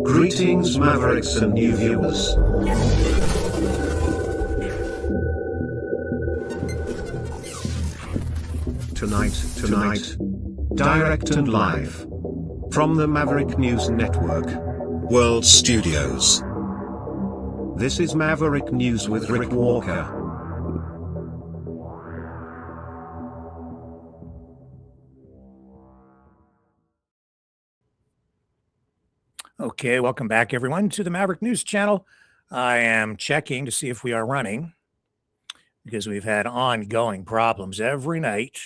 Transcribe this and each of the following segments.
Greetings, Mavericks and new viewers. Tonight, direct and live from the Maverick News Network World Studios. This is Maverick News with Rick Walker. Okay, welcome back, everyone, to the Maverick News Channel. I am checking to see if we are running because we've had ongoing problems every night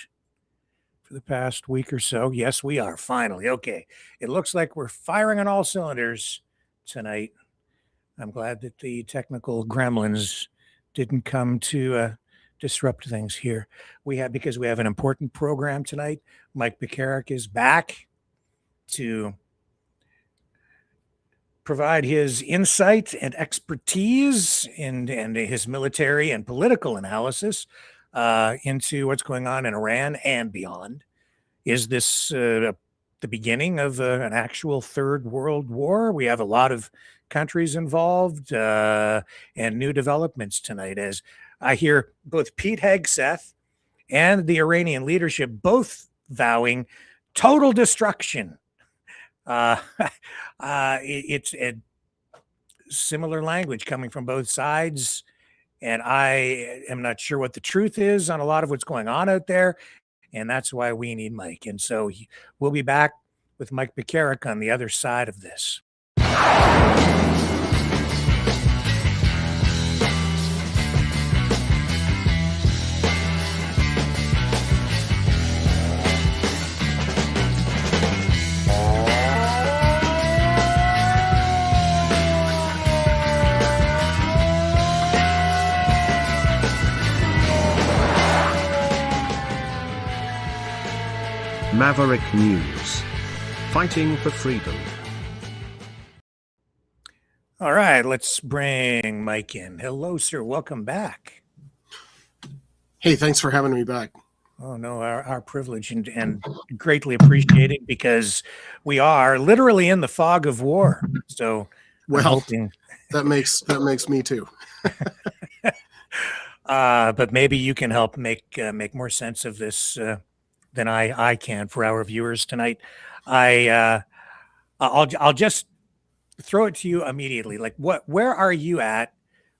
for the past week or so. Yes, we are finally. Okay, it looks like we're firing on all cylinders tonight. I'm glad that the technical gremlins didn't come to disrupt things here. Because we have an important program tonight. Mike Pekarek is back to provide his insight and expertise and his military and political analysis into what's going on in Iran and beyond. Is this the beginning of an actual third world war? We have a lot of countries involved and new developments tonight, as I hear both Pete Hegseth and the Iranian leadership both vowing total destruction. It's a similar language coming from both sides, and I am not sure what the truth is on a lot of what's going on out there, and that's why we need Mike. And so we'll be back with Mike Pekarek on the other side of this. Maverick News. Fighting for freedom. All right, let's bring Mike in. Hello, sir. Welcome back. Hey, thanks for having me back. Oh, no, our privilege and greatly appreciated, because we are literally in the fog of war. So well, hoping that makes me too. But maybe you can help make more sense of this than I can for our viewers tonight. I'll just throw it to you immediately. Like, where are you at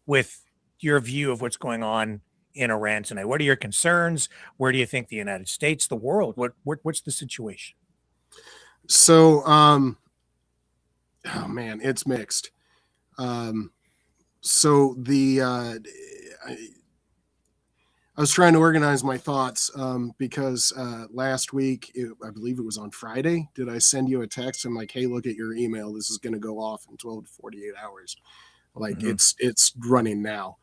with your view of what's going on in Iran tonight? What are your concerns? Where do you think the United States, the world, what's the situation? So, oh man, it's mixed. So I was trying to organize my thoughts because last week, I believe it was on Friday, did I send you a text? I'm like, hey, look at your email. This is going to go off in 12 to 48 hours. Like it's running now.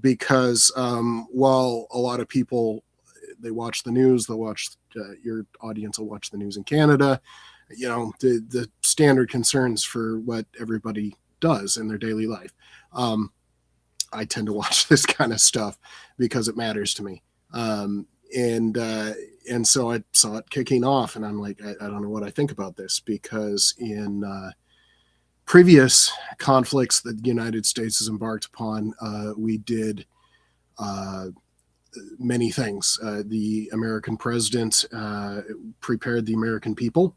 Because while a lot of people, they watch the news, they'll watch, your audience will watch the news in Canada, you know, the standard concerns for what everybody does in their daily life. I tend to watch this kind of stuff because it matters to me. And so I saw it kicking off, and I'm like, I don't know what I think about this, because in previous conflicts that the United States has embarked upon, we did many things. The American president prepared the American people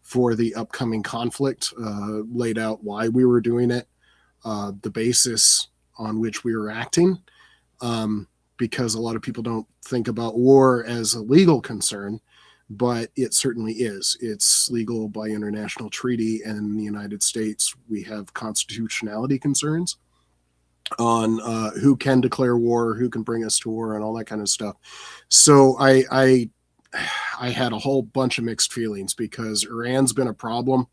for the upcoming conflict, laid out why we were doing it, the basis on which we were acting, because a lot of people don't think about war as a legal concern, but it certainly is. It's legal by international treaty, and in the United States, we have constitutionality concerns on who can declare war, who can bring us to war, and all that kind of stuff. So I had a whole bunch of mixed feelings, because Iran's been a problem,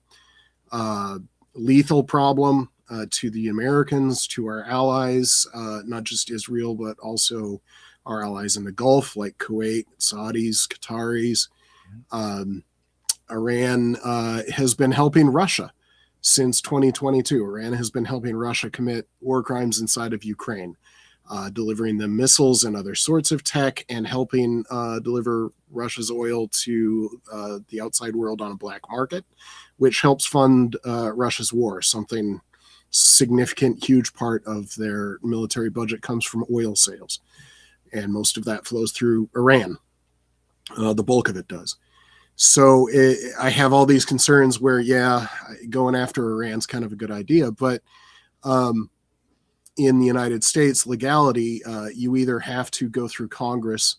lethal problem, to the Americans, to our allies, not just Israel, but also our allies in the Gulf, like Kuwait, Saudis, Qataris. Iran has been helping Russia since 2022. Iran has been helping Russia commit war crimes inside of Ukraine. delivering them missiles and other sorts of tech, and helping deliver Russia's oil to the outside world on a black market, which helps fund Russia's war. Something significant, huge part of their military budget comes from oil sales, and most of that flows through Iran. The bulk of it does. So I have all these concerns where, yeah, going after Iran's kind of a good idea, but in the United States, legality, you either have to go through Congress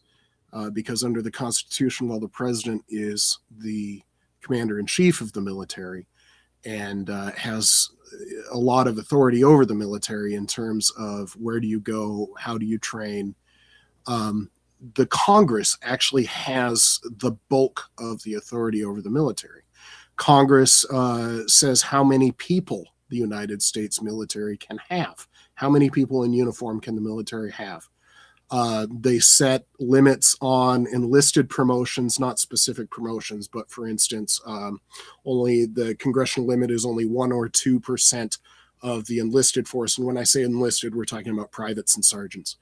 because under the Constitution, while the president is the commander-in-chief of the military and has a lot of authority over the military in terms of where do you go, how do you train, the Congress actually has the bulk of the authority over the military. Congress says how many people the United States military can have. How many people in uniform can the military have? They set limits on enlisted promotions, not specific promotions, but for instance, only the congressional limit is only 1 or 2% of the enlisted force. And when I say enlisted, we're talking about privates and sergeants,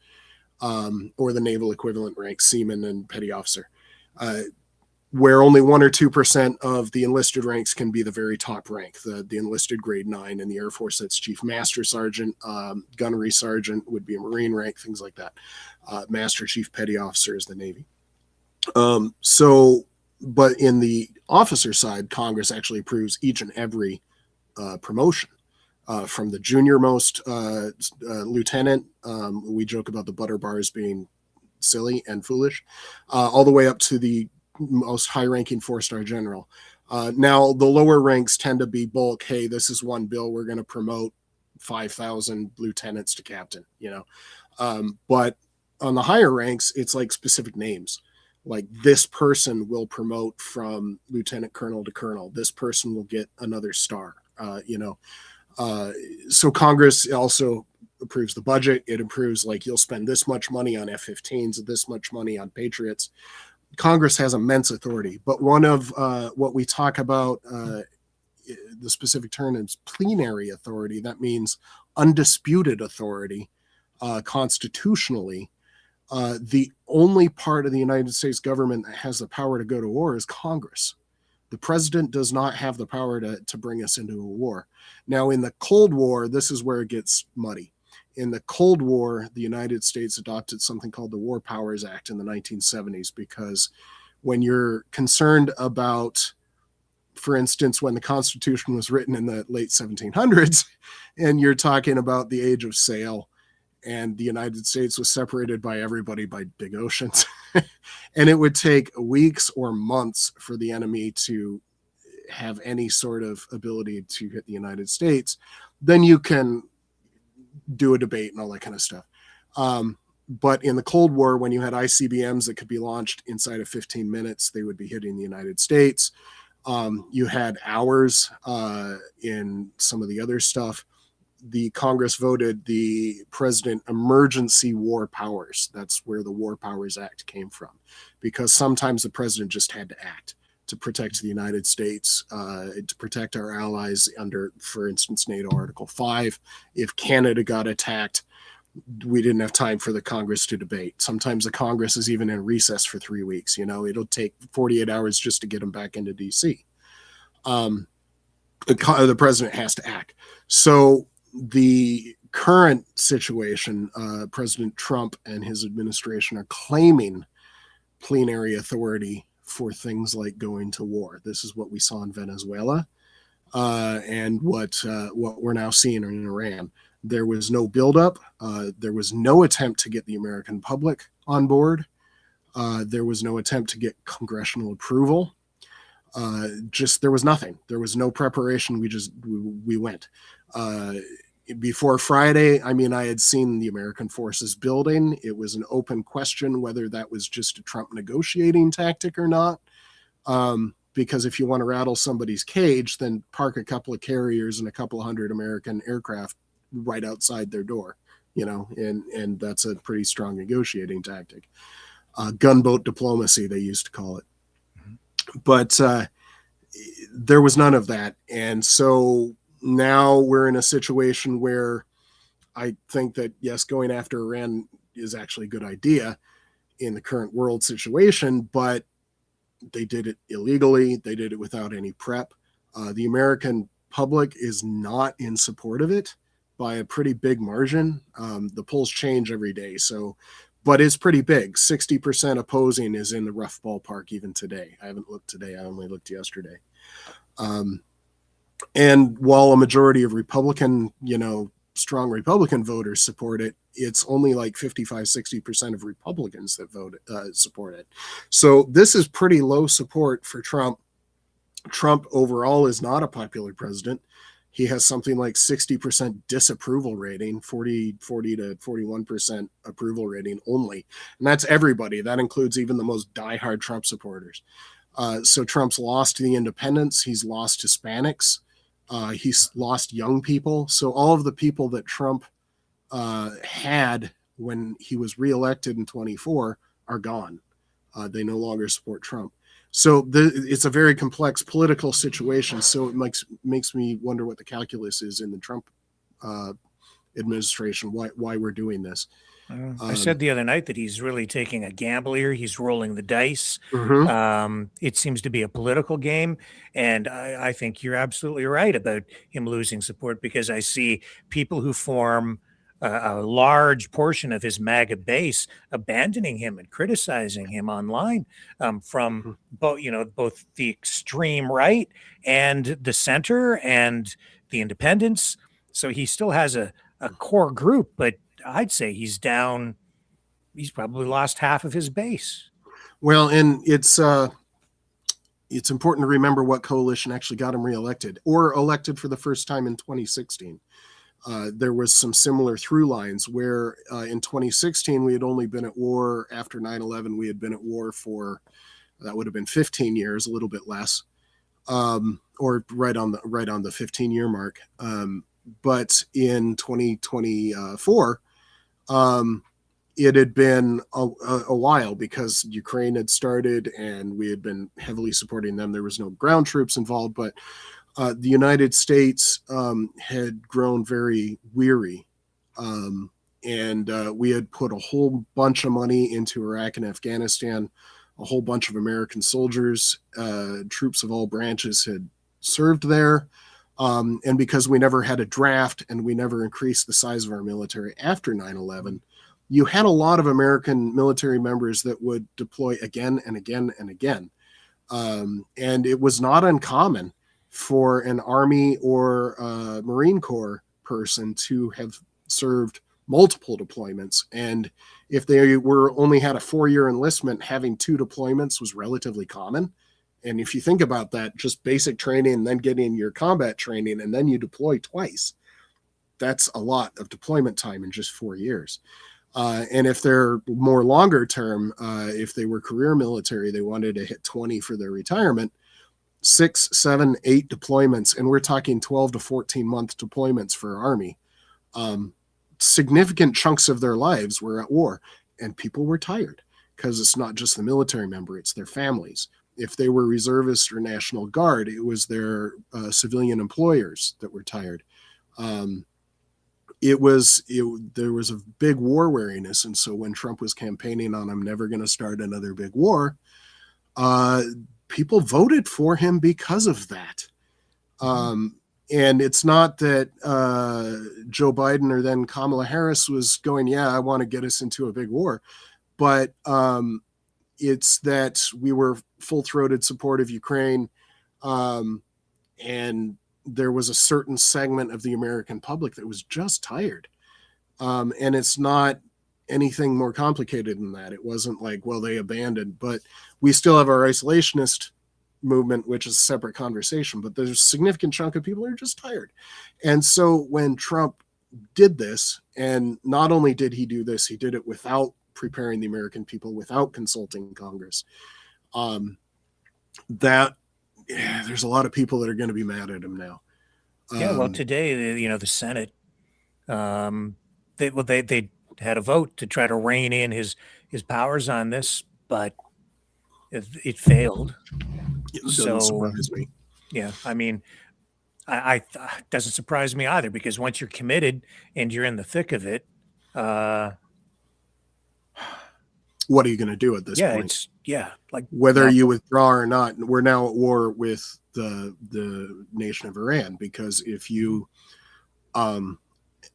or the naval equivalent rank, seaman and petty officer, where only 1 or 2% of the enlisted ranks can be the very top rank, the enlisted grade 9 in the Air Force. That's Chief Master Sergeant, Gunnery Sergeant would be a Marine rank, things like that. Master Chief Petty Officer is the Navy. But in the officer side, Congress actually approves each and every promotion. From the junior most lieutenant, we joke about the butter bars being silly and foolish, all the way up to the most high-ranking 4-star general. Now, the lower ranks tend to be bulk. Hey, this is one bill. We're going to promote 5,000 lieutenants to captain, but on the higher ranks, it's like specific names. Like this person will promote from lieutenant colonel to colonel. This person will get another star, So Congress also approves the budget. It approves, like, you'll spend this much money on F-15s, this much money on Patriots. Congress has immense authority, but one of what we talk about, the specific term is plenary authority. That means undisputed authority constitutionally. The only part of the United States government that has the power to go to war is Congress. The president does not have the power to bring us into a war. Now, in the Cold War, this is where it gets muddy. In the Cold War, the United States adopted something called the War Powers Act in the 1970s, because when you're concerned about, for instance, when the Constitution was written in the late 1700s, and you're talking about the age of sail, and the United States was separated by everybody by big oceans, and it would take weeks or months for the enemy to have any sort of ability to hit the United States, then you can do a debate and all that kind of stuff. But in the Cold War, when you had ICBMs that could be launched inside of 15 minutes, they would be hitting the United States. You had hours in some of the other stuff. The Congress voted the president emergency war powers. That's where the War Powers Act came from, because sometimes the president just had to act to protect the United States, to protect our allies under, for instance, NATO Article 5. If Canada got attacked, we didn't have time for the Congress to debate. Sometimes the Congress is even in recess for 3 weeks. It'll take 48 hours just to get them back into D.C. The president has to act. So the current situation, President Trump and his administration are claiming plenary authority for things like going to war. This is what we saw in Venezuela, and what we're now seeing in Iran. There was no buildup. There was no attempt to get the American public on board. There was no attempt to get congressional approval. There was nothing. There was no preparation. We went. Before Friday, I had seen the American forces building. It was an open question whether that was just a Trump negotiating tactic or not. Because if you want to rattle somebody's cage, then park a couple of carriers and a couple of hundred American aircraft right outside their door, and that's a pretty strong negotiating tactic. Gunboat diplomacy, they used to call it. But there was none of that. And so now we're in a situation where I think that, yes, going after Iran is actually a good idea in the current world situation, but they did it illegally. They did it without any prep. The American public is not in support of it by a pretty big margin. The polls change every day, but it's pretty big. 60% opposing is in the rough ballpark even today. I haven't looked today. I only looked yesterday. And while a majority of Republican, strong Republican voters support it, it's only like 55-60% of Republicans that support it. So this is pretty low support for Trump. Trump overall is not a popular president. He has something like 60% disapproval rating, 40 to 41% approval rating only. And that's everybody. That includes even the most diehard Trump supporters. So Trump's lost the independents. He's lost Hispanics. He's lost young people. So all of the people that Trump had when he was reelected in 24 are gone. They no longer support Trump. So it's a very complex political situation. So it makes me wonder what the calculus is in the Trump administration, why we're doing this. I said the other night that he's really taking a gamble here. He's rolling the dice. It seems to be a political game. And I think you're absolutely right about him losing support, because I see people who form a large portion of his MAGA base abandoning him and criticizing him online, from both the extreme right and the center and the independents. So he still has a core group, but I'd say he's down. He's probably lost half of his base. Well, and it's important to remember what coalition actually got him reelected or elected for the first time in 2016. There was some similar through lines where in 2016 we had only been at war after 9/11. We had been at war for, that would have been 15 years, a little bit less, or right on the 15-year mark. But in 2024, it had been a while because Ukraine had started and we had been heavily supporting them. There was no ground troops involved, but the United States had grown very weary. And we had put a whole bunch of money into Iraq and Afghanistan. A whole bunch of American soldiers, troops of all branches had served there. And because we never had a draft and we never increased the size of our military after 9/11, you had a lot of American military members that would deploy again and again and again. And it was not uncommon for an Army or Marine Corps person to have served multiple deployments. And if they only had a 4-year enlistment, having 2 deployments was relatively common. And if you think about that, just basic training and then getting your combat training and then you deploy twice, that's a lot of deployment time in just 4 years. And if they're more longer term, if they were career military, they wanted to hit 20 for their retirement, 6, 7, 8 deployments, and we're talking 12 to 14 month deployments for our Army. Significant chunks of their lives were at war, and people were tired because it's not just the military member, it's their families. If they were reservists or National Guard, it was their civilian employers that were tired. There was a big war weariness. And so when Trump was campaigning on, I'm never going to start another big war, people voted for him because of that. And it's not that Joe Biden or then Kamala Harris was going, yeah, I want to get us into a big war. But it's that we were full-throated support of Ukraine, and there was a certain segment of the American public that was just tired. And it's not anything more complicated than that. It wasn't like, well, they abandoned, but we still have our isolationist movement, which is a separate conversation, but there's a significant chunk of people who are just tired. And so when Trump did this, and not only did he do this, he did it without preparing the American people, without consulting Congress. There's a lot of people that are going to be mad at him now. Well, today, the Senate, they had a vote to try to rein in his powers on this, but it failed. It doesn't surprise me. Yeah, I mean, doesn't surprise me either, because once you're committed and you're in the thick of it, what are you going to do at this point? Like whether you withdraw or not, we're now at war with the nation of Iran, because if you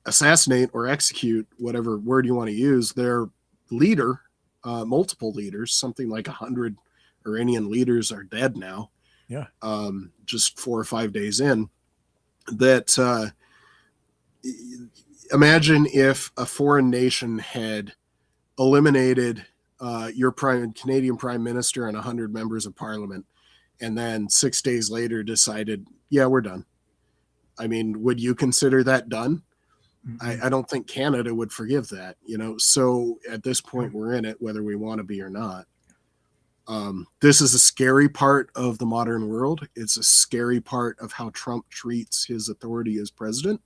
assassinate or execute, whatever word you want to use, their leader, multiple leaders, something like 100 Iranian leaders are dead now. Yeah. Just 4 or 5 days in. That imagine if a foreign nation had eliminated your Canadian Prime Minister and 100 members of Parliament, and then 6 days later decided, yeah, we're done. I mean, would you consider that done? Mm-hmm. I don't think Canada would forgive that, So at this point, we're in it, whether we want to be or not. This is a scary part of the modern world. It's a scary part of how Trump treats his authority as president.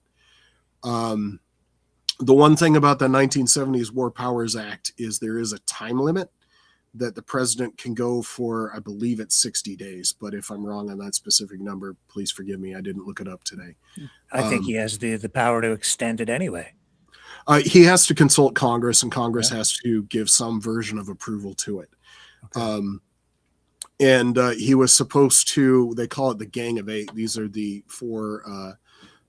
The one thing about the 1970s War Powers Act is there is a time limit that the president can go for. I believe it's 60 days, but if I'm wrong on that specific number, please forgive me. I didn't look it up today. I think he has the power to extend it anyway. He has to consult Congress, and Congress has to give some version of approval to it. Okay. And he was supposed to, they call it the Gang of Eight. These are the 4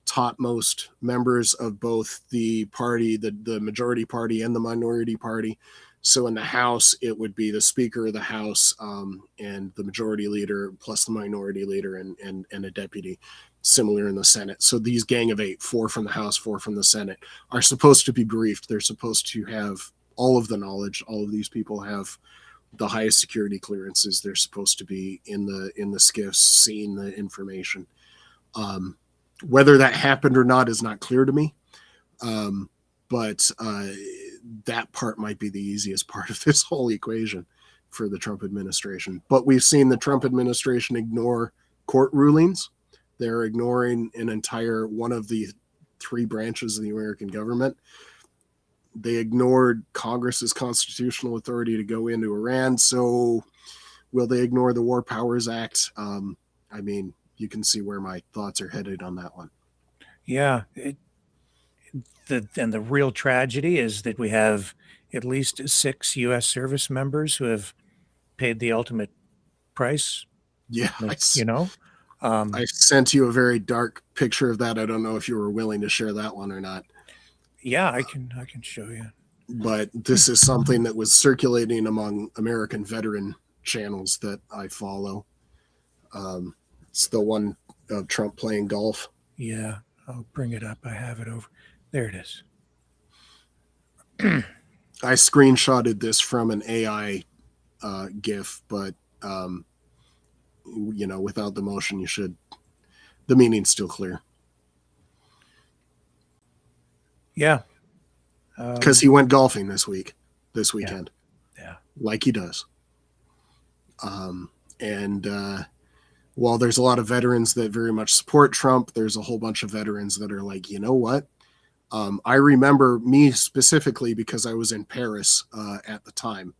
topmost members of both the party, the majority party and the minority party. So in the House, it would be the Speaker of the House and the majority leader plus the minority leader and a deputy. Similar in the Senate. So these Gang of 8, 4 from the House, 4 from the Senate, are supposed to be briefed. They're supposed to have all of the knowledge. All of these people have the highest security clearances. They're supposed to be in the skiffs, seeing the information. Whether that happened or not is not clear to me. But that part might be the easiest part of this whole equation for the Trump administration. But we've seen the Trump administration ignore court rulings. They're ignoring an entire one of the 3 branches of the American government. They ignored Congress's constitutional authority to go into Iran. So will they ignore the War Powers Act? I mean, you can see where my thoughts are headed on that one. Yeah. And the real tragedy is that we have at least 6 U.S. service members who have paid the ultimate price. Yeah. I sent you a very dark picture of that. I don't know if you were willing to share that one or not. Yeah, I can show you. But this is something that was circulating among American veteran channels that I follow. It's the one of Trump playing golf. Yeah, I'll bring it up. I have it over. There it is. I screenshotted this from an AI GIF, but without the motion, the meaning's still clear. Yeah. Because he went golfing this weekend. Yeah. Like he does. And while there's a lot of veterans that very much support Trump, there's a whole bunch of veterans that are like, you know what? I remember me specifically because I was in Paris at the time,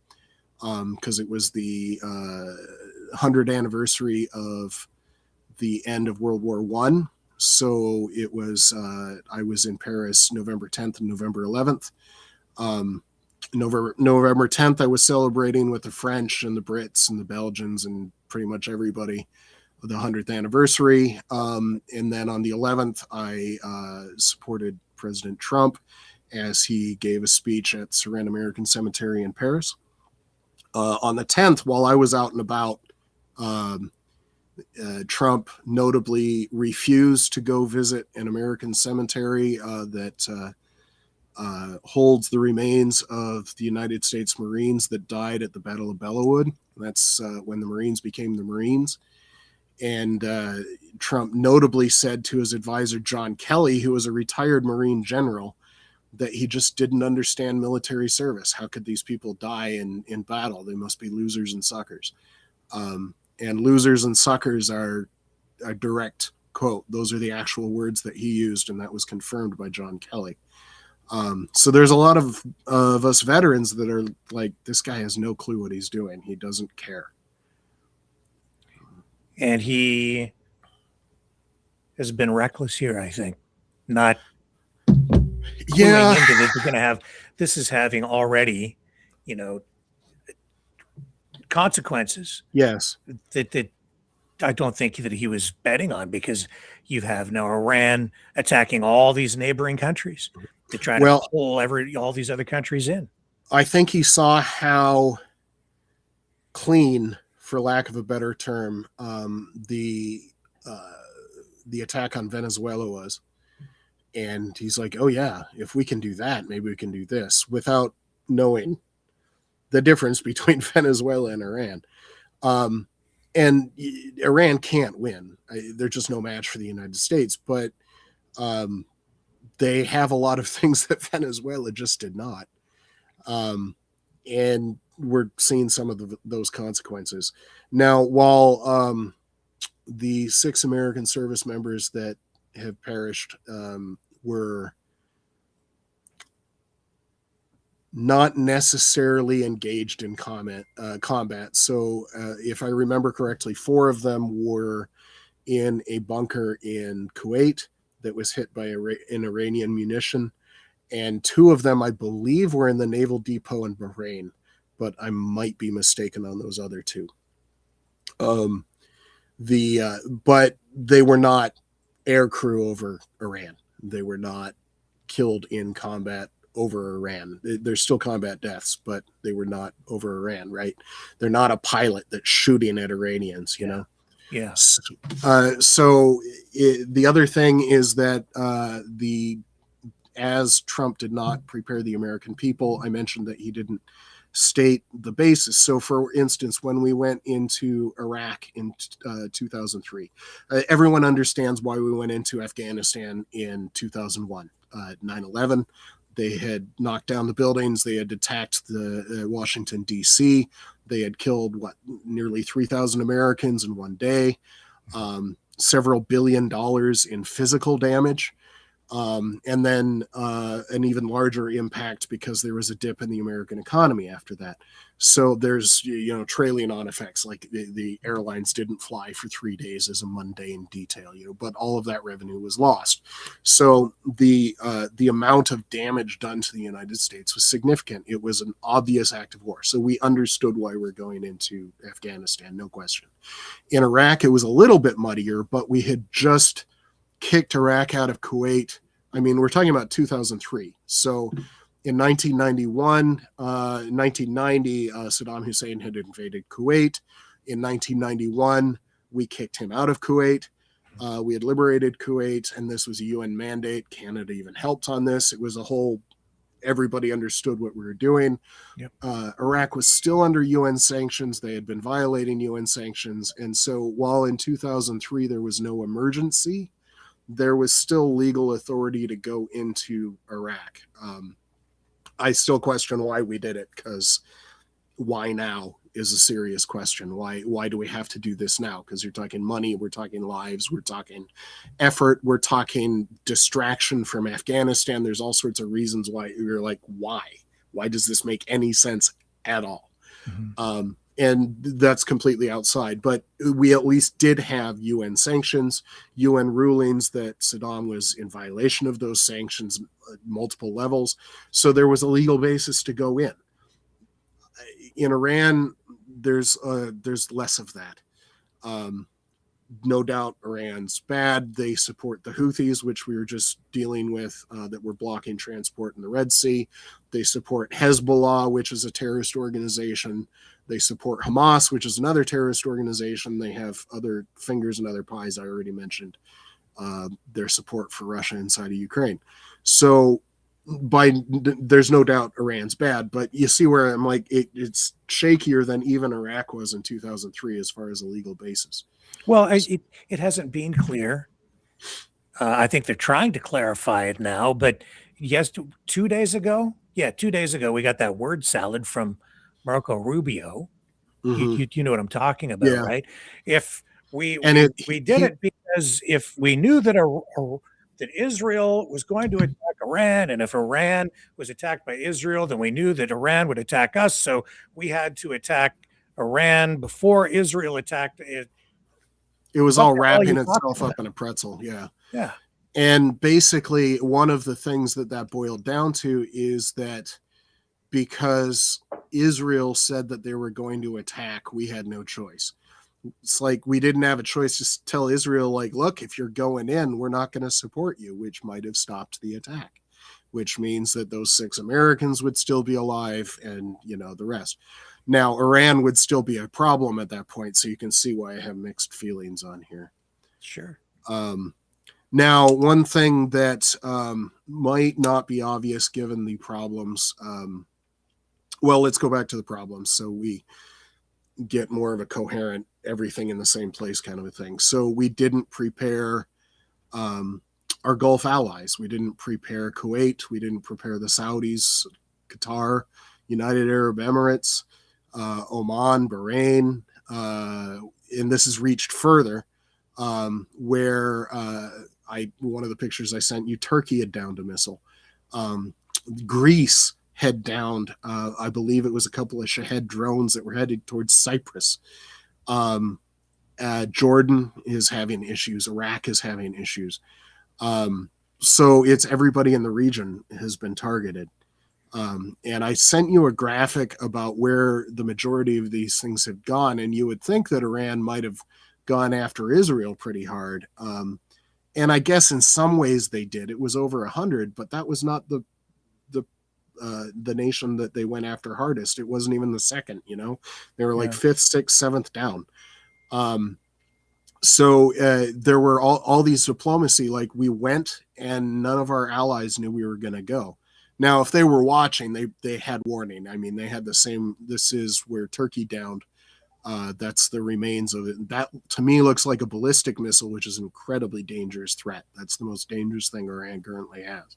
because it was the 100th anniversary of the end of World War I. So it was, I was in Paris November 10th and November 11th. November 10th, I was celebrating with the French and the Brits and the Belgians and pretty much everybody the 100th anniversary. And then on the 11th, I supported President Trump as he gave a speech at Saran American Cemetery in Paris. On the 10th, while I was out and about, Trump notably refused to go visit an American cemetery that holds the remains of the United States Marines that died at the Battle of Bellewood. That's when the Marines became the Marines. And Trump notably said to his advisor, John Kelly, who was a retired Marine general, that he just didn't understand military service. How could these people die in battle? They must be losers and suckers. And losers and suckers are a direct quote. Those are the actual words that he used, and that was confirmed by John Kelly. So there's a lot of us veterans that are like, this guy has no clue what he's doing. He doesn't care. And he has been reckless here. I think not Yeah. cluing into this. We're going to have this is having already, consequences. Yes. That I don't think that he was betting on, because you have now Iran attacking all these neighboring countries to try to pull all these other countries in. I think he saw how clean, for lack of a better term, the attack on Venezuela was. And he's like, oh yeah, if we can do that, maybe we can do this, without knowing the difference between Venezuela and Iran. And Iran can't win. They're just no match for the United States, but they have a lot of things that Venezuela just did not. And we're seeing some of those consequences. Now, while the 6 American service members that have perished were not necessarily engaged in combat. So if I remember correctly, 4 of them were in a bunker in Kuwait that was hit by an Iranian munition. And 2 of them, I believe, were in the naval depot in Bahrain, but I might be mistaken on those other 2. But they were not air crew over Iran. They were not killed in combat over Iran. There's still combat deaths, but they were not over Iran, right? They're not a pilot that's shooting at Iranians, you know? Yeah. So the other thing is that as Trump did not prepare the American people, I mentioned that he didn't state the basis. So, for instance, when we went into Iraq in 2003, everyone understands why we went into Afghanistan in 2001. 9/11, they had knocked down the buildings, they had attacked the Washington, D.C., they had killed, nearly 3,000 Americans in one day, several $1 billion in physical damage. And then an even larger impact because there was a dip in the American economy after that. So there's, trailing on effects, like the airlines didn't fly for 3 days as a mundane detail, but all of that revenue was lost. So the amount of damage done to the United States was significant. It was an obvious act of war. So we understood why we're going into Afghanistan, no question. In Iraq, it was a little bit muddier, but we had just kicked Iraq out of Kuwait. I mean, we're talking about 2003. So in 1990, Saddam Hussein had invaded Kuwait. In 1991, we kicked him out of Kuwait. We had liberated Kuwait, and this was a UN mandate. Canada even helped on this. It was a whole, everybody understood what we were doing. Yep. Iraq was still under UN sanctions. They had been violating UN sanctions. And so while in 2003 there was no emergency, there was still legal authority to go into Iraq. I still question why we did it, because why now is a serious question. Why do we have to do this now? Because you're talking money, we're talking lives, we're talking effort, we're talking distraction from Afghanistan. There's all sorts of reasons why you're like, why? Why does this make any sense at all? Mm-hmm. And that's completely outside. But we at least did have UN sanctions, UN rulings that Saddam was in violation of those sanctions at multiple levels. So there was a legal basis to go in. In Iran, there's less of that. No doubt Iran's bad. They support the Houthis, which we were just dealing with, that were blocking transport in the Red Sea. They support Hezbollah, which is a terrorist organization. They support Hamas, which is another terrorist organization. They have other fingers and other pies. I already mentioned their support for Russia inside of Ukraine. So there's no doubt Iran's bad, but you see where I'm like, it's shakier than even Iraq was in 2003 as far as a legal basis. Well, it hasn't been clear. I think they're trying to clarify it now, but yes, 2 days ago, we got that word salad from Marco Rubio. Mm-hmm. You know what I'm talking about, yeah. Right? If we did it because if we knew that that Israel was going to attack Iran, and if Iran was attacked by Israel, then we knew that Iran would attack us. So we had to attack Iran before Israel attacked it. It was What all the hell are you wrapping talking itself up about? in a pretzel. Yeah. Yeah. And basically, one of the things that boiled down to is that because Israel said that they were going to attack, we had no choice. It's like we didn't have a choice to tell Israel, like, look, if you're going in, we're not going to support you, which might have stopped the attack, which means that those 6 Americans would still be alive and, the rest. Now, Iran would still be a problem at that point, so you can see why I have mixed feelings on here. Sure. Now, one thing that might not be obvious given the problems, well, let's go back to the problems so we get more of a coherent, everything in the same place kind of a thing. So we didn't prepare our Gulf allies. We didn't prepare Kuwait. We didn't prepare the Saudis, Qatar, United Arab Emirates, Oman, Bahrain, and this has reached further, where one of the pictures I sent you, Turkey had downed a missile. Greece had downed, I believe it was a couple of Shahed drones that were headed towards Cyprus. Jordan is having issues. Iraq is having issues. So it's everybody in the region has been targeted. And I sent you a graphic about where the majority of these things have gone, and you would think that Iran might have gone after Israel pretty hard. And I guess in some ways they did. It was over 100, but that was not the nation that they went after hardest. It wasn't even the second, they were like 5th, 6th, 7th down. So there were all these diplomacy, like we went and none of our allies knew we were going to go. Now, if they were watching, they had warning. I mean, they had the same, this is where Turkey downed. That's the remains of it. That to me looks like a ballistic missile, which is an incredibly dangerous threat. That's the most dangerous thing Iran currently has.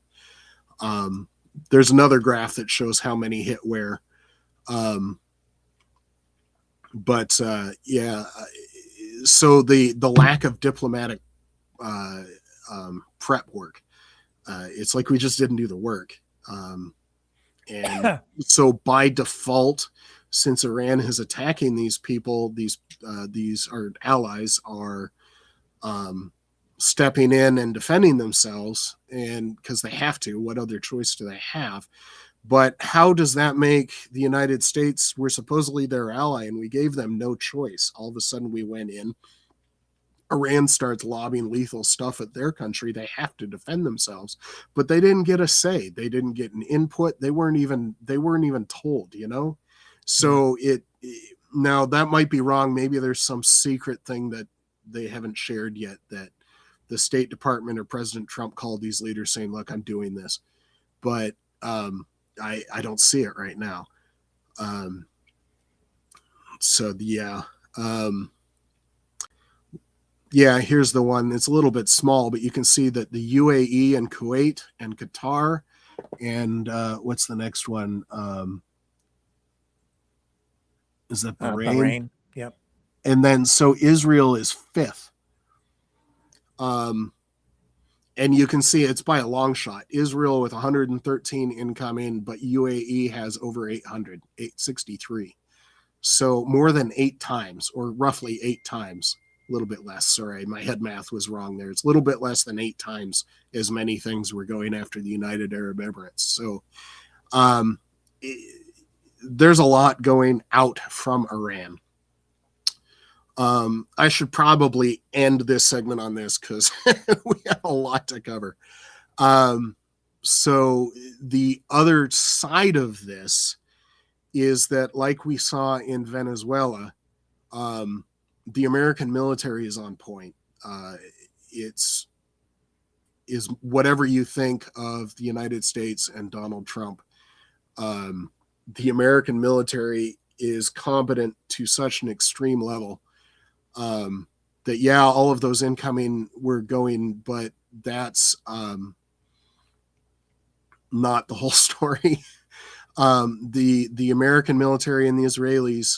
There's another graph that shows how many hit where. So the lack of diplomatic prep work, it's like we just didn't do the work. And so by default, since Iran is attacking these people, these our allies are stepping in and defending themselves, and because they have to, what other choice do they have? But how does that make the United States, we're supposedly their ally, and we gave them no choice. All of a sudden we went in. Iran starts lobbing lethal stuff at their country. They have to defend themselves, but they didn't get a say. They didn't get an input. They weren't even told, So now that might be wrong. Maybe there's some secret thing that they haven't shared yet that the State Department or President Trump called these leaders saying, look, I'm doing this. But I don't see it right now. Here's the one. It's a little bit small, but you can see that the UAE and Kuwait and Qatar and what's the next one? Is that Bahrain? Bahrain. Yep. And then so Israel is 5th. And you can see it's by a long shot. Israel with 113 incoming, but UAE has over 863. So more than 8 times, or roughly 8 times, a little bit less. Sorry, my head math was wrong there. It's a little bit less than 8 times as many things were going after the United Arab Emirates. So there's a lot going out from Iran. I should probably end this segment on this because we have a lot to cover. So the other side of this is that, like we saw in Venezuela, the American military is on point. Is whatever you think of the United States and Donald Trump, the American military is competent to such an extreme level that all of those incoming were going, but that's not the whole story. The American military and the Israelis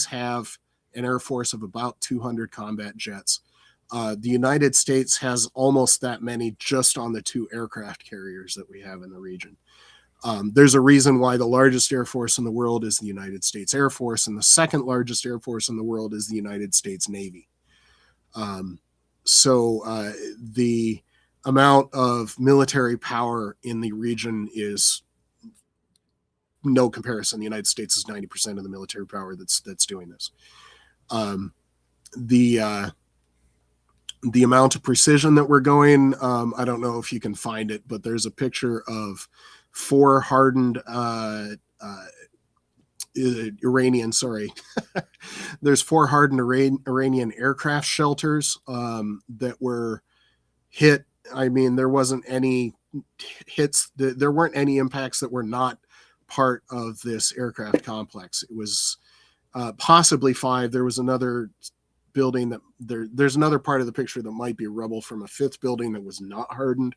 have an air force of about 200 combat jets. The United States has almost that many just on the 2 aircraft carriers that we have in the region. There's a reason why the largest air force in the world is the United States Air Force, and the second largest air force in the world is the United States Navy. The amount of military power in the region is no comparison. The United States is 90% of the military power that's doing this. The amount of precision that we're going, I don't know if you can find it, but there's a picture of 4 hardened Iranian, sorry. There's 4 hardened Iranian aircraft shelters that were hit. I mean, there wasn't any hits. There weren't any impacts that were not part of this aircraft complex. It was possibly 5. There was another building that there's another part of the picture that might be rubble from a 5th building that was not hardened,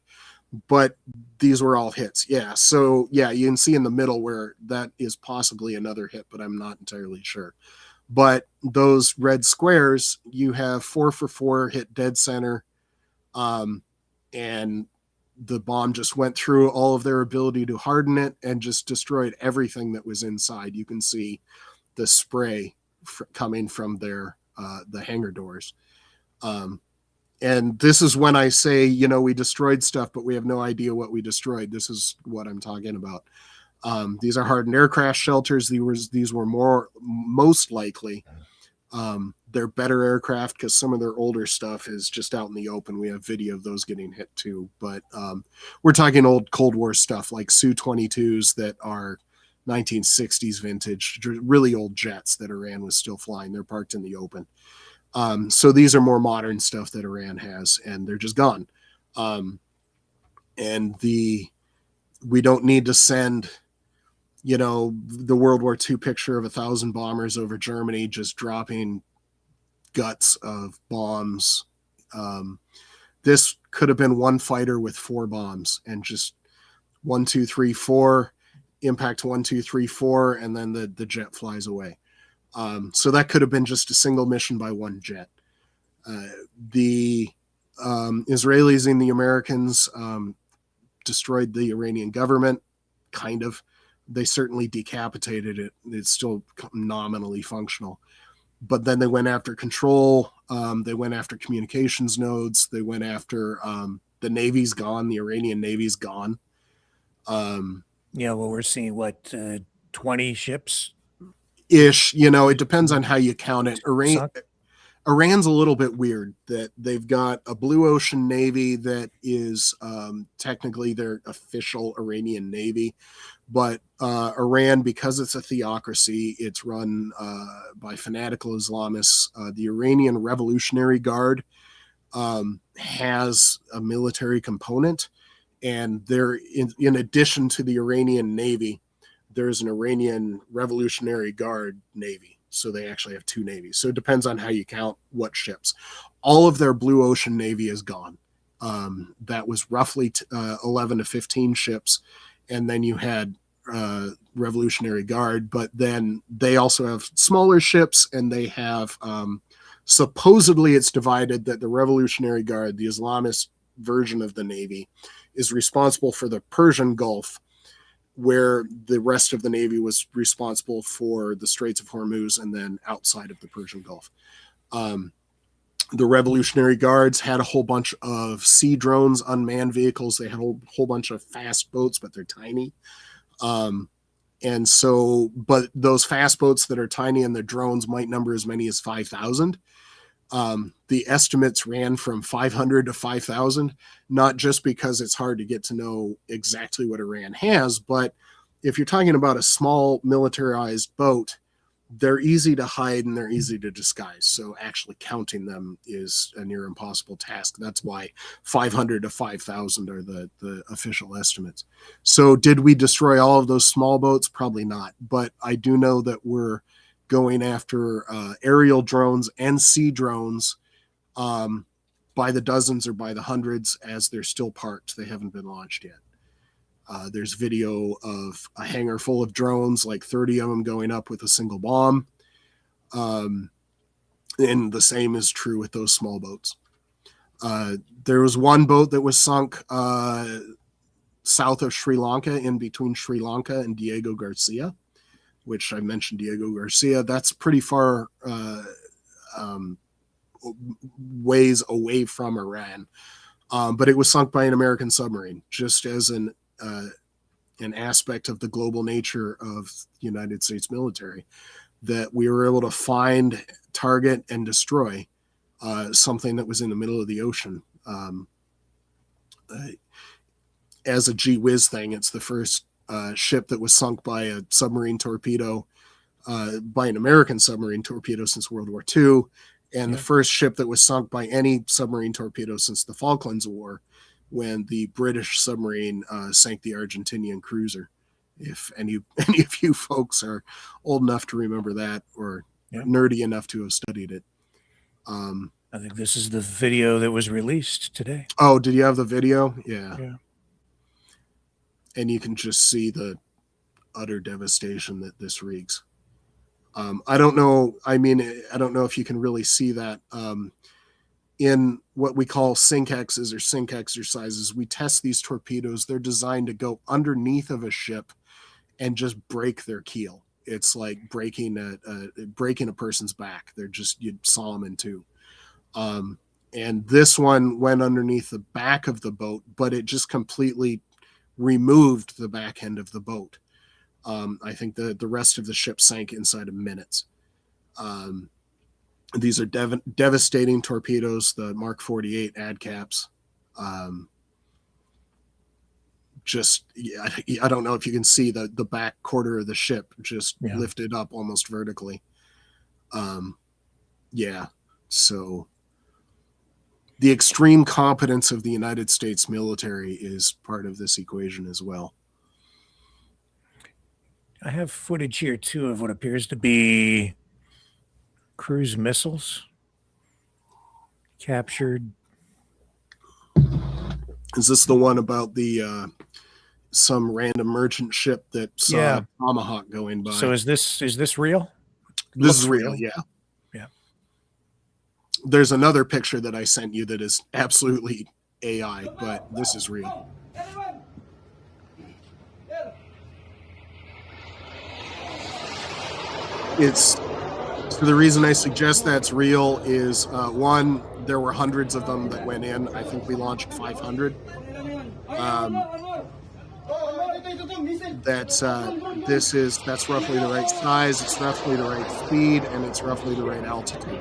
but these were all hits. Yeah. So yeah, you can see in the middle where that is possibly another hit, but I'm not entirely sure. But those red squares, you have 4 for 4 hit dead center. And the bomb just went through all of their ability to harden it and just destroyed everything that was inside. You can see the spray coming from their the hangar doors. And this is when I say, we destroyed stuff, but we have no idea what we destroyed. This is what I'm talking about. These are hardened aircraft shelters. These were most likely they're better aircraft because some of their older stuff is just out in the open. We have video of those getting hit too, but we're talking old Cold War stuff like Su-22s that are 1960s vintage, really old jets that Iran was still flying. They're parked in the open. So these are more modern stuff that Iran has, and they're just gone. And we don't need to send, the World War II picture of 1,000 bombers over Germany just dropping guts of bombs. This could have been one fighter with 4 bombs and just 1, 2, 3, 4, impact 1, 2, 3, 4, and then the jet flies away. So that could have been just a single mission by one jet. The Israelis and the Americans destroyed the Iranian government, kind of. They certainly decapitated it. It's still nominally functional. But then they went after control. They went after communications nodes. They went after the Navy's gone. The Iranian Navy's gone. We're seeing 20 ships? Ish. It depends on how you count it. Iran's a little bit weird that they've got a Blue Ocean Navy that is technically their official Iranian Navy. But Iran, because it's a theocracy, it's run by fanatical Islamists. The Iranian Revolutionary Guard has a military component. And they're in addition to the Iranian Navy, there's an Iranian Revolutionary Guard Navy. So they actually have 2 navies. So it depends on how you count what ships. All of their Blue Ocean Navy is gone. That was roughly 11 to 15 ships. And then you had Revolutionary Guard, but then they also have smaller ships, and they have supposedly it's divided that the Revolutionary Guard, the Islamist version of the Navy, is responsible for the Persian Gulf, where the rest of the Navy was responsible for the Straits of Hormuz and then outside of the Persian Gulf. The Revolutionary Guards had a whole bunch of sea drones, unmanned vehicles. They had a whole bunch of fast boats, but they're tiny. But those fast boats that are tiny and the drones might number as many as 5,000. The estimates ran from 500 to 5,000, not just because it's hard to get to know exactly what Iran has, but if you're talking about a small militarized boat, they're easy to hide and they're easy to disguise. So actually counting them is a near impossible task. That's why 500 to 5,000 are the official estimates. So did we destroy all of those small boats? Probably not. But I do know that we're going after aerial drones and sea drones by the dozens or by the hundreds as they're still parked. They haven't been launched yet. There's video of a hangar full of drones, like 30 of them going up with a single bomb. And the same is true with those small boats. There was one boat that was sunk south of Sri Lanka, in between Sri Lanka and Diego Garcia, which I mentioned Diego Garcia. That's pretty far ways away from Iran. But it was sunk by an American submarine, just as an aspect of the global nature of the United States military, that we were able to find, target, and destroy something that was in the middle of the ocean. As a gee whiz thing, it's the first ship that was sunk by a submarine torpedo, by an American submarine torpedo since World War II, and the first ship that was sunk by any submarine torpedo since the Falklands War, when the British submarine sank the Argentinian cruiser. If any of you folks are old enough to remember that, or nerdy enough to have studied it. I think this is the video that was released today. Oh, did you have the video? Yeah. And you can just see the utter devastation that this wreaks. I don't know. I mean, I don't know if you can really see that. In what we call sink exercises, we test these torpedoes. They're designed to go underneath of a ship and just break their keel. It's like breaking a person's back. They're just, you saw them in two. And this one went underneath the back of the boat, but it just completely removed the back end of the boat. I think the rest of the ship sank inside of minutes. These are devastating torpedoes, the Mark 48 ad caps. I don't know if you can see the back quarter of the ship just lifted up almost vertically. So the extreme competence of the United States military is part of this equation as well. I have footage here too of what appears to be cruise missiles captured. Is this the one about the some random merchant ship that saw a Tomahawk going by? So is this real? This is real, yeah. There's another picture that I sent you that is absolutely AI, but this is real. So the reason I suggest that's real is one, there were hundreds of them that went in. I think we launched 500. That's roughly the right size, it's roughly the right speed, and it's roughly the right altitude.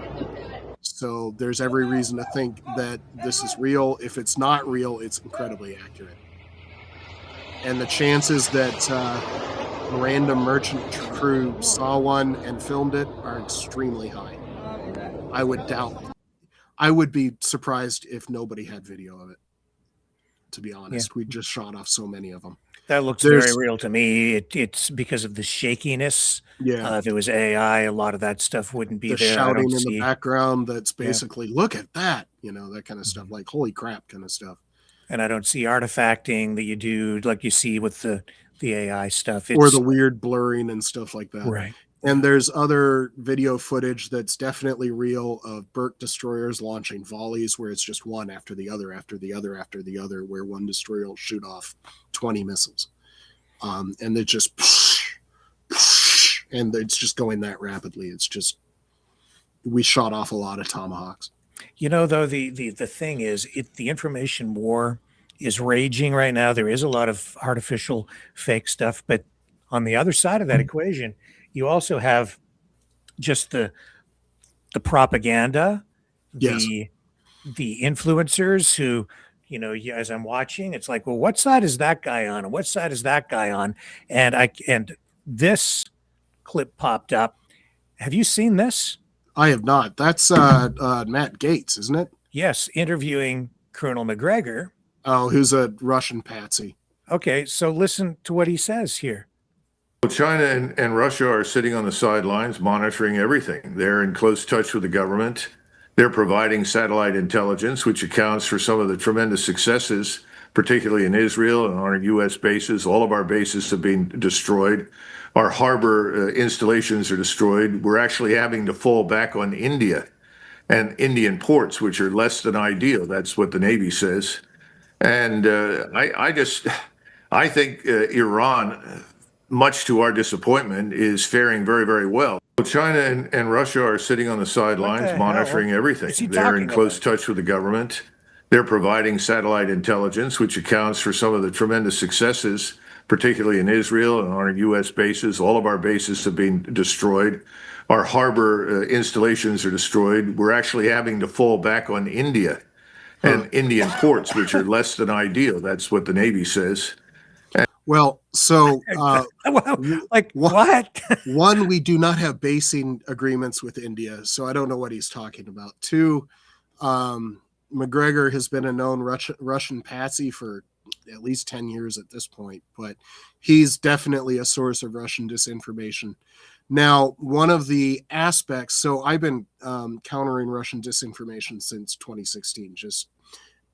So there's every reason to think that this is real. If it's not real, it's incredibly accurate. And the chances that a random merchant crew saw one and filmed it are extremely high. I would be surprised if nobody had video of it, to be honest. We just shot off so many of them. That looks very real to me. It's because of the shakiness. If it was AI, a lot of that stuff wouldn't be there. The shouting in the background that's basically, look at that, that kind of stuff, like holy crap kind of stuff. And I don't see artifacting that you do like you see with the AI stuff. Or the weird blurring and stuff like that. Right. And there's other video footage that's definitely real of Burke destroyers launching volleys where it's just one after the other, after the other, after the other, where one destroyer will shoot off 20 missiles. And they're just, and it's just going that rapidly. It's just, we shot off a lot of Tomahawks. Though, the thing is, the information war is raging right now. There is a lot of artificial fake stuff, but on the other side of that equation, you also have just the propaganda, the influencers who, as I'm watching, it's like, well, what side is that guy on? And what side is that guy on? And this clip popped up. Have you seen this? I have not. That's Matt Gaetz, isn't it? Yes, interviewing Colonel McGregor. Oh, who's a Russian patsy. Okay, so listen to what he says here. China and Russia are sitting on the sidelines monitoring everything. They're in close touch with the government. They're providing satellite intelligence, which accounts for some of the tremendous successes, particularly in Israel and on our U.S. bases. All of our bases have been destroyed. Our harbor installations are destroyed. We're actually having to fall back on India and Indian ports, which are less than ideal. That's what the Navy says. And I think Iran, much to our disappointment, is faring very, very well. China and Russia are sitting on the sidelines hell monitoring is he everything. They're in talking close about? touch with the government. They're providing satellite intelligence, which accounts for some of the tremendous successes, particularly in Israel and on our U.S. bases. All of our bases have been destroyed. Our harbor installations are destroyed. We're actually having to fall back on India and Indian ports, which are less than ideal. That's what the Navy says. Well, so like what? one, we do not have basing agreements with India, so I don't know what he's talking about. Two, McGregor has been a known Russian patsy for at least 10 years at this point, but he's definitely a source of Russian disinformation. Now, one of the aspects, so I've been countering Russian disinformation since 2016, just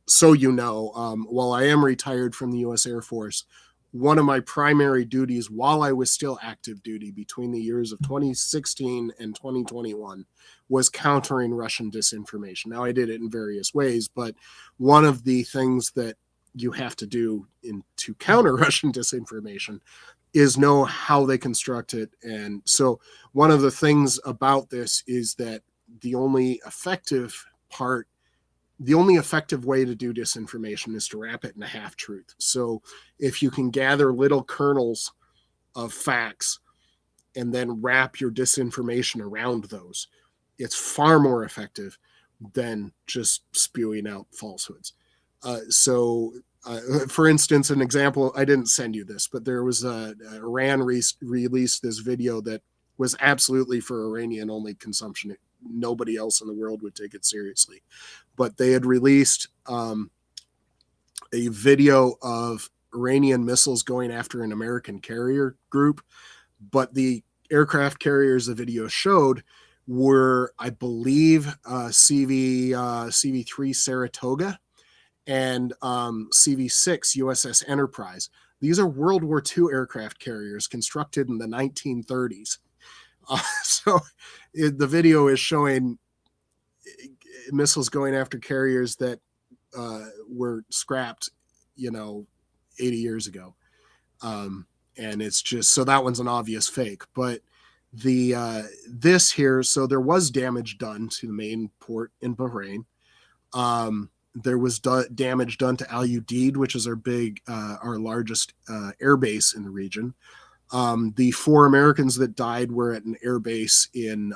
so you know. While I am retired from the U.S. Air Force, one of my primary duties while I was still active duty between the years of 2016 and 2021 was countering Russian disinformation. Now, I did it in various ways, but one of the things that you have to do to counter Russian disinformation is know how they construct it. And so one of the things about this is that the only effective way to do disinformation is to wrap it in a half-truth. So if you can gather little kernels of facts and then wrap your disinformation around those, it's far more effective than just spewing out falsehoods. For instance, an example, I didn't send you this, but there was Iran released this video that was absolutely for Iranian only consumption. Nobody else in the world would take it seriously. But they had released a video of Iranian missiles going after an American carrier group. But the aircraft carriers the video showed were, I believe, CV-3 Saratoga and CV-6 USS Enterprise. These are World War II aircraft carriers constructed in the 1930s. The video is showing missiles going after carriers that were scrapped, 80 years ago. And it's just, so that one's an obvious fake. But this here, so there was damage done to the main port in Bahrain. There was damage done to Al Udeid, which is our largest air base in the region. The 4 Americans that died were at an air base in,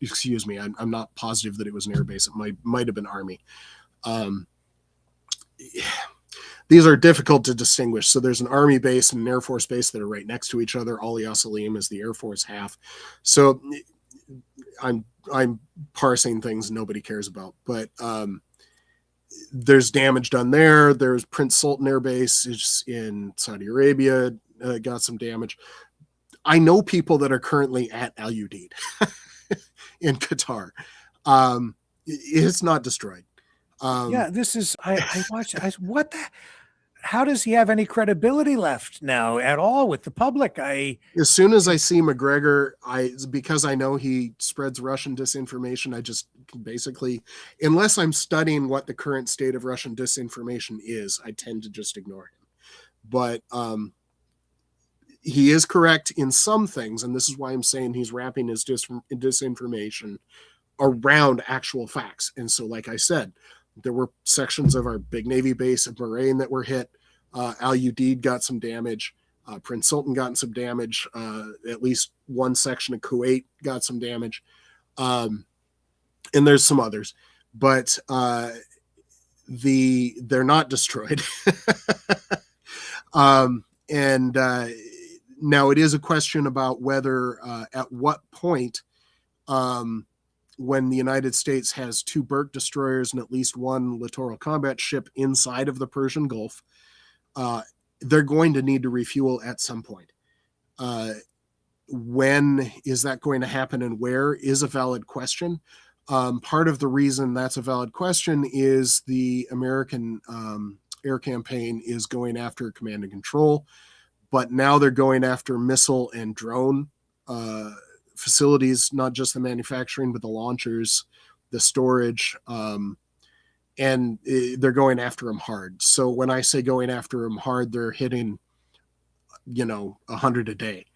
excuse me, I'm not positive that it was an air base. It might have been Army. These are difficult to distinguish. So there's an Army base and an Air Force base that are right next to each other. Ali Salim is the Air Force half. So I'm parsing things nobody cares about, but there's damage done there. There's Prince Sultan Air Base in Saudi Arabia, got some damage. I know people that are currently at Al Udeid in Qatar. It's not destroyed. This is, I watched, what the, how does he have any credibility left now at all with the public? As soon as I see McGregor, because I know he spreads Russian disinformation, I just basically, unless I'm studying what the current state of Russian disinformation is, I tend to just ignore him. But he is correct in some things, and this is why I'm saying he's wrapping his disinformation around actual facts. And so, like I said, there were sections of our big Navy base at Bahrain that were hit. Al Udeid got some damage. Prince Sultan got some damage. At least one section of Kuwait got some damage. And there's some others. But they're not destroyed. And now it is a question about whether at what point when the United States has 2 Burke destroyers and at least 1 littoral combat ship inside of the Persian Gulf, they're going to need to refuel at some point. When is that going to happen and where is a valid question. Part of the reason that's a valid question is the American air campaign is going after command and control, but now they're going after missile and drone facilities, not just the manufacturing, but the launchers, the storage, and they're going after them hard. So when I say going after them hard, they're hitting, 100 a day.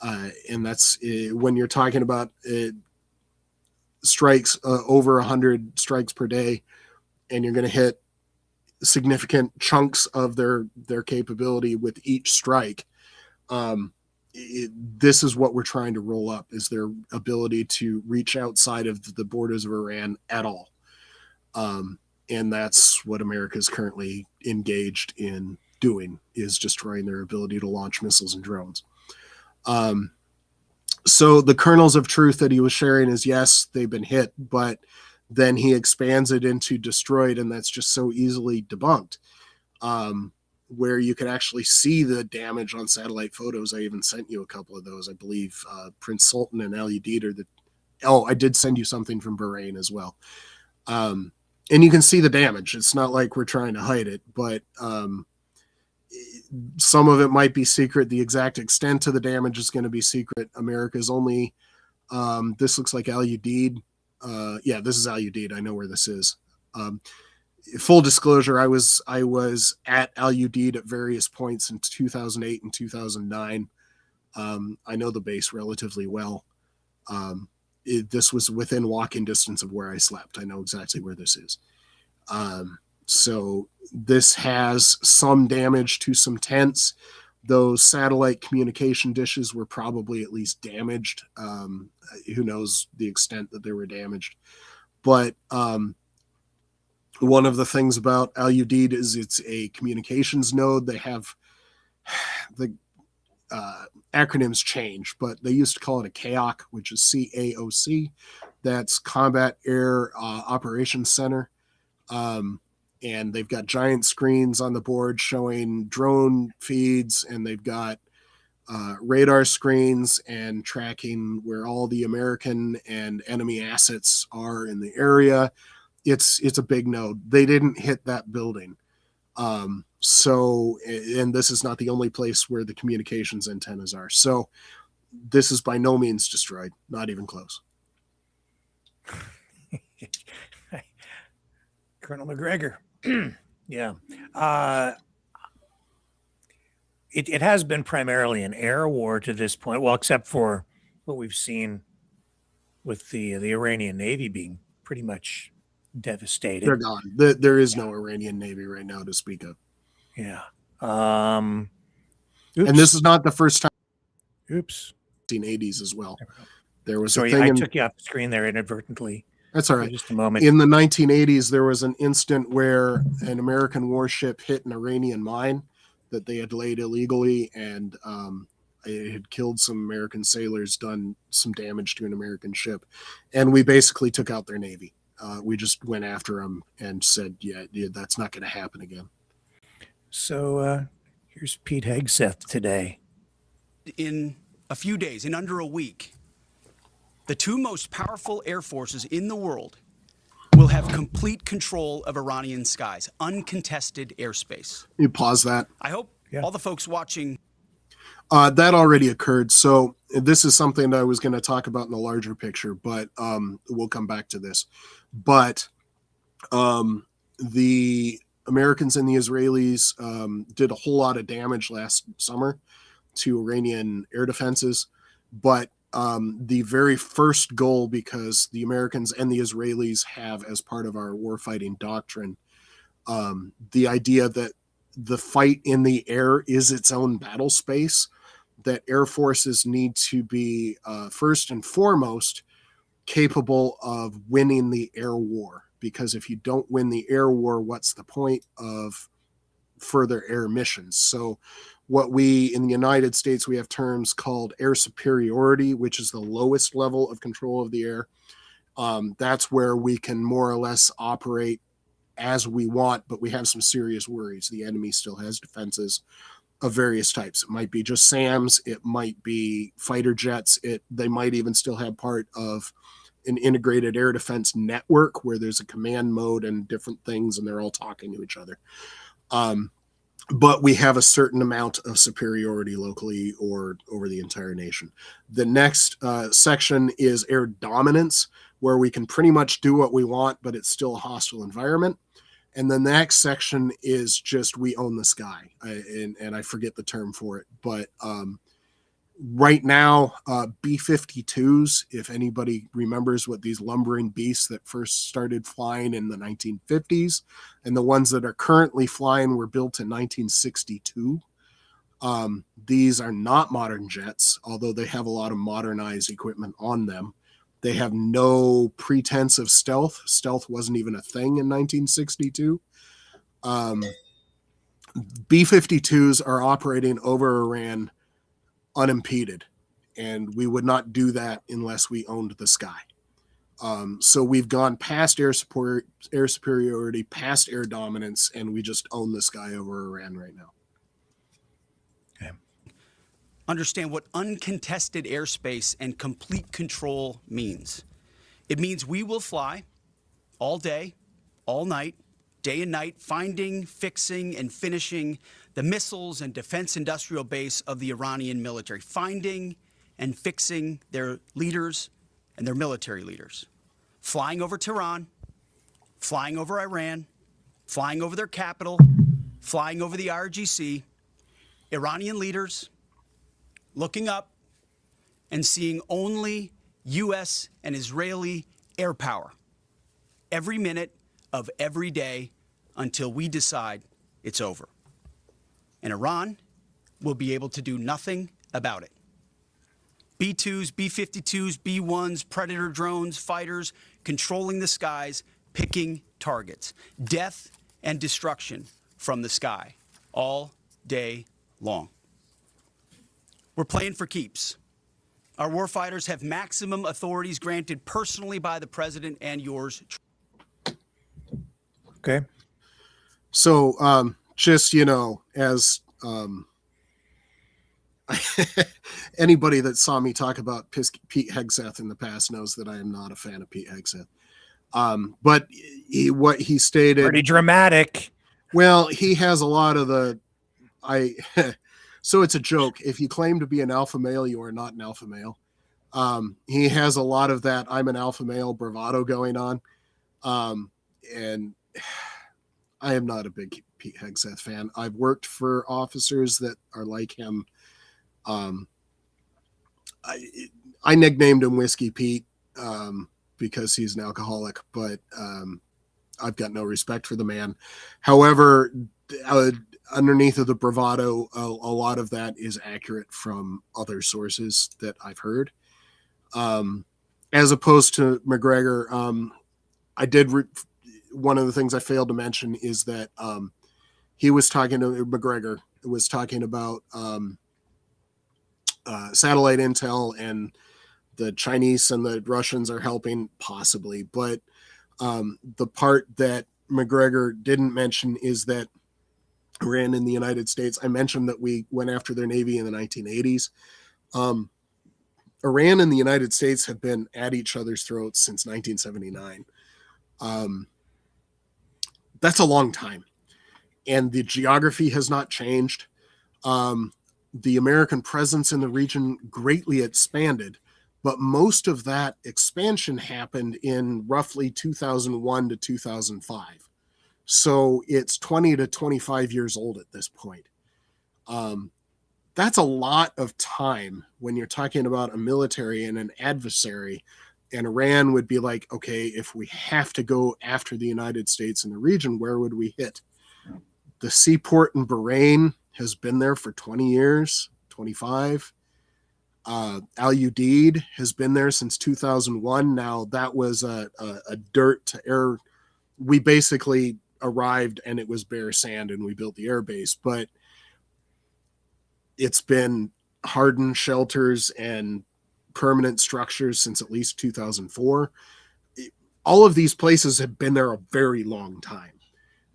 And that's when you're talking about strikes over 100 strikes per day, and you're going to hit significant chunks of their capability with each strike. This is what we're trying to roll up, is their ability to reach outside of the borders of Iran at all. And that's what America is currently engaged in doing, is destroying their ability to launch missiles and drones. So the kernels of truth that he was sharing is, yes, they've been hit, but then he expands it into destroyed, and that's just so easily debunked. Where you can actually see the damage on satellite photos. I even sent you a couple of those. I believe Prince Sultan and Al Udeid are the... Oh, I did send you something from Bahrain as well. And you can see the damage. It's not like we're trying to hide it, but some of it might be secret. The exact extent of the damage is going to be secret. America's only... this looks like Al Udeid. Yeah, this is Al Udeid. I know where this is. Full disclosure, I was at Al Udeid at various points in 2008 and 2009. I know the base relatively well. This was within walking distance of where I slept. I know exactly where this is. So this has some damage to some tents. Those satellite communication dishes were probably at least damaged. Who knows the extent that they were damaged. But one of the things about Al Udeid is it's a communications node. They have the acronyms change, but they used to call it a CAOC, which is CAOC. That's Combat Air Operations Center. And they've got giant screens on the board showing drone feeds, and they've got radar screens and tracking where all the American and enemy assets are in the area. It's a big node. They didn't hit that building. So, and this is not the only place where the communications antennas are. So this is by no means destroyed, not even close. Colonel McGregor. Yeah. It has been primarily an air war to this point. Well, except for what we've seen with the Iranian Navy being pretty much devastated. They're gone. There is no Iranian Navy right now to speak of. Yeah. And this is not the first time. Oops. 1980s as well. There was Sorry, a thing I took you off the screen there inadvertently. That's all right. For just a moment. In the 1980s, there was an instant where an American warship hit an Iranian mine that they had laid illegally, and it had killed some American sailors, done some damage to an American ship, and we basically took out their Navy. We just went after them and said, yeah, that's not going to happen again. So here's Pete Hegseth today. In a few days, in under a week, the two most powerful air forces in the world will have complete control of Iranian skies, uncontested airspace. You pause that. I hope all the folks watching. That already occurred. So this is something that I was going to talk about in the larger picture, but we'll come back to this. But the Americans and the Israelis did a whole lot of damage last summer to Iranian air defenses. But the very first goal, because the Americans and the Israelis have, as part of our warfighting doctrine, the idea that the fight in the air is its own battle space, that air forces need to be first and foremost capable of winning the air war. Because if you don't win the air war, what's the point of further air missions? So what we in the United States, we have terms called air superiority, which is the lowest level of control of the air. That's where we can more or less operate as we want, but we have some serious worries. The enemy still has defenses of various types. It might be just SAMs. It might be fighter jets. They might even still have part of an integrated air defense network where there's a command mode and different things, and they're all talking to each other. But we have a certain amount of superiority locally or over the entire nation. The next section is air dominance, where we can pretty much do what we want, but it's still a hostile environment. And then the next section is just we own the sky. And I forget the term for it, but Right now, B-52s, if anybody remembers what these lumbering beasts that first started flying in the 1950s, and the ones that are currently flying were built in 1962. These are not modern jets, although they have a lot of modernized equipment on them. They have no pretense of stealth. Stealth wasn't even a thing in 1962. B-52s are operating over Iran unimpeded, and we would not do that unless we owned the sky. So we've gone past air superiority, past air dominance, and we just own the sky over Iran right now. Okay. Understand what uncontested airspace and complete control means. It means we will fly all day, all night, day and night, finding, fixing, and finishing the missiles and defense industrial base of the Iranian military, finding and fixing their leaders and their military leaders, flying over Tehran, flying over Iran, flying over their capital, flying over the IRGC, Iranian leaders looking up and seeing only U.S. and Israeli air power every minute of every day until we decide it's over. And Iran will be able to do nothing about it. B-2s, B-52s, B-1s, Predator drones, fighters, controlling the skies, picking targets. Death and destruction from the sky all day long. We're playing for keeps. Our warfighters have maximum authorities granted personally by the president and yours. Okay. So just, as anybody that saw me talk about Pete Hegseth in the past knows that I am not a fan of Pete Hegseth. But what he stated, Pretty dramatic. well, he has a lot of so it's a joke. If you claim to be an alpha male, you are not an alpha male. He has a lot of that I'm an alpha male bravado going on. And I am not a big Pete Hegseth fan. I've worked for officers that are like him. I nicknamed him Whiskey Pete because he's an alcoholic, but I've got no respect for the man. However, underneath of the bravado, a lot of that is accurate from other sources that I've heard. As opposed to McGregor, one of the things I failed to mention is that he was talking to McGregor, was talking about satellite intel, and the Chinese and the Russians are helping possibly. But the part that McGregor didn't mention is that Iran in the United States, I mentioned that we went after their Navy in the 1980s. Iran and the United States have been at each other's throats since 1979. That's a long time. And the geography has not changed. The American presence in the region greatly expanded, but most of that expansion happened in roughly 2001 to 2005. So it's 20 to 25 years old at this point. That's a lot of time when you're talking about a military and an adversary. And Iran would be like, okay, if we have to go after the United States in the region, where would we hit? The seaport in Bahrain has been there for 20 years, 25. Al Udeid has been there since 2001. Now, that was a dirt to air. We basically arrived and it was bare sand and we built the air base. But it's been hardened shelters and permanent structures since at least 2004. All of these places have been there a very long time.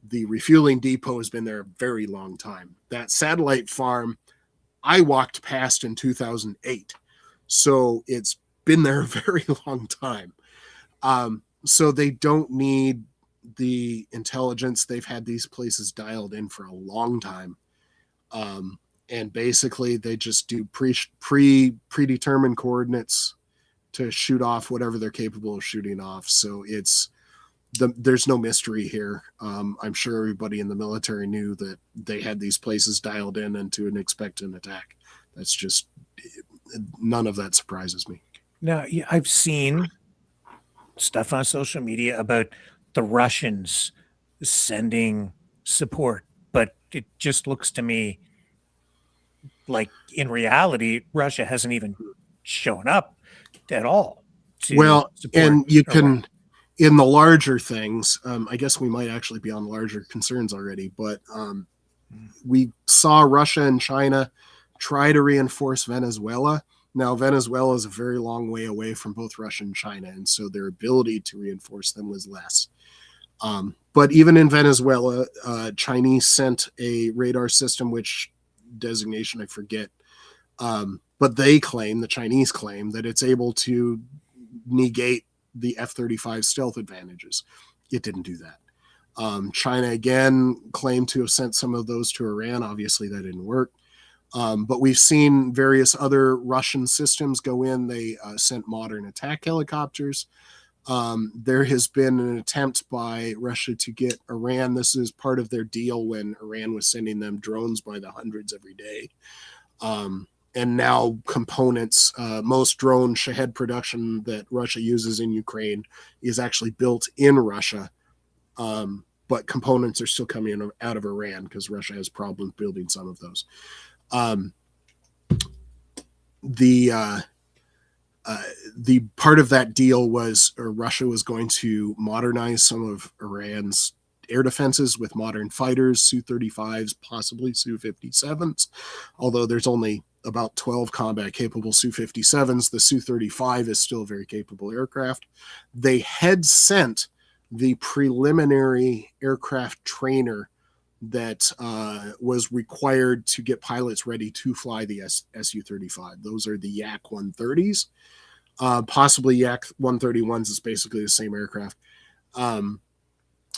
The refueling depot has been there a very long time. That satellite farm I walked past in 2008. So it's been there a very long time. So they don't need the intelligence. They've had these places dialed in for a long time. And basically they just do predetermined coordinates to shoot off whatever they're capable of shooting off. So there's no mystery here. I'm sure everybody in the military knew that they had these places dialed in and to expect an attack. That's just none of that surprises me. Now, yeah, I've seen stuff on social media about the Russians sending support, but it just looks to me like in reality, Russia hasn't even shown up at all to Well, support and you Iran. can, in the larger things, I guess we might actually be on larger concerns already, but we saw Russia and China try to reinforce Venezuela. Now, Venezuela is a very long way away from both Russia and China, and so their ability to reinforce them was less. But even in Venezuela, Chinese sent a radar system, which designation I forget, but they claim, the Chinese claim, that it's able to negate the F-35 stealth advantages. It didn't do that. China again claimed to have sent some of those to Iran. Obviously, that didn't work. But we've seen various other Russian systems go in. They sent modern attack helicopters. There has been an attempt by Russia to get Iran. This is part of their deal when Iran was sending them drones by the hundreds every day. And now components, most drone Shahed production that Russia uses in Ukraine is actually built in Russia. But components are still coming out of Iran because Russia has problems building some of those. The part of that deal was Russia was going to modernize some of Iran's air defenses with modern fighters, Su-35s, possibly Su-57s, although there's only about 12 combat-capable Su-57s. The Su-35 is still a very capable aircraft. They had sent the preliminary aircraft trainer that was required to get pilots ready to fly the Su-35. Those are the Yak-130s. Possibly Yak-131s is basically the same aircraft.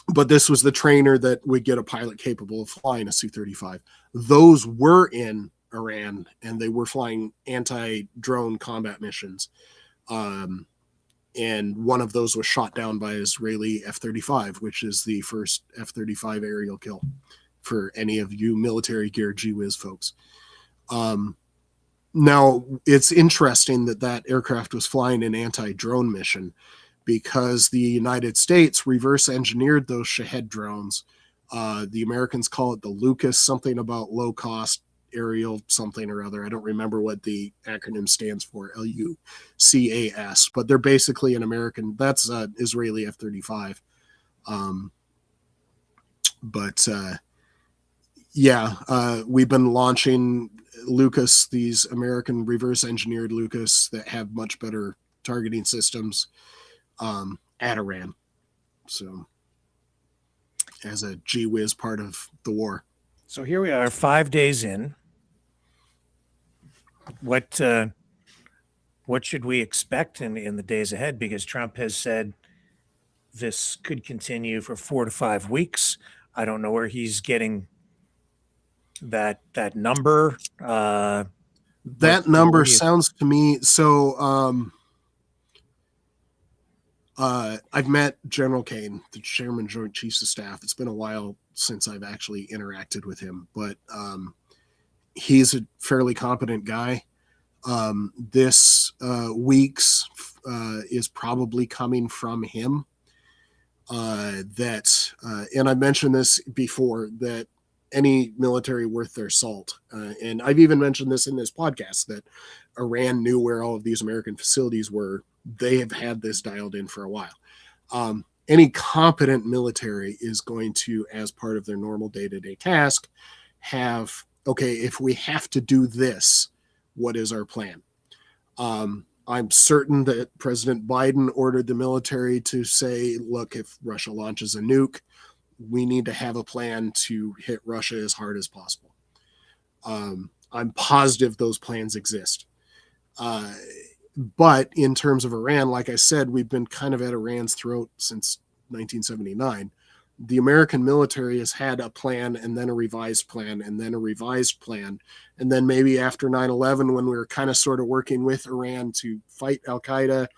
But this was the trainer that would get a pilot capable of flying a Su-35. Those were in Iran, and they were flying anti-drone combat missions. And one of those was shot down by Israeli F-35, which is the first F-35 aerial kill for any of you military gear G-Wiz folks. Now, it's interesting that that aircraft was flying an anti-drone mission because the United States reverse engineered those Shahed drones. The Americans call it the Lucas, something about low-cost aerial something or other. I don't remember what the acronym stands for, LUCAS, but they're basically an American, that's Israeli F-35. We've been launching Lucas, these American reverse engineered Lucas that have much better targeting systems at Iran. So as a G-Wiz part of the war. So here we are 5 days in. What should we expect in the days ahead? Because Trump has said this could continue for 4 to 5 weeks. I don't know where he's getting that number. That number sounds to me so. I've met General Kane, the Chairman Joint Chiefs of Staff. It's been a while since I've actually interacted with him, but he's a fairly competent guy. This week's is probably coming from him. And I mentioned this before, that any military worth their salt, and I've even mentioned this in this podcast, that Iran knew where all of these American facilities were. They have had this dialed in for a while. Any competent military is going to, as part of their normal day-to-day task, have, okay, if we have to do this, what is our plan? I'm certain that President Biden ordered the military to say, look, if Russia launches a nuke, we need to have a plan to hit Russia as hard as possible. I'm positive those plans exist. But in terms of Iran, like I said, we've been kind of at Iran's throat since 1979. The American military has had a plan and then a revised plan and then a revised plan. And then maybe after 9/11, when we were kind of sort of working with Iran to fight Al-Qaeda,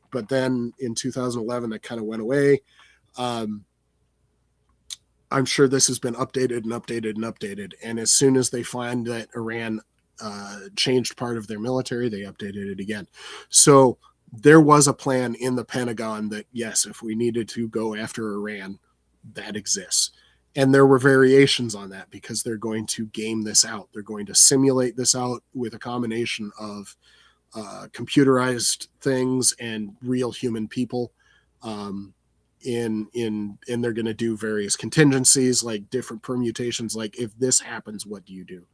but then in 2011, that kind of went away. I'm sure this has been updated and updated and updated. And as soon as they find that Iran changed part of their military. They updated it again. So there was a plan in the Pentagon that, yes, if we needed to go after Iran, that exists. And there were variations on that because they're going to game this out. They're going to simulate this out with a combination of computerized things and real human people. And they're going to do various contingencies, like different permutations. Like, if this happens, what do you do?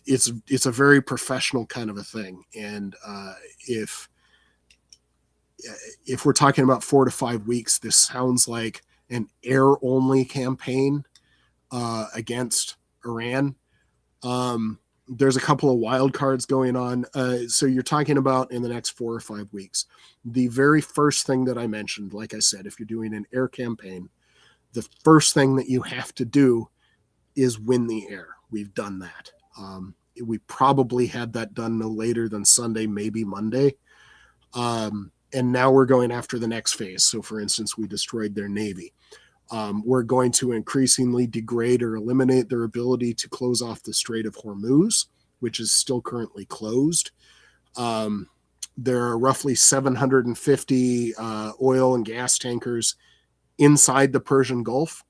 It's a very professional kind of a thing. And if we're talking about 4 to 5 weeks, this sounds like an air-only campaign against Iran. There's a couple of wild cards going on. So you're talking about in the next 4 or 5 weeks. The very first thing that I mentioned, like I said, if you're doing an air campaign, the first thing that you have to do is win the air. We've done that. We probably had that done no later than Sunday, maybe Monday. And now we're going after the next phase. So, for instance, we destroyed their Navy. We're going to increasingly degrade or eliminate their ability to close off the Strait of Hormuz, which is still currently closed. There are roughly 750 oil and gas tankers inside the Persian Gulf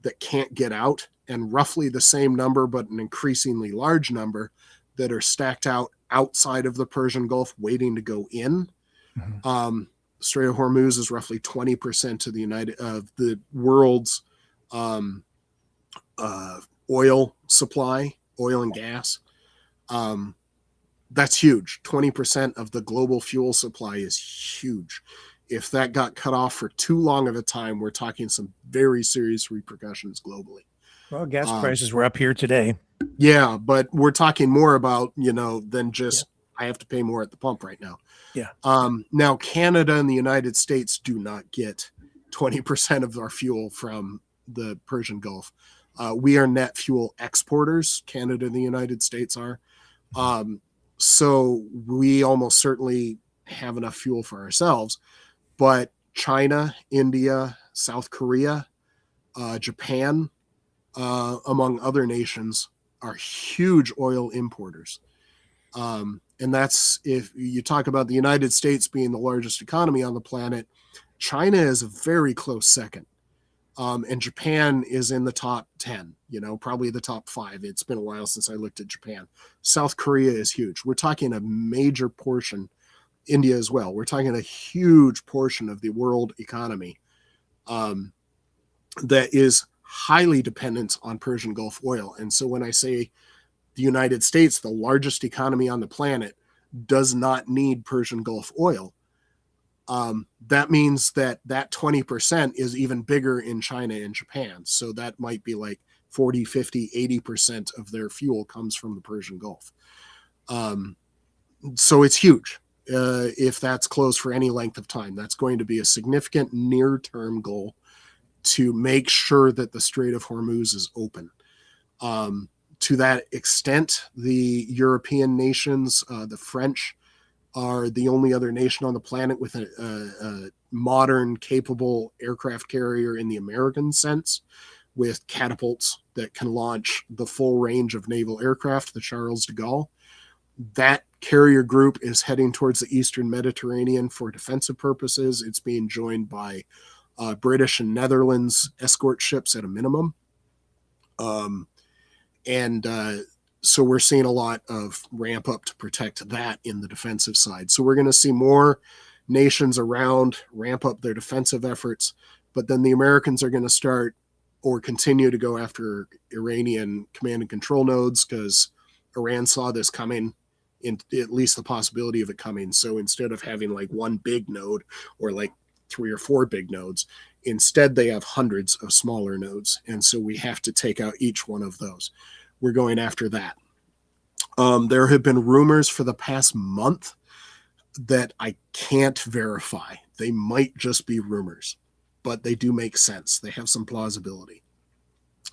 that can't get out, and roughly the same number, but an increasingly large number, that are stacked out outside of the Persian Gulf waiting to go in. Mm-hmm. Strait of Hormuz is roughly 20% of the world's oil supply, oil and gas. That's huge. 20% of the global fuel supply is huge. If that got cut off for too long of a time, we're talking some very serious repercussions globally. Well, gas prices were up here today. Yeah, but we're talking more about, than just I have to pay more at the pump right now. Yeah. Now, Canada and the United States do not get 20% of our fuel from the Persian Gulf. We are net fuel exporters. Canada and the United States are. So we almost certainly have enough fuel for ourselves. But China, India, South Korea, Japan, among other nations, are huge oil importers. And that's, if you talk about the United States being the largest economy on the planet, China is a very close second. And Japan is in the top 10, probably the top 5. It's been a while since I looked at Japan. South Korea is huge. We're talking a major portion, India as well. We're talking a huge portion of the world economy that is highly dependent on Persian Gulf oil. And so when I say the United States, the largest economy on the planet, does not need Persian Gulf oil, that means that 20% is even bigger in China and Japan. So that might be like 40, 50, 80% of their fuel comes from the Persian Gulf. So it's huge. If that's closed for any length of time, that's going to be a significant near-term goal to make sure that the Strait of Hormuz is open. To that extent, the European nations, the French, are the only other nation on the planet with a modern, capable aircraft carrier in the American sense, with catapults that can launch the full range of naval aircraft, the Charles de Gaulle. That carrier group is heading towards the Eastern Mediterranean for defensive purposes. It's being joined by British and Netherlands escort ships at a minimum. So we're seeing a lot of ramp up to protect that in the defensive side. So we're going to see more nations around ramp up their defensive efforts, but then the Americans are going to start or continue to go after Iranian command and control nodes, because Iran saw this coming, in at least the possibility of it coming. So instead of having like one big node or like 3 or 4 big nodes, instead they have hundreds of smaller nodes. And so we have to take out each one of those. We're going after that. There have been rumors for the past month that I can't verify. They might just be rumors, but they do make sense. They have some plausibility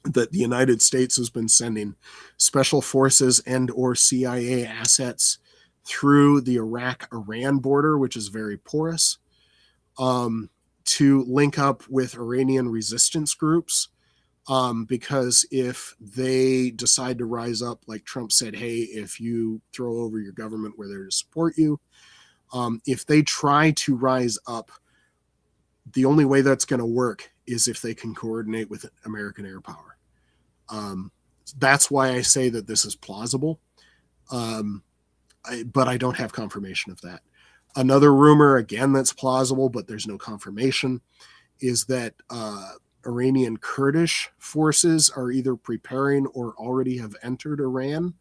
that the United States has been sending special forces and or CIA assets through the Iraq-Iran border, which is very porous, to link up with Iranian resistance groups because if they decide to rise up, like Trump said, hey, if you throw over your government, we're there to support you. If they try to rise up, the only way that's going to work is if they can coordinate with American air power. That's why I say that this is plausible. But I don't have confirmation of that. Another rumor, again, that's plausible, but there's no confirmation, is that Iranian Kurdish forces are either preparing or already have entered Iran.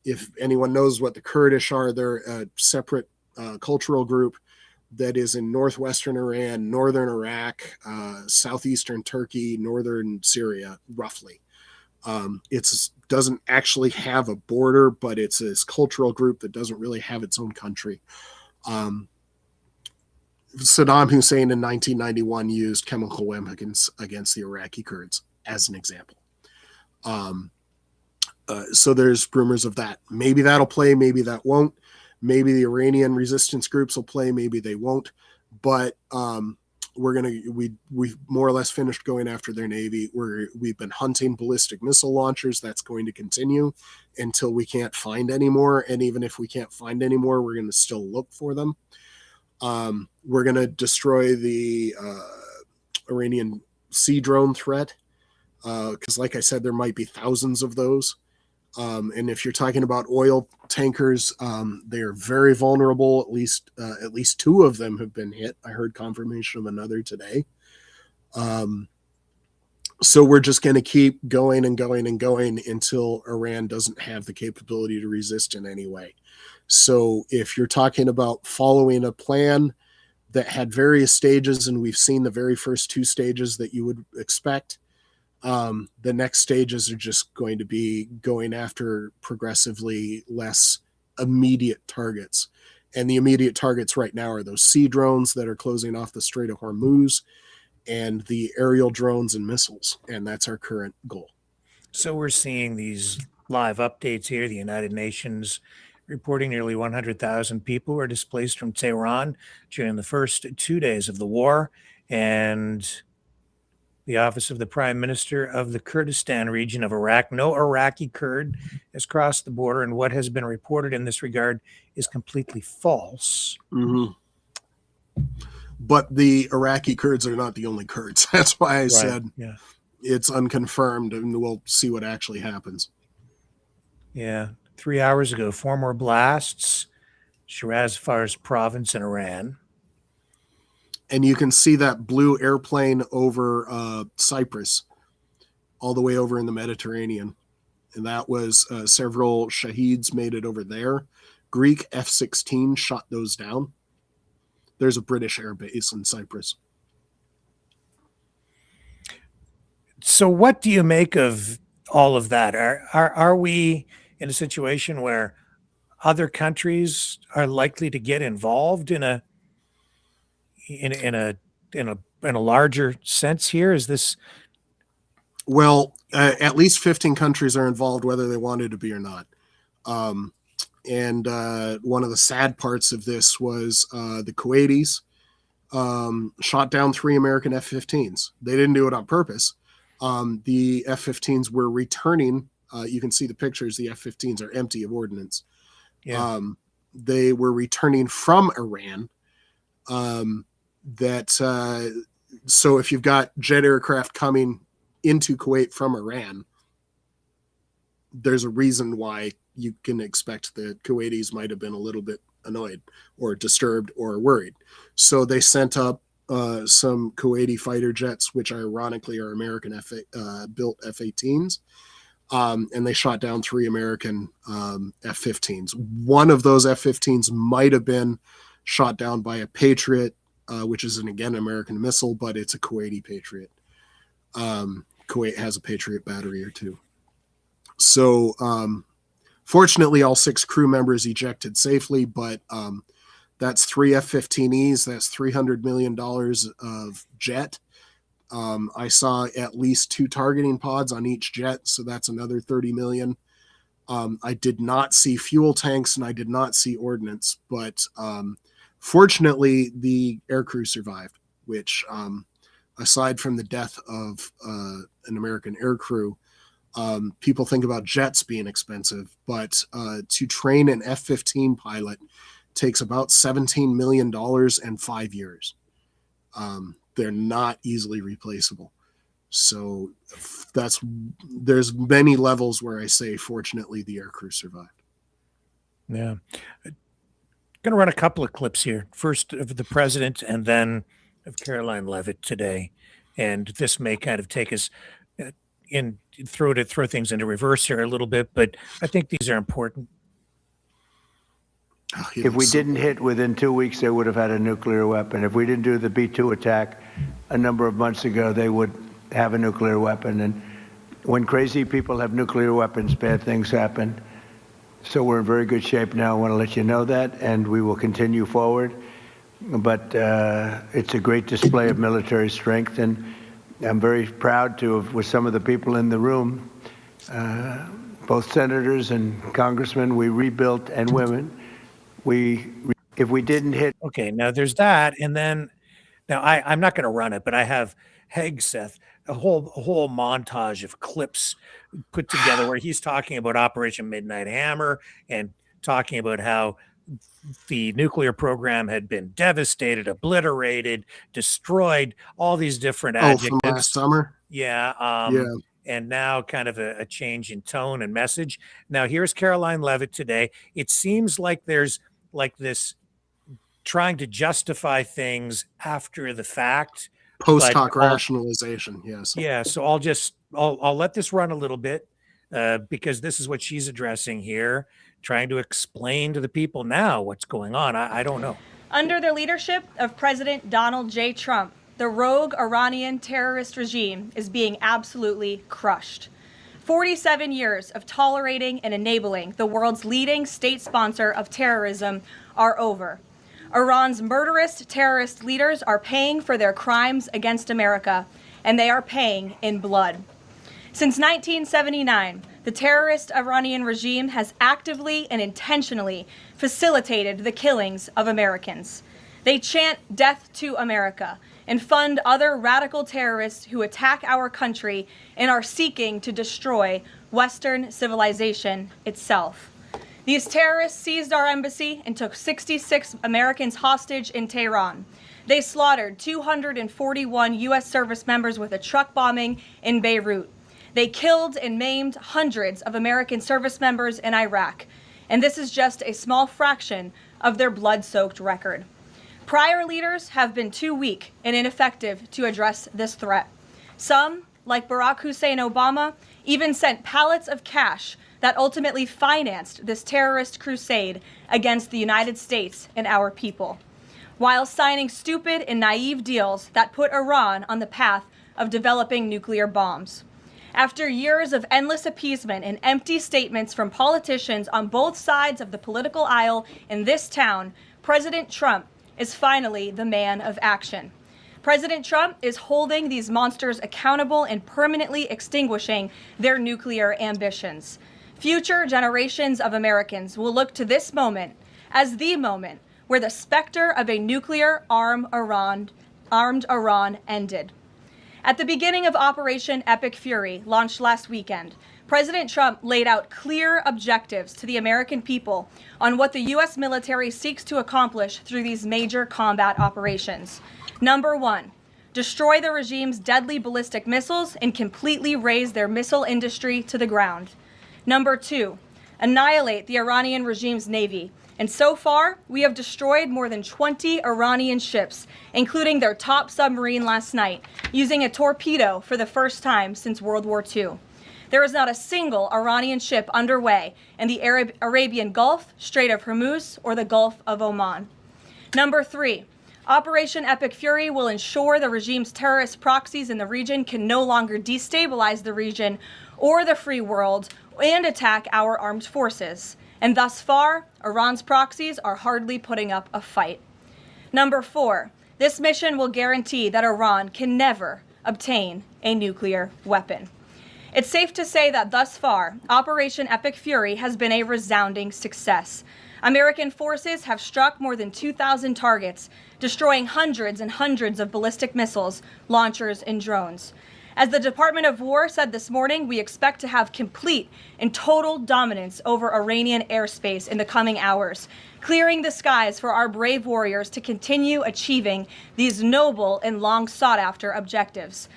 If anyone knows what the Kurdish are, they're a separate cultural group that is in northwestern Iran, northern Iraq, southeastern Turkey, northern Syria, roughly. It doesn't actually have a border, but it's this cultural group that doesn't really have its own country. Saddam Hussein in 1991 used chemical weapons against the Iraqi Kurds, as an example. So there's rumors of that. Maybe that'll play, maybe that won't. Maybe the Iranian resistance groups will play, maybe they won't. But we've more or less finished going after their navy. We've been hunting ballistic missile launchers. That's going to continue until we can't find any more. And even if we can't find any more, we're going to still look for them. We're going to destroy the Iranian sea drone threat, because like I said, there might be thousands of those. And if you're talking about oil tankers, they are very vulnerable. At least two of them have been hit. I heard confirmation of another today. So we're just going to keep going and going and going until Iran doesn't have the capability to resist in any way. So if you're talking about following a plan that had various stages, and we've seen the very first two stages that you would expect, the next stages are just going to be going after progressively less immediate targets. And the immediate targets right now are those sea drones that are closing off the Strait of Hormuz and the aerial drones and missiles. And that's our current goal. So we're seeing these live updates here. The United Nations reporting nearly 100,000 people were displaced from Tehran during the first 2 days of the war. And the Office of the Prime Minister of the Kurdistan region of Iraq, no Iraqi Kurd has crossed the border, and what has been reported in this regard is completely false. Mm-hmm. But the Iraqi Kurds are not the only Kurds. That's why I said it's unconfirmed, and we'll see what actually happens. Yeah. 3 hours ago, 4 more blasts, Shiraz Fars province in Iran. And you can see that blue airplane over Cyprus, all the way over in the Mediterranean. And that was several Shaheeds made it over there. Greek F-16 shot those down. There's a British air base in Cyprus. So what do you make of all of that? Are we in a situation where other countries are likely to get involved in a larger sense here? Is this? Well, at least 15 countries are involved, whether they wanted to be or not. And one of the sad parts of this was the Kuwaitis shot down 3 American F-15s. They didn't do it on purpose. The F-15s were returning. You can see the pictures. The F-15s are empty of ordnance. Yeah. They were returning from Iran. So if you've got jet aircraft coming into Kuwait from Iran, there's a reason why you can expect the Kuwaitis might have been a little bit annoyed or disturbed or worried. So they sent up some Kuwaiti fighter jets, which ironically are American built F-18s. And they shot down 3 American F-15s. One of those F-15s might have been shot down by a Patriot, which is again American missile, but it's a Kuwaiti Patriot. Kuwait has a Patriot battery or 2. So fortunately, all 6 crew members ejected safely, but that's 3 F-15Es. That's $300 million of jet. I saw at least 2 targeting pods on each jet, so that's another 30 million. I did not see fuel tanks and I did not see ordnance, but fortunately the aircrew survived, which aside from the death of an American aircrew. People think about jets being expensive, but to train an F-15 pilot takes about $17 million and 5 years. They're not easily replaceable. So there's many levels where I say, fortunately, the aircrew survived. Yeah. Going to run a couple of clips here. First of the president and then of Caroline Leavitt today. And this may kind of take us throw things into reverse here a little bit, but I think these are important. If we didn't hit within 2 weeks, they would have had a nuclear weapon. If we didn't do the B-2 attack a number of months ago, they would have a nuclear weapon. And when crazy people have nuclear weapons, bad things happen. So we're in very good shape now. I want to let you know that, and we will continue forward. But it's a great display of military strength, and I'm very proud to have, with some of the people in the room, both senators and congressmen, we rebuilt, and women. If we didn't hit. Okay, now there's that, and then now I'm not going to run it, but I have Hegseth, a whole montage of clips put together where he's talking about Operation Midnight Hammer and talking about how the nuclear program had been devastated, obliterated, destroyed, all these different adjectives. From last summer? Yeah. And now kind of a change in tone and message. Now here's Caroline Leavitt today. It seems like there's like this trying to justify things after the fact. Post hoc rationalization. Yes. Yeah. So I'll let this run a little bit because this is what she's addressing here, trying to explain to the people now what's going on. I don't know. Under the leadership of President Donald J. Trump, the rogue Iranian terrorist regime is being absolutely crushed. 47 years of tolerating and enabling the world's leading state sponsor of terrorism are over. Iran's murderous terrorist leaders are paying for their crimes against America, and they are paying in blood. Since 1979, the terrorist Iranian regime has actively and intentionally facilitated the killings of Americans. They chant death to America and fund other radical terrorists who attack our country and are seeking to destroy Western civilization itself. These terrorists seized our embassy and took 66 Americans hostage in Tehran. They slaughtered 241 U.S. service members with a truck bombing in Beirut. They killed and maimed hundreds of American service members in Iraq. And this is just a small fraction of their blood-soaked record. Prior leaders have been too weak and ineffective to address this threat. Some, like Barack Hussein Obama, even sent pallets of cash that ultimately financed this terrorist crusade against the United States and our people, while signing stupid and naive deals that put Iran on the path of developing nuclear bombs. After years of endless appeasement and empty statements from politicians on both sides of the political aisle in this town, President Trump is finally the man of action. President Trump is holding these monsters accountable and permanently extinguishing their nuclear ambitions. Future generations of Americans will look to this moment as the moment where the specter of a nuclear armed Iran ended. At the beginning of Operation Epic Fury, launched last weekend, President Trump laid out clear objectives to the American people on what the U.S. military seeks to accomplish through these major combat operations. Number one, destroy the regime's deadly ballistic missiles and completely raze their missile industry to the ground. Number two, annihilate the Iranian regime's navy. And so far, we have destroyed more than 20 Iranian ships, including their top submarine last night, using a torpedo for the first time since World War II. There is not a single Iranian ship underway in the Arabian Gulf, Strait of Hormuz, or the Gulf of Oman. Number three, Operation Epic Fury will ensure the regime's terrorist proxies in the region can no longer destabilize the region or the free world and attack our armed forces. And thus far, Iran's proxies are hardly putting up a fight. Number four, this mission will guarantee that Iran can never obtain a nuclear weapon. It's safe to say that thus far, Operation Epic Fury has been a resounding success. American forces have struck more than 2,000 targets, destroying hundreds and hundreds of ballistic missiles, launchers, and drones. As the Department of War said this morning, we expect to have complete and total dominance over Iranian airspace in the coming hours, clearing the skies for our brave warriors to continue achieving these noble and long sought after objectives.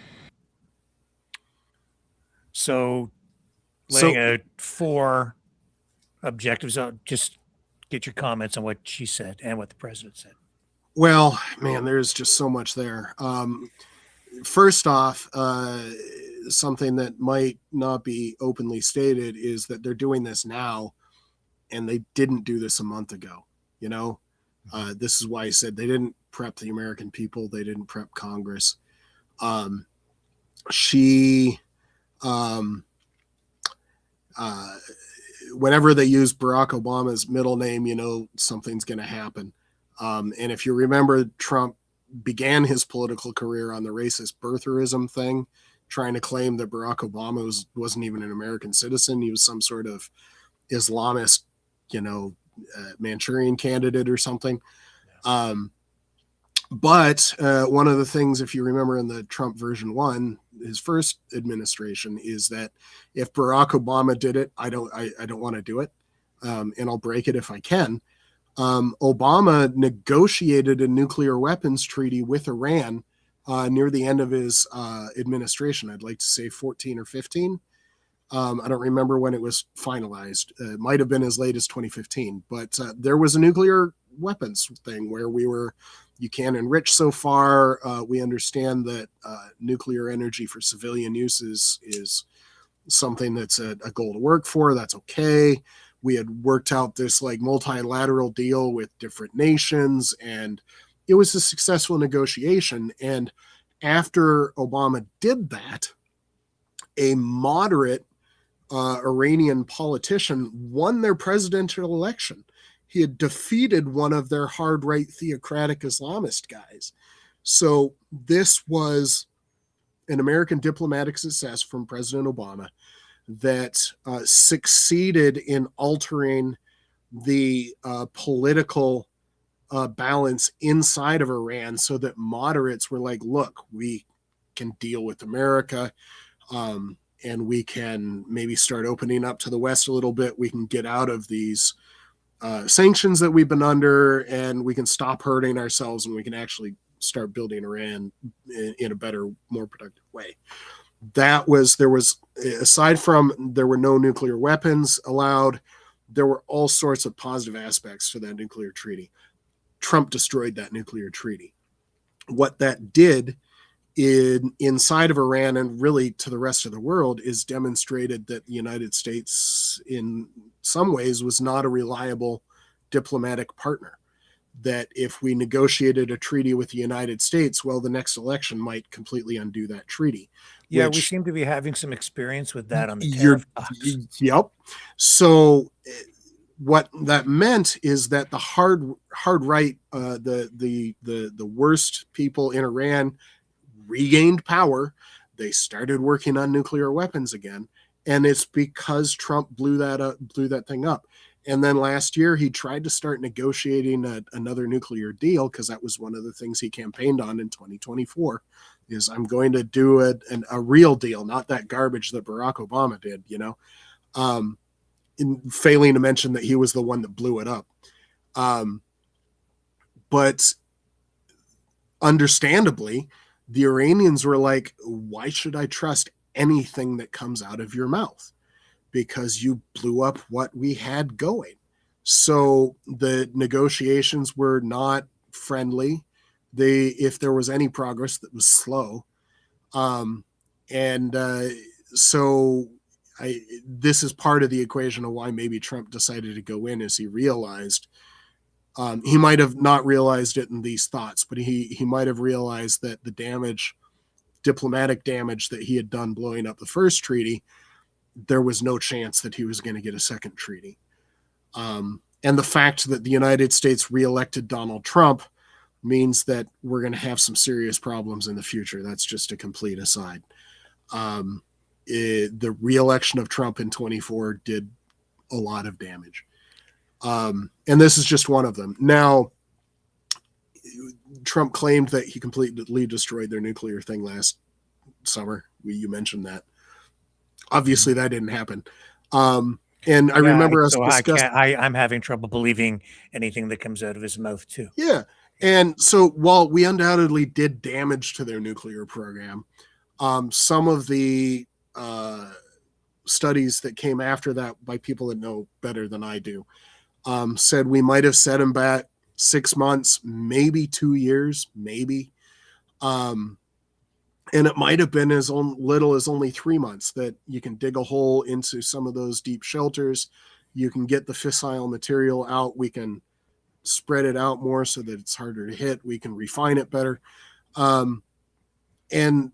So laying out 4 objectives. Just get your comments on what she said and what the president said. Well, man, there's just so much there. First off, something that might not be openly stated is that they're doing this now, and they didn't do this a month ago. You know, this is why I said they didn't prep the American people. They didn't prep Congress. Whenever they use Barack Obama's middle name, you know, something's going to happen. And if you remember, Trump began his political career on the racist birtherism thing, trying to claim that Barack Obama wasn't even an American citizen. He was some sort of Islamist, you know, Manchurian candidate or something. But one of the things, if you remember in the Trump version 1, his first administration, is that if Barack Obama did it, I don't want to do it. And I'll break it if I can. Obama negotiated a nuclear weapons treaty with Iran near the end of his administration. I'd like to say 14 or 15. I don't remember when it was finalized. It might have been as late as 2015. But there was a nuclear weapons thing where you can enrich so far. We understand that nuclear energy for civilian use is something that's a goal to work for. That's okay. We had worked out this like multilateral deal with different nations, and it was a successful negotiation. And after Obama did that, a moderate Iranian politician won their presidential election. He had defeated one of their hard right theocratic Islamist guys. So this was an American diplomatic success from President Obama that succeeded in altering the political balance inside of Iran, so that moderates were like, look, we can deal with America, and we can maybe start opening up to the West a little bit. We can get out of these sanctions that we've been under, and we can stop hurting ourselves, and we can actually start building Iran in a better, more productive way. Aside from there were no nuclear weapons allowed, there were all sorts of positive aspects to that nuclear treaty. Trump destroyed that nuclear treaty. What that did inside of Iran, and really to the rest of the world, is demonstrated that the United States in some ways was not a reliable diplomatic partner. That if we negotiated a treaty with the United States, well, the next election might completely undo that treaty. Yeah, we seem to be having some experience with that on the tariff talks. Yep. So what that meant is that the hard right, the worst people in Iran regained power. They started working on nuclear weapons again, and it's because Trump blew that thing up. And then last year he tried to start negotiating another nuclear deal, because that was one of the things he campaigned on in 2024. Is I'm going to do a real deal, not that garbage that Barack Obama did, you know, failing to mention that he was the one that blew it up. But understandably, the Iranians were like, why should I trust anything that comes out of your mouth? Because you blew up what we had going. So the negotiations were not friendly. If there was any progress, that was slow. So this is part of the equation of why maybe Trump decided to go in, as he realized, he might have not realized it in these thoughts, but he might have realized that the diplomatic damage that he had done blowing up the first treaty, there was no chance that he was going to get a second treaty. And the fact that the United States reelected Donald Trump means that we're going to have some serious problems in the future. That's just a complete aside. The reelection of Trump in 24 did a lot of damage. And this is just one of them. Now, Trump claimed that he completely destroyed their nuclear thing last summer. You mentioned that. Obviously, that didn't happen. And I remember us discussing. I'm having trouble believing anything that comes out of his mouth too. Yeah. And so while we undoubtedly did damage to their nuclear program, some of the studies that came after that by people that know better than I do said we might have set him back 6 months, maybe 2 years, maybe. And it might have been as little as only 3 months that you can dig a hole into some of those deep shelters. You can get the fissile material out. We can spread it out more so that it's harder to hit. We can refine it better. And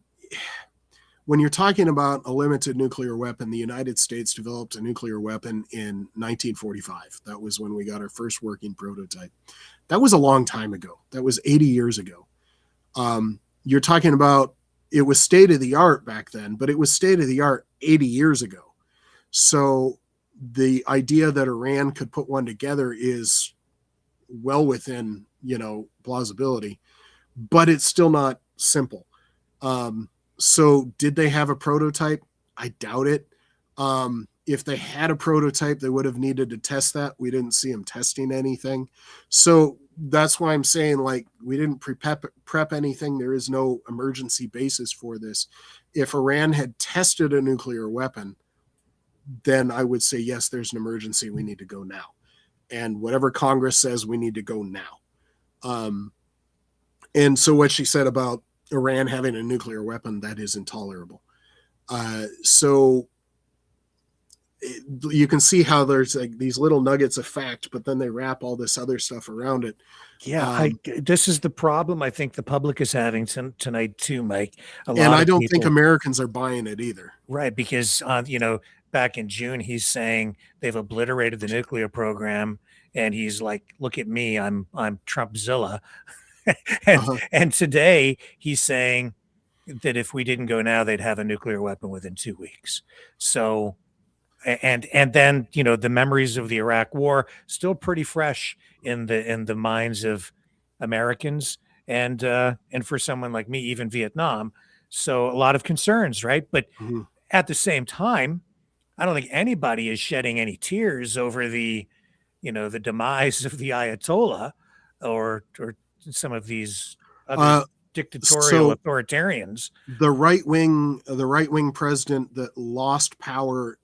when you're talking about a limited nuclear weapon, the United States developed a nuclear weapon in 1945. That was when we got our first working prototype. That was a long time ago. That was 80 years ago. You're talking about, it was state of the art back then, but it was state of the art 80 years ago. So the idea that Iran could put one together is well within, plausibility, but it's still not simple. So did they have a prototype? I doubt it. If they had a prototype, they would have needed to test that. We didn't see them testing anything. So that's why I'm saying, like, we didn't prep anything. There is no emergency basis for this. If Iran had tested a nuclear weapon, then I would say, yes, there's an emergency. We need to go now. And whatever Congress says, we need to go now. And so what she said about Iran having a nuclear weapon, that is intolerable. So you can see how there's like these little nuggets of fact, but then they wrap all this other stuff around it. Yeah, this is the problem I think the public is having tonight too, Mike. And I don't think Americans are buying it either. Right, because back in June, he's saying they've obliterated the nuclear program, and he's like, "Look at me, I'm Trumpzilla." and today he's saying that if we didn't go now, they'd have a nuclear weapon within 2 weeks. So, and then the memories of the Iraq War still pretty fresh in the minds of Americans, and for someone like me, even Vietnam. So a lot of concerns, right? But at the same time, I don't think anybody is shedding any tears over the demise of the Ayatollah or some of these other dictatorial authoritarians. The right wing president that lost power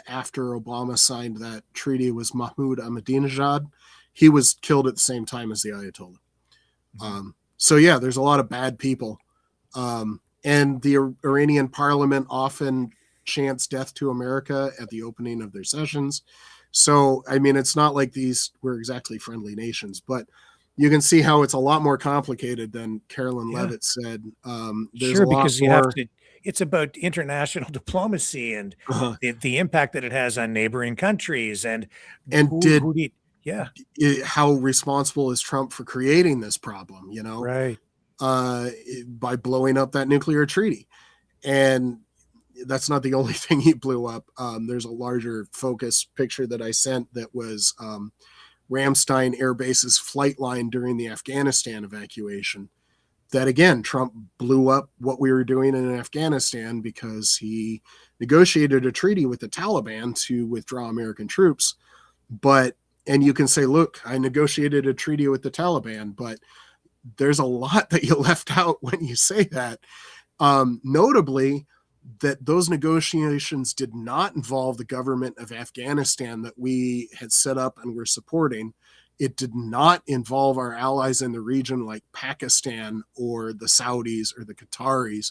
after Obama signed that treaty was Mahmoud Ahmadinejad. He was killed at the same time as the Ayatollah. So yeah, there's a lot of bad people. And the Iranian parliament often chants death to America at the opening of their sessions. So, I mean, it's not like these were exactly friendly nations, but you can see how it's a lot more complicated than Carolyn Levitt said. There's sure, a lot because more... you have to. It's about international diplomacy and the impact that it has on neighboring countries, and how responsible is Trump for creating this problem? Right? By blowing up that nuclear treaty, and that's not the only thing he blew up. There's a larger focus picture that I sent that was Ramstein Air Base's flight line during the Afghanistan evacuation. That again, Trump blew up what we were doing in Afghanistan because he negotiated a treaty with the Taliban to withdraw American troops. And you can say, look, I negotiated a treaty with the Taliban, but there's a lot that you left out when you say that. Notably, that those negotiations did not involve the government of Afghanistan that we had set up and were supporting. It did not involve our allies in the region like Pakistan or the Saudis or the Qataris.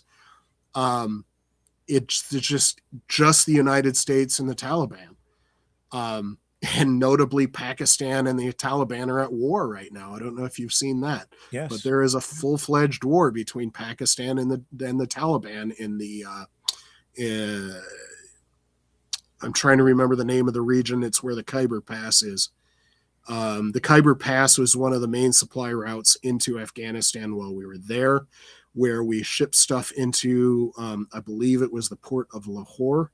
It's just the United States and the Taliban. And notably, Pakistan and the Taliban are at war right now. I don't know if you've seen that. Yes. But there is a full-fledged war between Pakistan and the Taliban in the I'm trying to remember the name of the region. It's where the Khyber Pass is. The Khyber Pass was one of the main supply routes into Afghanistan while we were there, where we shipped stuff into, I believe it was the port of Lahore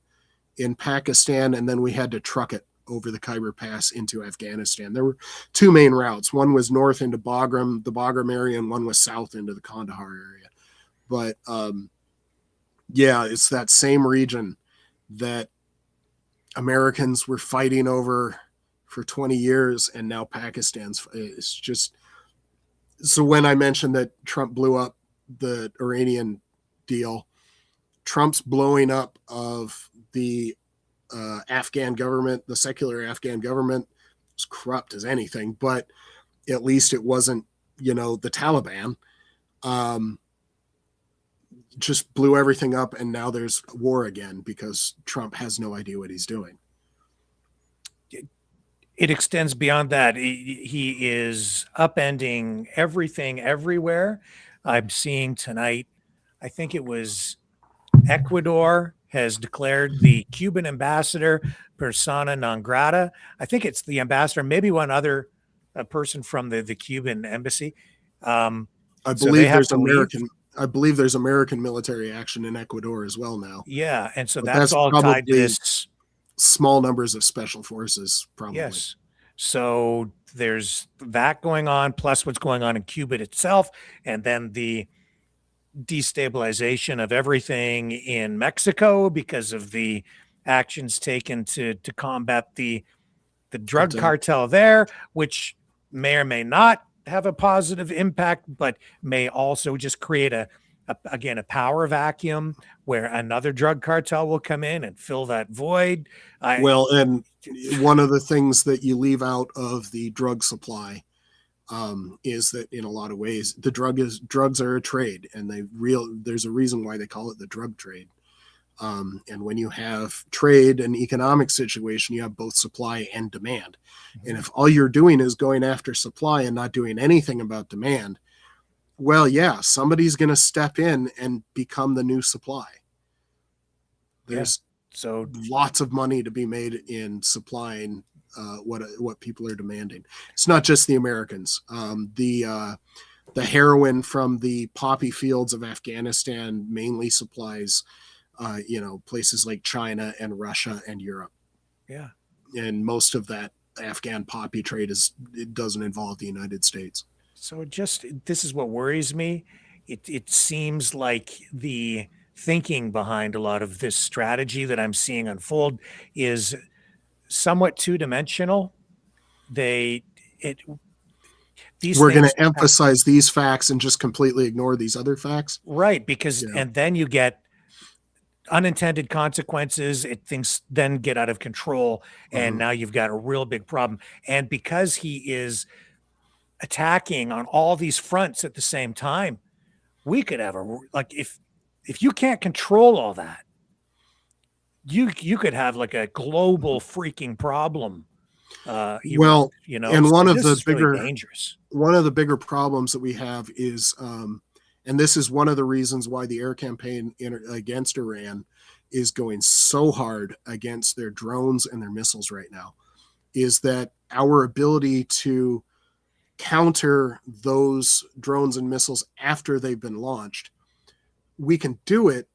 in Pakistan, and then we had to truck it over the Khyber Pass into Afghanistan. There were two main routes. One was north into Bagram, the Bagram area, and one was south into the Kandahar area. But yeah, it's that same region that Americans were fighting over for 20 years, and now Pakistan's. It's just, so when I mentioned that Trump blew up the Iranian deal, Trump's blowing up of the Afghan government, the secular Afghan government, was corrupt as anything, but at least it wasn't, the Taliban. Just blew everything up, and now there's war again because Trump has no idea what he's doing. It extends beyond that. He is upending everything everywhere. I'm seeing tonight, I think it was Ecuador has declared the Cuban ambassador persona non grata. I think it's the ambassador, maybe one other person from the Cuban embassy. I believe there's American military action in Ecuador as well now. Yeah, and so that's all tied to this. Small numbers of special forces, probably. Yes. So there's that going on, plus what's going on in Cuba itself, and then the destabilization of everything in Mexico because of the actions taken to combat the drug cartel there, which may or may not have a positive impact, but may also just create a power vacuum where another drug cartel will come in and fill that void. And one of the things that you leave out of the drug supply is that in a lot of ways, drugs are a trade, and there's a reason why they call it the drug trade. And when you have trade and economic situation, you have both supply and demand. Mm-hmm. And if all you're doing is going after supply and not doing anything about demand, well, yeah, somebody's going to step in and become the new supply. There's so lots of money to be made in supplying what people are demanding. It's not just the Americans. The heroin from the poppy fields of Afghanistan mainly supplies, places like China and Russia and Europe. Yeah, and most of that Afghan poppy trade it doesn't involve the United States. So this is what worries me. It seems like the thinking behind a lot of this strategy that I'm seeing unfold is somewhat two-dimensional. We're going to emphasize these facts and just completely ignore these other facts. Right, because and then you get unintended consequences. Things then get out of control, and now you've got a real big problem. And because he is attacking on all these fronts at the same time, we could have if you can't control all that, you could have like a global freaking problem. And one of the bigger problems that we have is, and this is one of the reasons why the air campaign against Iran is going so hard against their drones and their missiles right now, is that our ability to counter those drones and missiles after they've been launched, we can do it.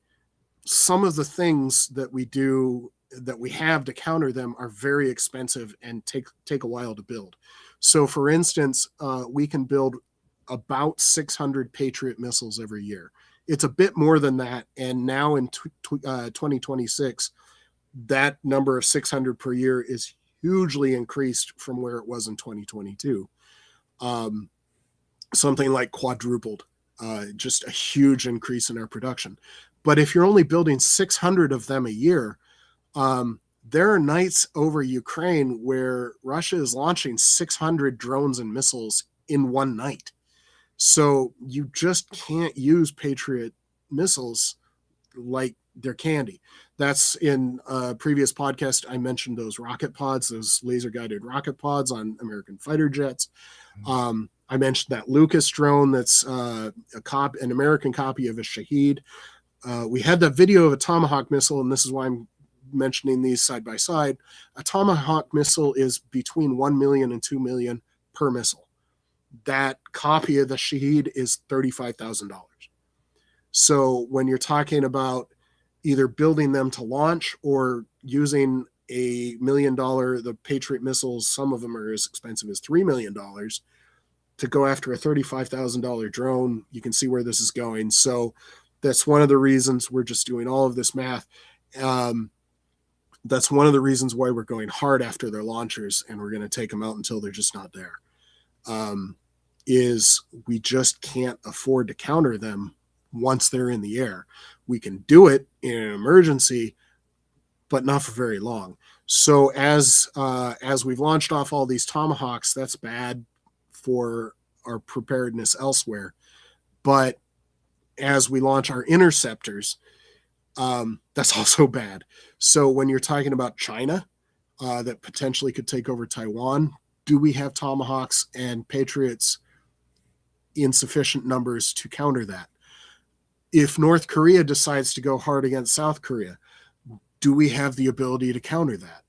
Some of the things that we have to counter them are very expensive and take a while to build. So for instance, we can build about 600 Patriot missiles every year. It's a bit more than that. And now in 2026, that number of 600 per year is hugely increased from where it was in 2022. Something like quadrupled, just a huge increase in our production. But if you're only building 600 of them a year, there are nights over Ukraine where Russia is launching 600 drones and missiles in one night. So you just can't use Patriot missiles like they're candy. That's in a previous podcast. I mentioned those rocket pods, those laser guided rocket pods on American fighter jets. I mentioned that Lucas drone that's an American copy of a Shaheed. We had that video of a Tomahawk missile, and this is why I'm mentioning these side by side. A Tomahawk missile is between 1 million and 2 million per missile. That copy of the Shaheed is $35,000. So when you're talking about either building them to launch or using $1 million, the Patriot missiles, some of them are as expensive as $3 million to go after a $35,000 drone. You can see where this is going. So that's one of the reasons we're just doing all of this math. That's one of the reasons why we're going hard after their launchers, and we're going to take them out until they're just not there. Is we just can't afford to counter them once they're in the air. We can do it in an emergency, but not for very long. So as we've launched off all these Tomahawks, that's bad for our preparedness elsewhere. But as we launch our interceptors, that's also bad. So when you're talking about China, that potentially could take over Taiwan, do we have Tomahawks and Patriots in sufficient numbers to counter that? If North Korea decides to go hard against South Korea, do we have the ability to counter that?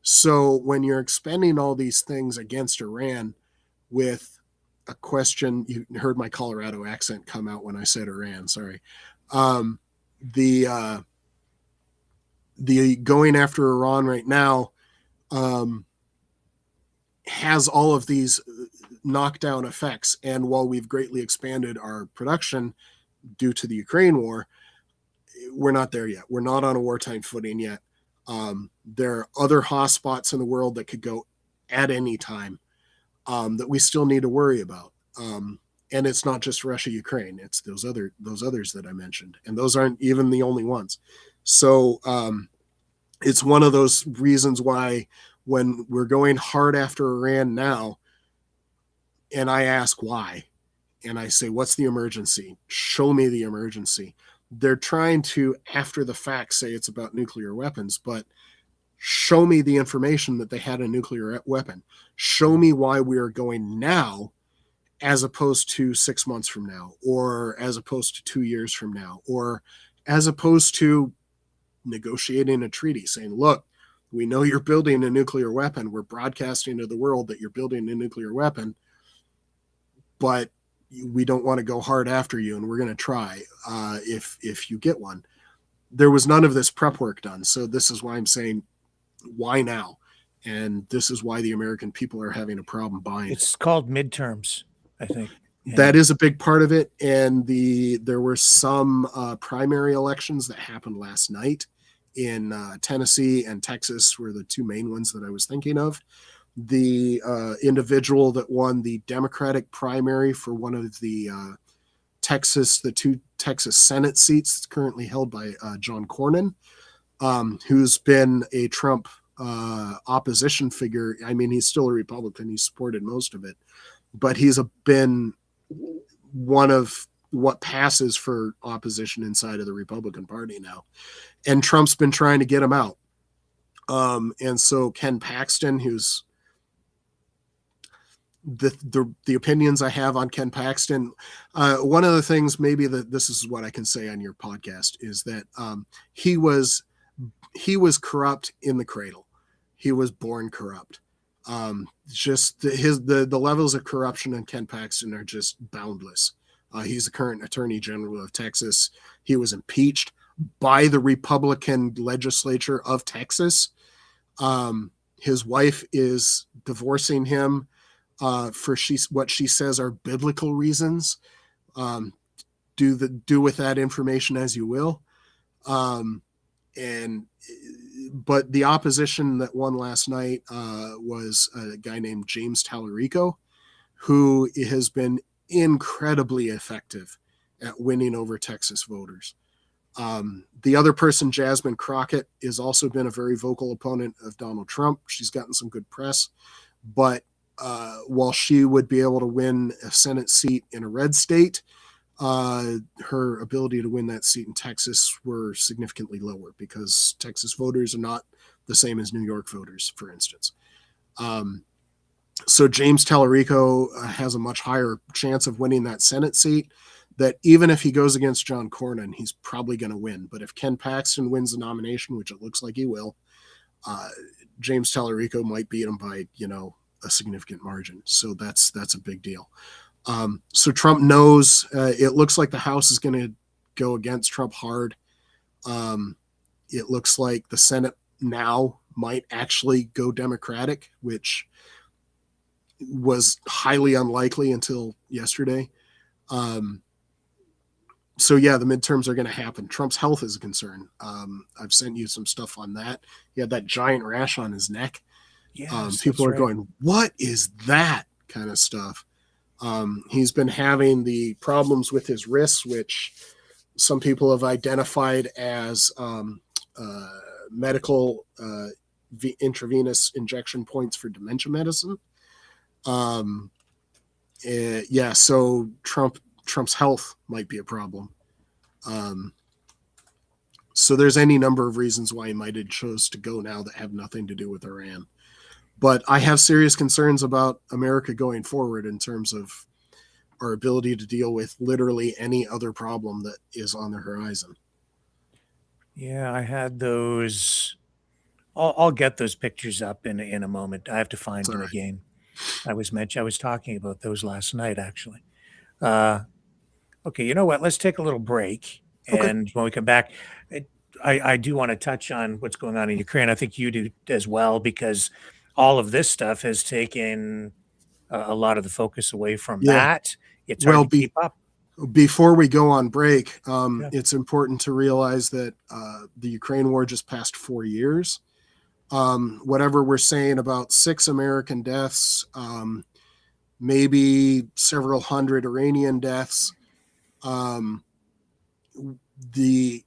So when you're expending all these things against Iran with a question, you heard my Colorado accent come out when I said Iran, sorry. The going after Iran right now has all of these knockdown effects. And while we've greatly expanded our production due to the Ukraine war, we're not there yet. We're not on a wartime footing yet. There are other hotspots in the world that could go at any time that we still need to worry about. And it's not just Russia, Ukraine. It's those others that I mentioned, and those aren't even the only ones. So it's one of those reasons why when we're going hard after Iran now, and I ask why, and I say, what's the emergency? Show me the emergency. They're trying to, after the fact, say it's about nuclear weapons, but show me the information that they had a nuclear weapon. Show me why we are going now as opposed to 6 months from now, or as opposed to 2 years from now, or as opposed to negotiating a treaty saying, look, we know you're building a nuclear weapon. We're broadcasting to the world that you're building a nuclear weapon, but we don't want to go hard after you, and we're going to try if you get one. There was none of this prep work done. So this is why I'm saying, why now? And this is why the American people are having a problem buying. It's called midterms, I think. Yeah. That is a big part of it. And there were some primary elections that happened last night in Tennessee and Texas were the two main ones that I was thinking of. The individual that won the Democratic primary for one of the two Texas Senate seats is currently held by John Cornyn, who's been a Trump opposition figure. I mean, he's still a Republican. He supported most of it, but he's been one of what passes for opposition inside of the Republican Party now. And Trump's been trying to get him out. And so Ken Paxton, who's the opinions I have on Ken Paxton, one of the things maybe that this is what I can say on your podcast is that he was corrupt in the cradle. He was born corrupt. Just the levels of corruption in Ken Paxton are just boundless. He's the current Attorney General of Texas. He was impeached by the Republican legislature of Texas. His wife is divorcing him for what she says are biblical reasons. Do with that information as you will. But the opposition that won last night was a guy named James Tallarico, who has been incredibly effective at winning over Texas voters. The other person, Jasmine Crockett, has also been a very vocal opponent of Donald Trump. She's gotten some good press, but while she would be able to win a Senate seat in a red state, her ability to win that seat in Texas were significantly lower because Texas voters are not the same as New York voters, for instance. So James Tallarico has a much higher chance of winning that Senate seat. That even if he goes against John Cornyn, he's probably going to win. But if Ken Paxton wins the nomination, which it looks like he will, James Tallarico might beat him by, a significant margin. So that's a big deal. So Trump knows it looks like the House is going to go against Trump hard. It looks like the Senate now might actually go Democratic, which was highly unlikely until yesterday. So yeah, the midterms are going to happen. Trump's health is a concern. I've sent you some stuff on that. He had that giant rash on his neck. Yes, people are right. going, what is that kind of stuff? He's been having the problems with his wrists, which some people have identified as medical intravenous injection points for dementia medicine. Yeah, so Trump's health might be a problem. So there's any number of reasons why he might have chose to go now that have nothing to do with Iran. But I have serious concerns about America going forward in terms of our ability to deal with literally any other problem that is on the horizon. Yeah, I had those. I'll get those pictures up in a moment. I have to find them again. I was talking about those last night, actually. Okay, you know what? Let's take a little break. Okay. And when we come back, I do want to touch on what's going on in Ukraine. I think you do as well, because all of this stuff has taken a lot of the focus away from that. It's hard to keep up. Before we go on break, it's important to realize that the Ukraine war just passed 4 years. Whatever we're saying about 6 American deaths, maybe several hundred Iranian deaths. The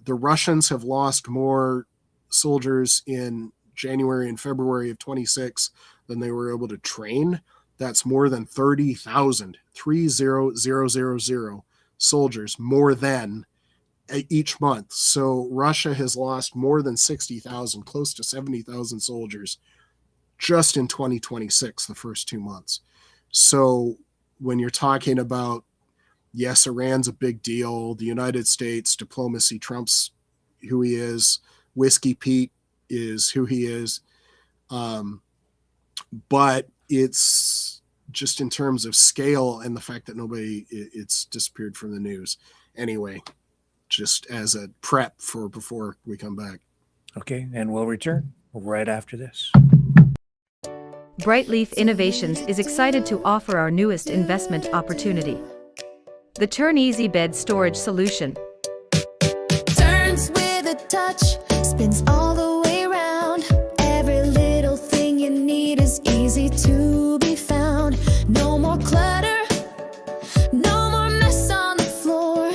Russians have lost more soldiers in January and February of 26 than they were able to train. That's more than 30,000 soldiers more than each month. So Russia has lost more than 60,000, close to 70,000 soldiers just in 2026, the first 2 months. So when you're talking about, yes, Iran's a big deal, the United States, diplomacy, Trump's who he is, Whiskey Pete is who he is. But it's just in terms of scale and the fact that it's disappeared from the news. Anyway, just as a prep for before we come back. Okay, and we'll return right after this. Brightleaf Innovations is excited to offer our newest investment opportunity, the Turn Easy Bed Storage Solution. Turns with a touch, spins all the way around. Every little thing you need is easy to be found. No more clutter, no more mess on the floor.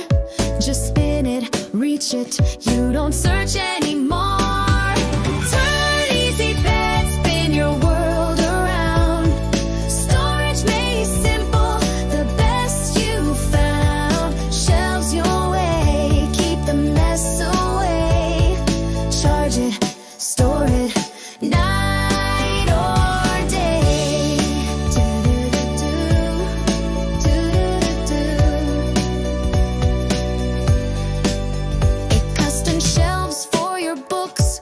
Just spin it, reach it, you don't search anymore. Turn Easy Bed, spin your world around. Storage made simple, the best you found. Shelves your way, keep the mess away. Charge it, store it, night or day. Custom shelves for your books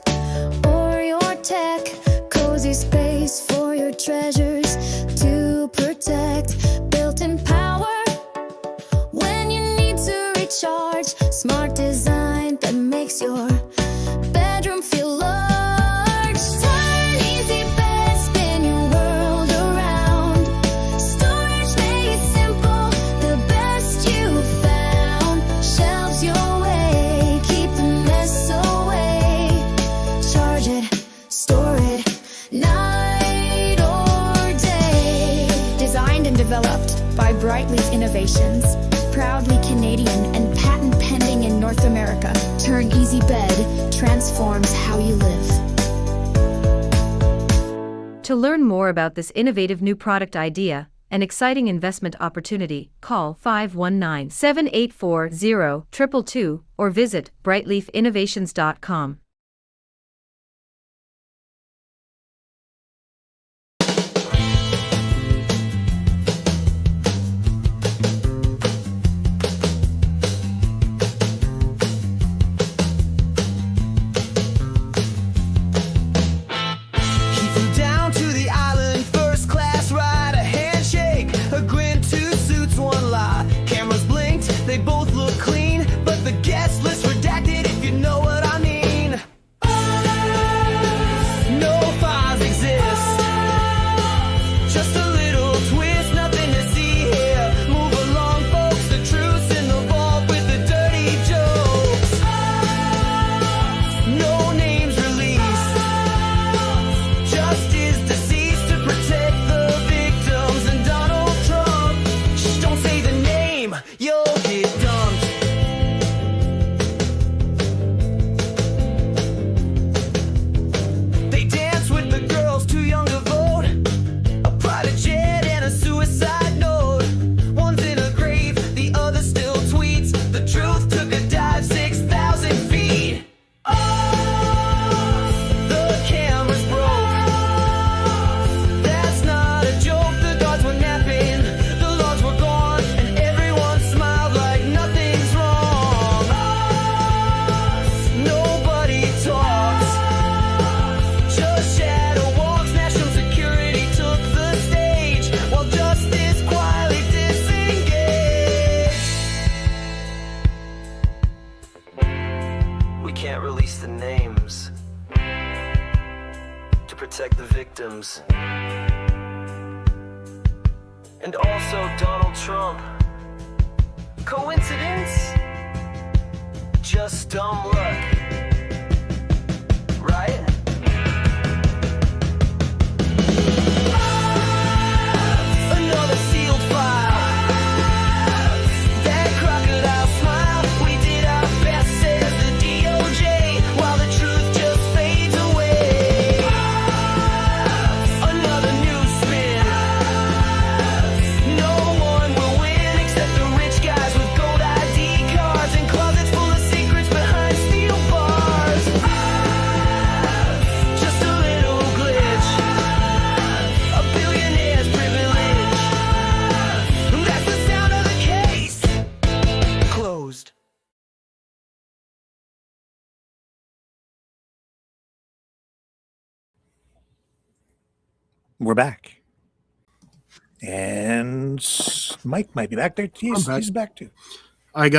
or your tech. Cozy space for your treasures to protect. Built-in power when you need to recharge. Smart design that makes your bedroom feel large. Turn Easy Bed, spin your world around. Storage made simple, the best you found. Shelves your way, keep the mess away. Charge it, store it, night or day. Designed and developed by Brightleaf Innovations. Proudly Canadian and patent pending in North America. Turn Easy Bed transforms how you live. To learn more about this innovative new product idea and exciting investment opportunity, call 519-784-0222 or visit brightleafinnovations.com. He flew down to the island, first class ride, a handshake, a grin, 2 suits, 1 lie. Cameras blinked, they both look clean, but the guest list redacted, if you know what I mean. names to protect the victims. And also Donald Trump. Coincidence? Just dumb luck. Right? Another sealed file. That crocodile smile. We did our best, says the DOJ, while the truth just fades away. Another news spin. No one will win except the rich guys with gold ID cards and closets full of secrets behind steel bars. Just a little glitch. A billionaire's privilege. That's the sound of the case. Closed. We're back. And Mike might be back there. He's back too. I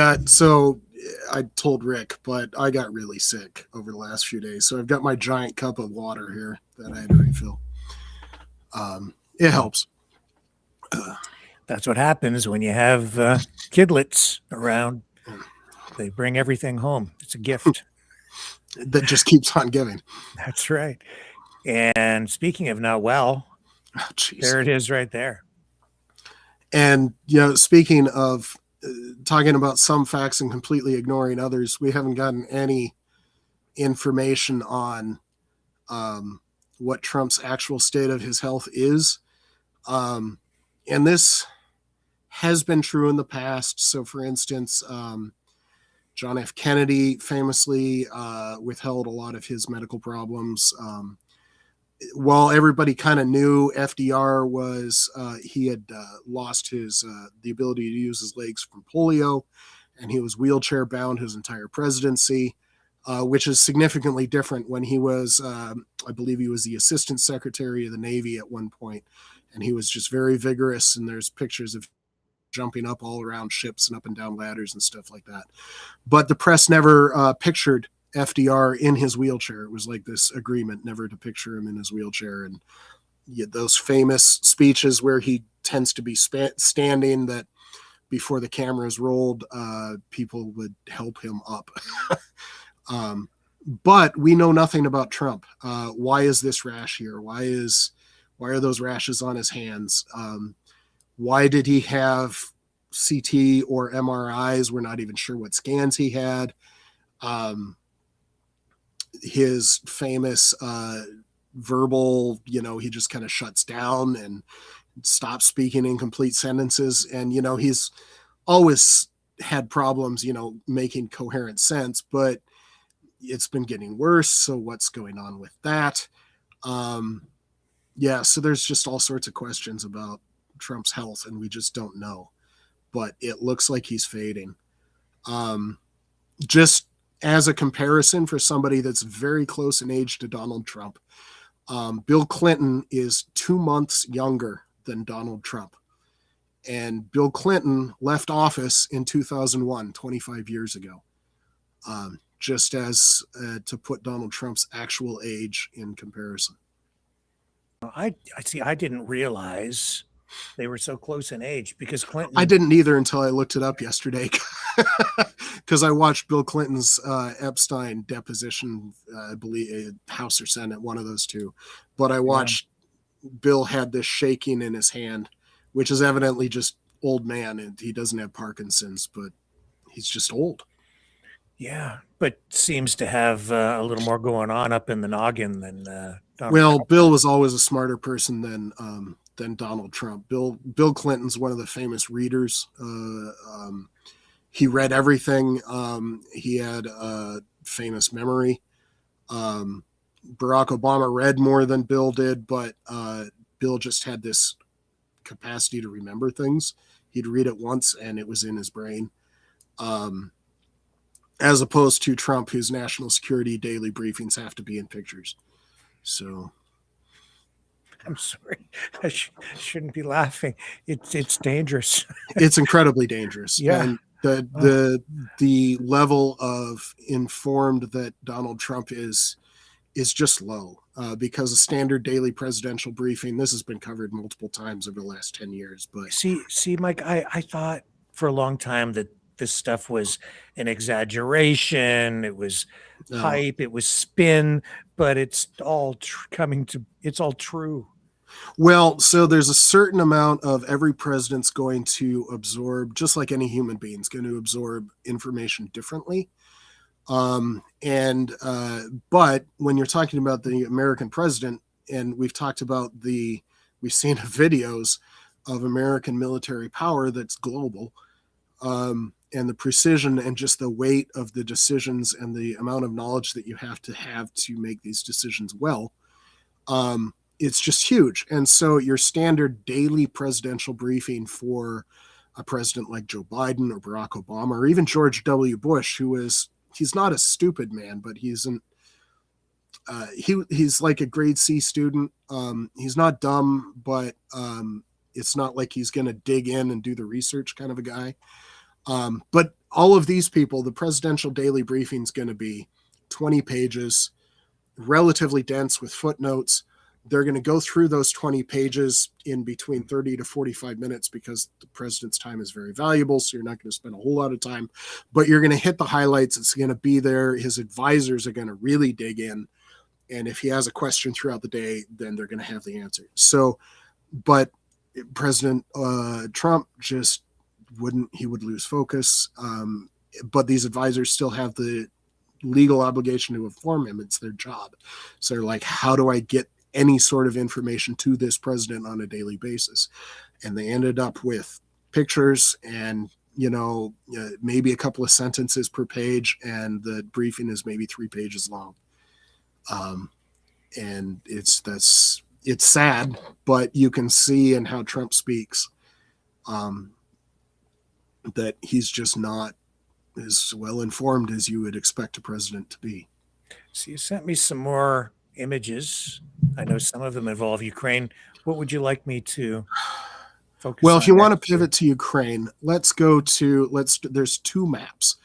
told Rick, but I got really sick over the last few days. So I've got my giant cup of water here that I had to refill. It helps. That's what happens when you have kidlets around. They bring everything home. It's a gift. That just keeps on giving. That's right. And speaking of not well, there it is right there. And, speaking of talking about some facts and completely ignoring others, we haven't gotten any information on what Trump's actual state of his health is. And this has been true in the past. So, for instance, John F. Kennedy famously withheld a lot of his medical problems. While everybody kind of knew FDR was, he had lost the ability to use his legs from polio, and he was wheelchair bound his entire presidency, which is significantly different when he was, I believe he was the assistant secretary of the Navy at one point, and he was just very vigorous, and there's pictures of jumping up all around ships and up and down ladders and stuff like that. But the press never pictured FDR in his wheelchair. It was like this agreement never to picture him in his wheelchair. And those famous speeches where he tends to be standing, that before the cameras rolled, people would help him up. But we know nothing about Trump. Why is this rash here? Why are those rashes on his hands? Why did he have CT or MRIs? We're not even sure what scans he had. His famous verbal, he just kind of shuts down and stops speaking in complete sentences. And, he's always had problems, making coherent sense, but it's been getting worse. So what's going on with that? So there's just all sorts of questions about Trump's health, and we just don't know. But it looks like he's fading. Just as a comparison for somebody that's very close in age to Donald Trump, Bill Clinton is 2 months younger than Donald Trump. And Bill Clinton left office in 2001, 25 years ago, just as to put Donald Trump's actual age in comparison. I see. I didn't realize they were so close in age, because Clinton. I didn't either until I looked it up yesterday, because I watched Bill Clinton's Epstein deposition, I believe House or Senate, one of those two. But I watched Bill had this shaking in his hand, which is evidently just old man, and he doesn't have Parkinson's, but he's just old. Yeah, but seems to have a little more going on up in the noggin than Donald Trump. Bill was always a smarter person than Donald Trump. Bill Clinton's one of the famous readers. He read everything. He had a famous memory. Barack Obama read more than Bill did, but Bill just had this capacity to remember things. He'd read it once and it was in his brain. As opposed to Trump, whose national security daily briefings have to be in pictures. So I'm sorry. I shouldn't be laughing. It's dangerous. It's incredibly dangerous. Yeah. And The level of informed that Donald Trump is just low, because a standard daily presidential briefing, this has been covered multiple times over the last 10 years. But See, Mike, I thought for a long time that this stuff was an exaggeration. It was hype. It was spin, but it's all it's all true. Well, so there's a certain amount of every president's going to absorb, just like any human being's going to absorb information differently. But when you're talking about the American president, and we've talked about we've seen videos of American military power that's global, and the precision and just the weight of the decisions and the amount of knowledge that you have to make these decisions well. It's just huge. And so your standard daily presidential briefing for a president like Joe Biden or Barack Obama, or even George W. Bush, he's not a stupid man, but he's like a grade C student. He's not dumb, but it's not like he's going to dig in and do the research kind of a guy. But all of these people, the presidential daily briefing is going to be 20 pages, relatively dense with footnotes. They're going to go through those 20 pages in between 30 to 45 minutes because the president's time is very valuable. So you're not going to spend a whole lot of time, but you're going to hit the highlights. It's going to be there. His advisors are going to really dig in. And if he has a question throughout the day, then they're going to have the answer. So, but President Trump just would lose focus. But these advisors still have the legal obligation to inform him. It's their job. So they're like, how do I get any sort of information to this president on a daily basis? And they ended up with pictures and, maybe a couple of sentences per page, and the briefing is maybe 3 pages long. And it's sad, but you can see in how Trump speaks, that he's just not as well informed as you would expect a president to be. So you sent me some more images. I know some of them involve Ukraine. What would you like me to focus on? Well, if you want to pivot to Ukraine, there's 2 maps.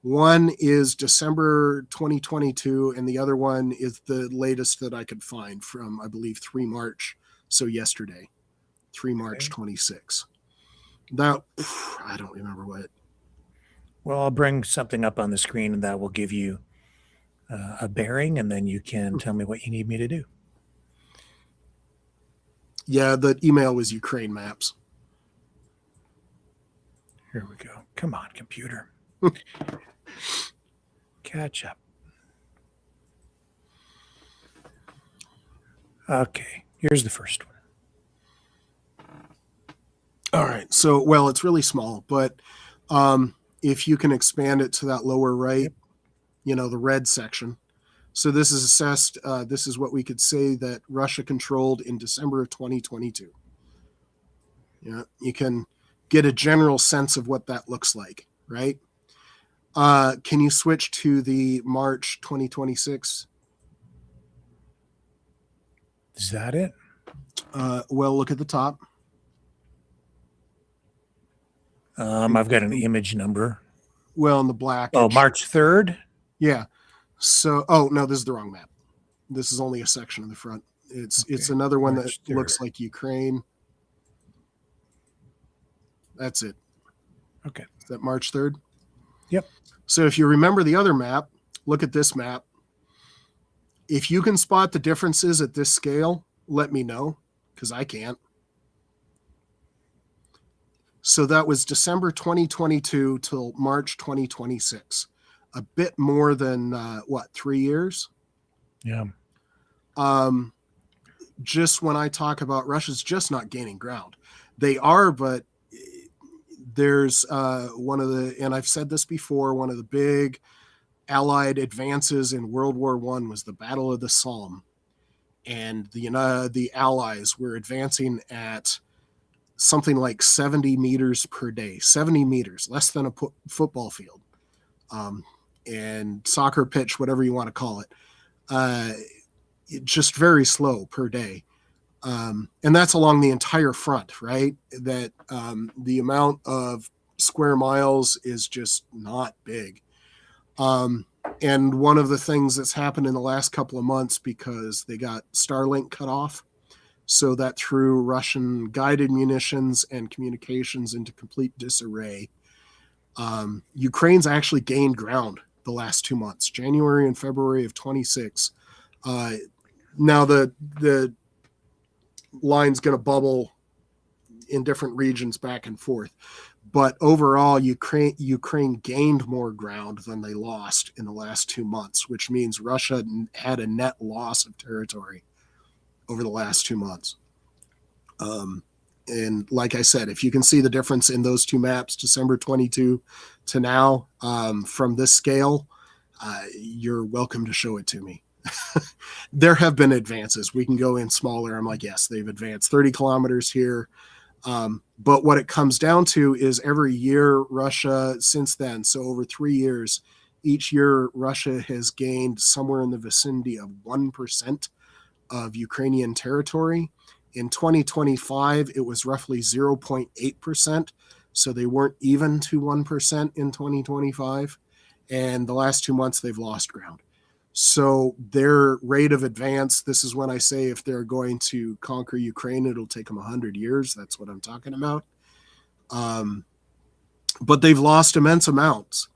One is December 2022, and the other one is the latest that I could find from, I believe, 3 March. So yesterday, 3 March 26. That, I don't remember what. Well, I'll bring something up on the screen, and that will give you a bearing, and then you can tell me what you need me to do. Yeah, the email was Ukraine maps. Here we go. Come on, computer. Catch up. Okay, here's the first one. All right. So, well, it's really small, but if you can expand it to that lower right, the red section. So this is assessed. This is what we could say that Russia controlled in December of 2022. Yeah, you can get a general sense of what that looks like, right? Can you switch to the March 2026? Is that it? Well, look at the top. I've got an image number. Well, in the black. Oh, March 3rd? Yeah. So, no, this is the wrong map. This is only a section of the front. It's another one March that 3rd. looks like Ukraine. That's it. Okay. Is that March 3rd? Yep. So if you remember the other map, look at this map. If you can spot the differences at this scale, let me know, because I can't. So that was December 2022 till March 2026. A bit more than, 3 years? Yeah. Just when I talk about Russia's just not gaining ground. They are, but there's and I've said this before, one of the big Allied advances in World War I was the Battle of the Somme. And the Allies were advancing at something like 70 meters per day, 70 meters, less than a football field, and soccer pitch, whatever you want to call it. Just very slow per day. And that's along the entire front, right? That the amount of square miles is just not big. And one of the things that's happened in the last couple of months, because they got Starlink cut off, so that threw Russian guided munitions and communications into complete disarray. Ukraine's actually gained ground the last 2 months, January and February of 26. Now the line's going to bubble in different regions back and forth. But overall, Ukraine gained more ground than they lost in the last 2 months, which means Russia had a net loss of territory over the last 2 months. And like I said, if you can see the difference in those two maps, December 22 to now, from this scale, you're welcome to show it to me. There have been advances. We can go in smaller. I'm like, yes, they've advanced 30 kilometers here. But what it comes down to is every year Russia since then, so over 3 years, each year Russia has gained somewhere in the vicinity of 1% of Ukrainian territory. In 2025, it was roughly 0.8%. So they weren't even to 1% in 2025. And the last 2 months, they've lost ground. So their rate of advance, this is when I say if they're going to conquer Ukraine, it'll take them 100 years. That's what I'm talking about. But they've lost immense amounts.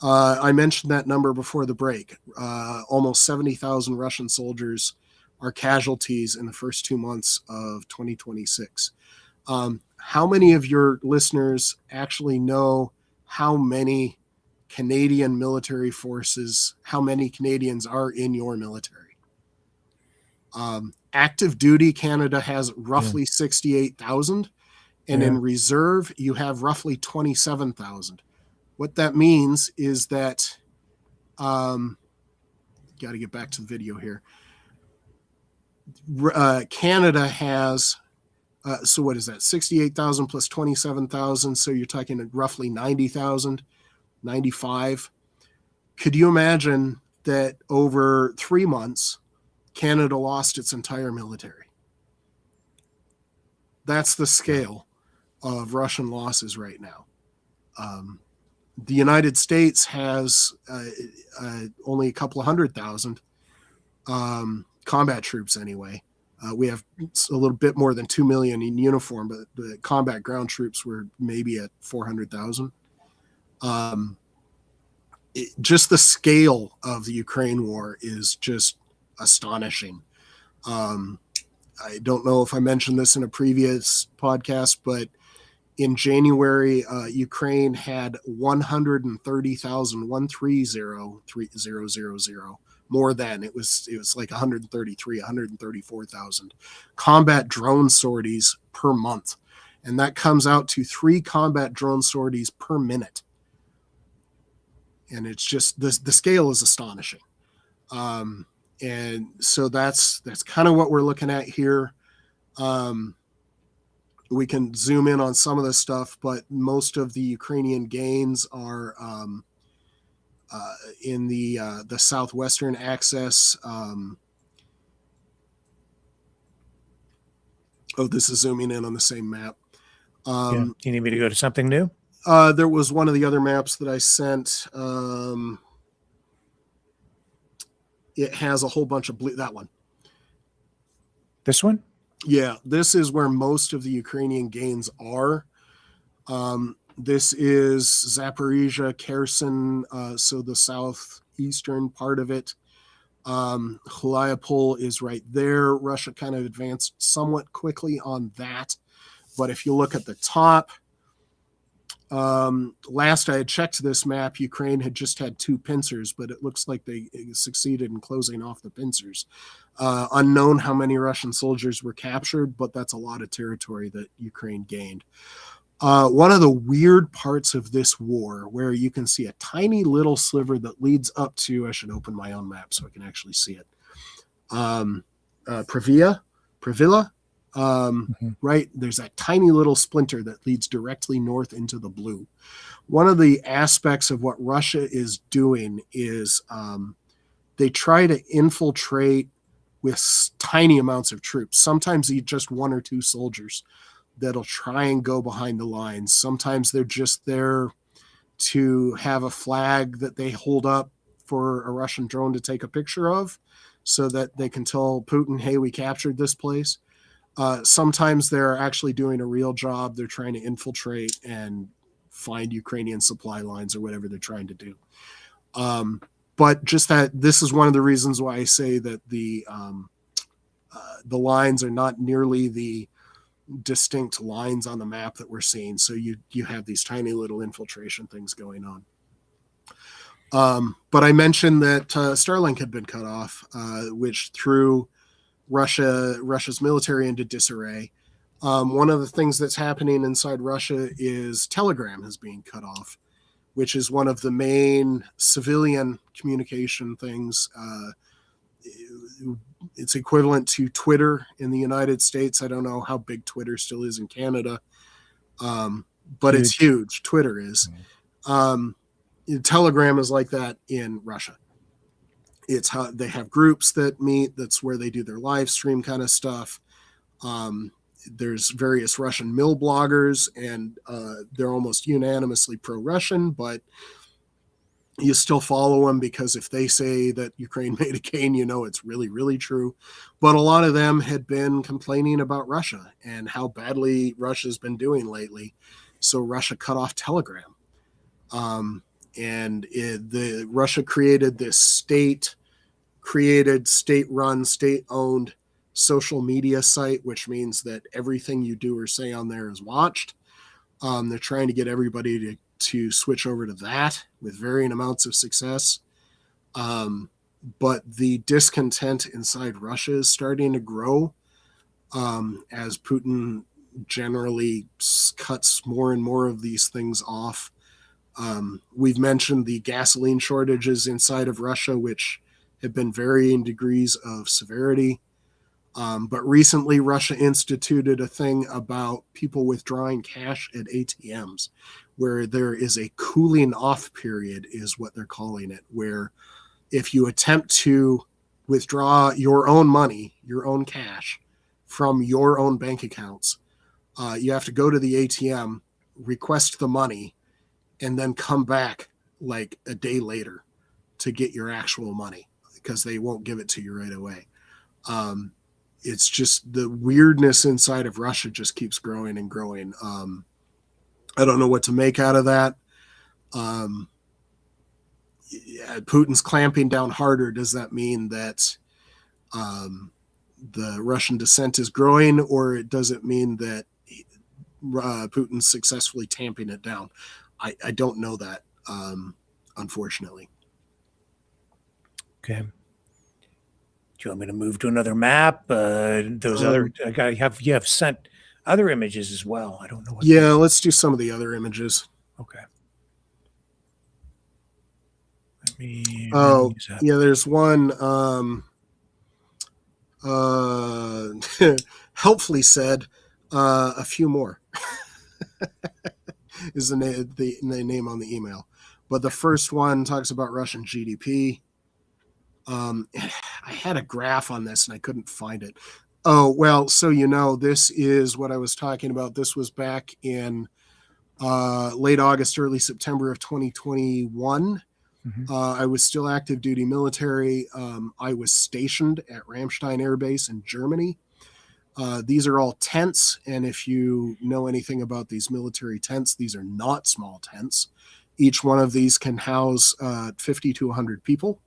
I mentioned that number before the break. Almost 70,000 Russian soldiers are casualties in the first 2 months of 2026. How many of your listeners actually know how many Canadian military forces, how many Canadians are in your military? Active duty, Canada has roughly 68,000, and in reserve, you have roughly 27,000. What that means is that, got to get back to the video here. Canada has, so what is that? 68,000 plus 27,000. So you're talking roughly 90,000. 95. Could you imagine that over 3 months, Canada lost its entire military? That's the scale of Russian losses right now. The United States has only a couple of 100,000 combat troops anyway. We have a little bit more than 2 million in uniform, but the combat ground troops were maybe at 400,000. Just the scale of the Ukraine war is just astonishing. I don't know if I mentioned this in a previous podcast, but in January, Ukraine had 130,000, 130,000 more than it was like 133, 134,000 combat drone sorties per month. And that comes out to 3 combat drone sorties per minute. And it's just, the scale is astonishing. And so that's kind of what we're looking at here. We can zoom in on some of this stuff, but most of the Ukrainian gains are in the southwestern axis. This is zooming in on the same map. You need me to go to something new? There was one of the other maps that I sent. It has a whole bunch of blue. That one. This one? Yeah, this is where most of the Ukrainian gains are. This is Zaporizhia, Kherson, so the southeastern part of it. Hulayapol is right there. Russia kind of advanced somewhat quickly on that. But if you look at the top, last I had checked this map, Ukraine had just had 2 pincers, but it looks like they succeeded in closing off the pincers. Unknown how many Russian soldiers were captured, but that's a lot of territory that Ukraine gained. One of the weird parts of this war, where you can see a tiny little sliver that leads up to, I should open my own map so I can actually see it. Pravila, right? There's that tiny little splinter that leads directly north into the blue. One of the aspects of what Russia is doing is they try to infiltrate with tiny amounts of troops, sometimes just 1 or 2 soldiers. that'll try and go behind the lines. Sometimes they're just there to have a flag that they hold up for a Russian drone to take a picture of so that they can tell Putin, hey, we captured this place. Sometimes they're actually doing a real job. They're trying to infiltrate and find Ukrainian supply lines or whatever they're trying to do. But just that this is one of the reasons why I say that the lines are not nearly the distinct lines on the map that we're seeing. So you have these tiny little infiltration things going on. But I mentioned that Starlink had been cut off, which threw Russia's military into disarray. One of the things that's happening inside Russia is Telegram is being cut off, which is one of the main civilian communication things. It's equivalent to Twitter in the United States. I don't know how big Twitter still is in Canada, but it's huge. Twitter is. Telegram is like that in Russia. It's how they have groups that meet. That's where they do their live stream kind of stuff. There's various Russian mill bloggers, and they're almost unanimously pro-Russian, but you still follow them because if they say that Ukraine made a gain, you know it's really, really true. But a lot of them had been complaining about Russia and how badly Russia's been doing lately. So Russia cut off Telegram. Russia created this state-run, state-owned social media site, which means that everything you do or say on there is watched. They're trying to get everybody to switch over to that with varying amounts of success. But the discontent inside Russia is starting to grow as Putin generally cuts more and more of these things off. We've mentioned the gasoline shortages inside of Russia, which have been varying degrees of severity. But recently, Russia instituted a thing about people withdrawing cash at ATMs, where there is a cooling off period, is what they're calling it, where if you attempt to withdraw your own money, your own cash from your own bank accounts, you have to go to the ATM, request the money, and then come back like a day later to get your actual money because they won't give it to you right away. It's just the weirdness inside of Russia just keeps growing and growing. I don't know what to make out of that. Putin's clamping down harder. Does that mean that the Russian dissent is growing, or does it mean that Putin's successfully tamping it down? I don't know that, unfortunately. Okay. Do you want me to move to another map? Those other you have sent other images as well. I don't know what. Yeah, let's do some of the other images. Okay. Let me use that. Yeah, there's one. Helpfully said, a few more is the name on the email. But the first one talks about Russian GDP. I had a graph on this and I couldn't find it. Oh, well, so this is what I was talking about. This was back in late August, early September of 2021. Mm-hmm. I was still active duty military. I was stationed at Ramstein Air Base in Germany. These are all tents, and if you know anything about these military tents, these are not small tents. Each one of these can house 50 to 100 people.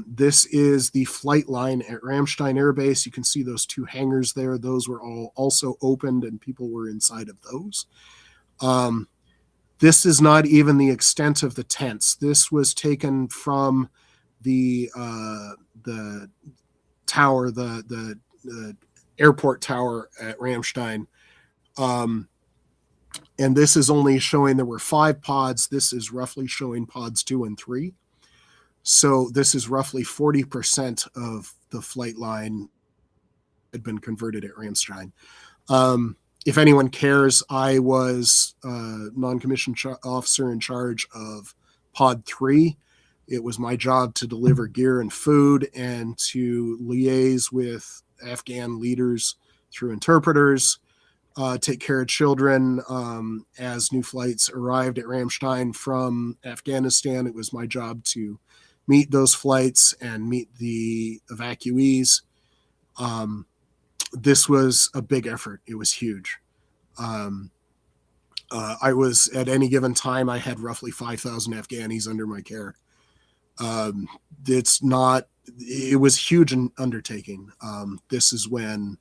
This is the flight line at Ramstein Air Base. You can see those two hangars there. Those were all also opened and people were inside of those. This is not even the extent of the tents. This was taken from the tower, the airport tower at Ramstein. And this is only showing there were 5 pods. This is roughly showing pods 2 and 3. So this is roughly 40% of the flight line had been converted at Ramstein. If anyone cares, I was a non-commissioned officer in charge of Pod 3. It was my job to deliver gear and food and to liaise with Afghan leaders through interpreters. take care of children. As new flights arrived at Ramstein from Afghanistan, it was my job to meet those flights and meet the evacuees. This was a big effort. It was huge. I was, at any given time, I had roughly 5,000 Afghanis under my care. It was a huge undertaking. This is when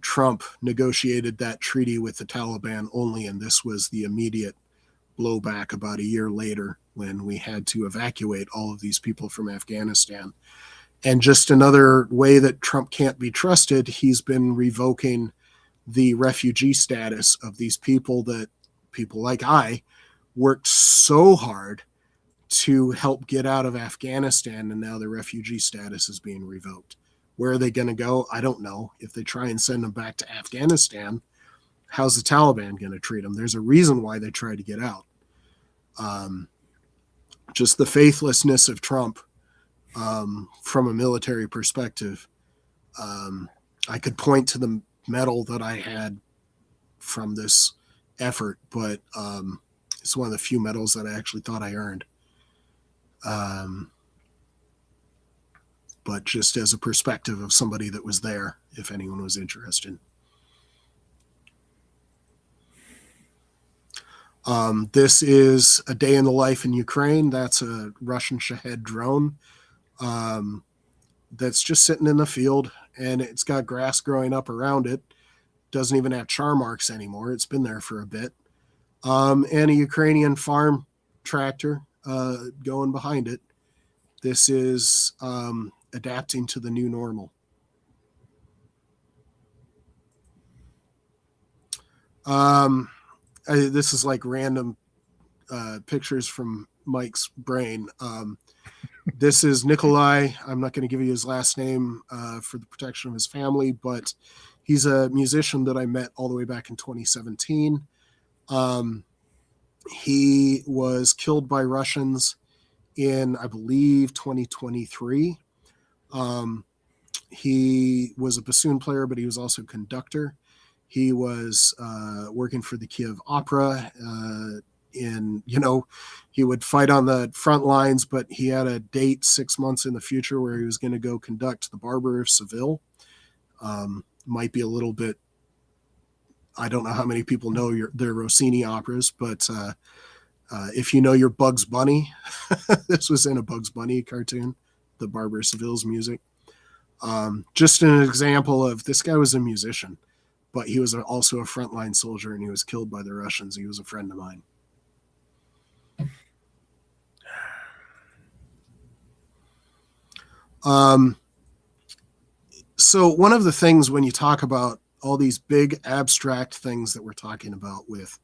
Trump negotiated that treaty with the Taliban only, and this was the immediate blowback about a year later when we had to evacuate all of these people from Afghanistan. And just another way that Trump can't be trusted, he's been revoking the refugee status of these people that people like I worked so hard to help get out of Afghanistan, and now their refugee status is being revoked. Where are they going to go? I don't know. If they try and send them back to Afghanistan, how's the Taliban going to treat them? There's a reason why they tried to get out. Just the faithlessness of Trump from a military perspective. I could point to the medal that I had from this effort, but it's one of the few medals that I actually thought I earned. But just as a perspective of somebody that was there, if anyone was interested. This is a day in the life in Ukraine. That's a Russian Shahed drone that's just sitting in the field, and it's got grass growing up around it. Doesn't even have char marks anymore. It's been there for a bit. And a Ukrainian farm tractor going behind it. This is adapting to the new normal. This is like random pictures from Mike's brain. This is Nikolai. I'm not going to give you his last name for the protection of his family, but he's a musician that I met all the way back in 2017. He was killed by Russians in, I believe, 2023. He was a bassoon player, but he was also a conductor. He was working for the Kiev Opera. He would fight on the front lines, but he had a date 6 months in the future where he was going to go conduct The Barber of Seville. Might be a little bit, I don't know how many people know their Rossini operas, but if you know your Bugs Bunny, this was in a Bugs Bunny cartoon, The Barber of Seville's music. Just an example of, this guy was a musician, but he was also a frontline soldier, and he was killed by the Russians. He was a friend of mine. So one of the things when you talk about all these big abstract things that we're talking about with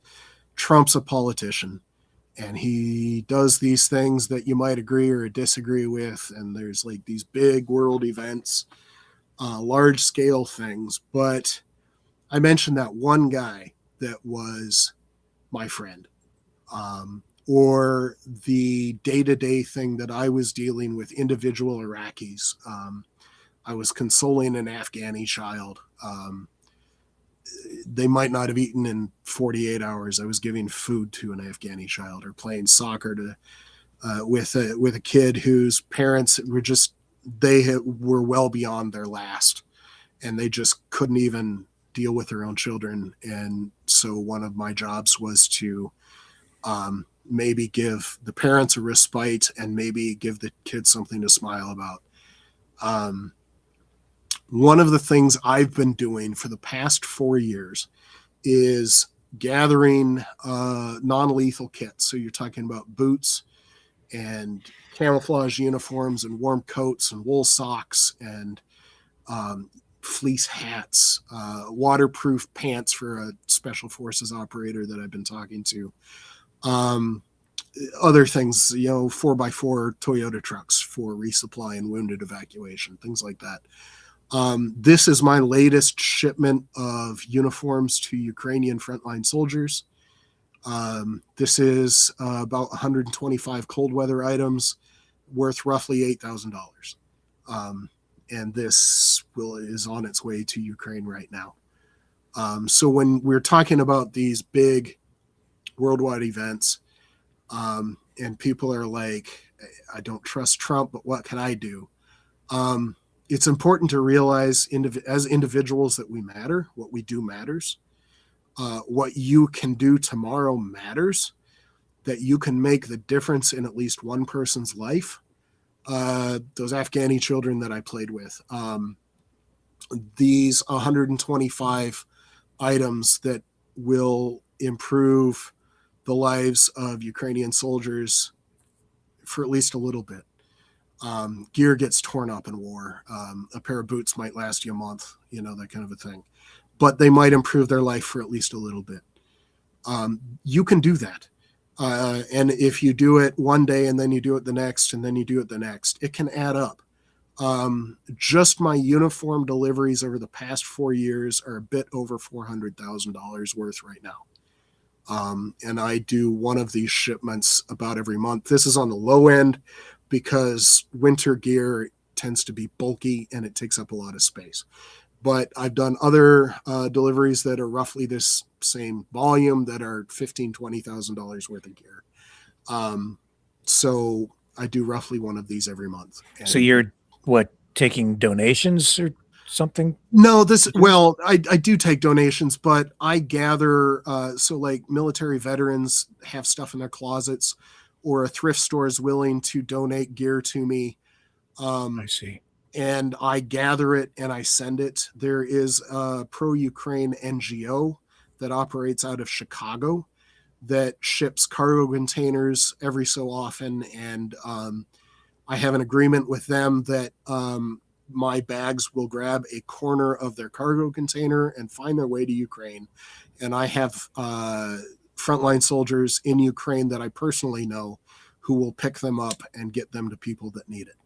Trump's a politician, and he does these things that you might agree or disagree with, and there's like these big world events, large scale things. But I mentioned that one guy that was my friend, or the day-to-day thing that I was dealing with individual Iraqis. I was consoling an Afghani child. They might not have eaten in 48 hours. I was giving food to an Afghani child, or playing soccer with a kid whose parents were well beyond their last, and they just couldn't even deal with their own children. And so one of my jobs was to maybe give the parents a respite and maybe give the kids something to smile about. One of the things I've been doing for the past 4 years is gathering non-lethal kits. So you're talking about boots and camouflage uniforms and warm coats and wool socks and fleece hats, waterproof pants for a special forces operator that I've been talking to. Other things, 4x4 Toyota trucks for resupply and wounded evacuation, things like that. This is my latest shipment of uniforms to Ukrainian frontline soldiers. This is about 125 cold weather items worth roughly $8,000. And this is on its way to Ukraine right now. So when we're talking about these big worldwide events, and people are like, I don't trust Trump, but what can I do? It's important to realize as individuals that we matter. What we do matters. What you can do tomorrow matters. That you can make the difference in at least one person's life. Those Afghani children that I played with, these 125 items that will improve the lives of Ukrainian soldiers for at least a little bit. Gear gets torn up in war. A pair of boots might last you a month, that kind of a thing. But they might improve their life for at least a little bit. You can do that. And if you do it one day and then you do it the next and then you do it the next, it can add up. Just my uniform deliveries over the past 4 years are a bit over $400,000 worth right now. And I do one of these shipments about every month. This is on the low end because winter gear tends to be bulky and it takes up a lot of space. But I've done other deliveries that are roughly this same volume that are $15,000, $20,000 worth of gear. So I do roughly one of these every month. And so you're taking donations or something? No, I do take donations, but I gather, so like military veterans have stuff in their closets, or a thrift store is willing to donate gear to me. I see. And I gather it and I send it. There is a pro-Ukraine NGO that operates out of Chicago that ships cargo containers every so often. And I have an agreement with them that my bags will grab a corner of their cargo container and find their way to Ukraine. And I have frontline soldiers in Ukraine that I personally know who will pick them up and get them to people that need it.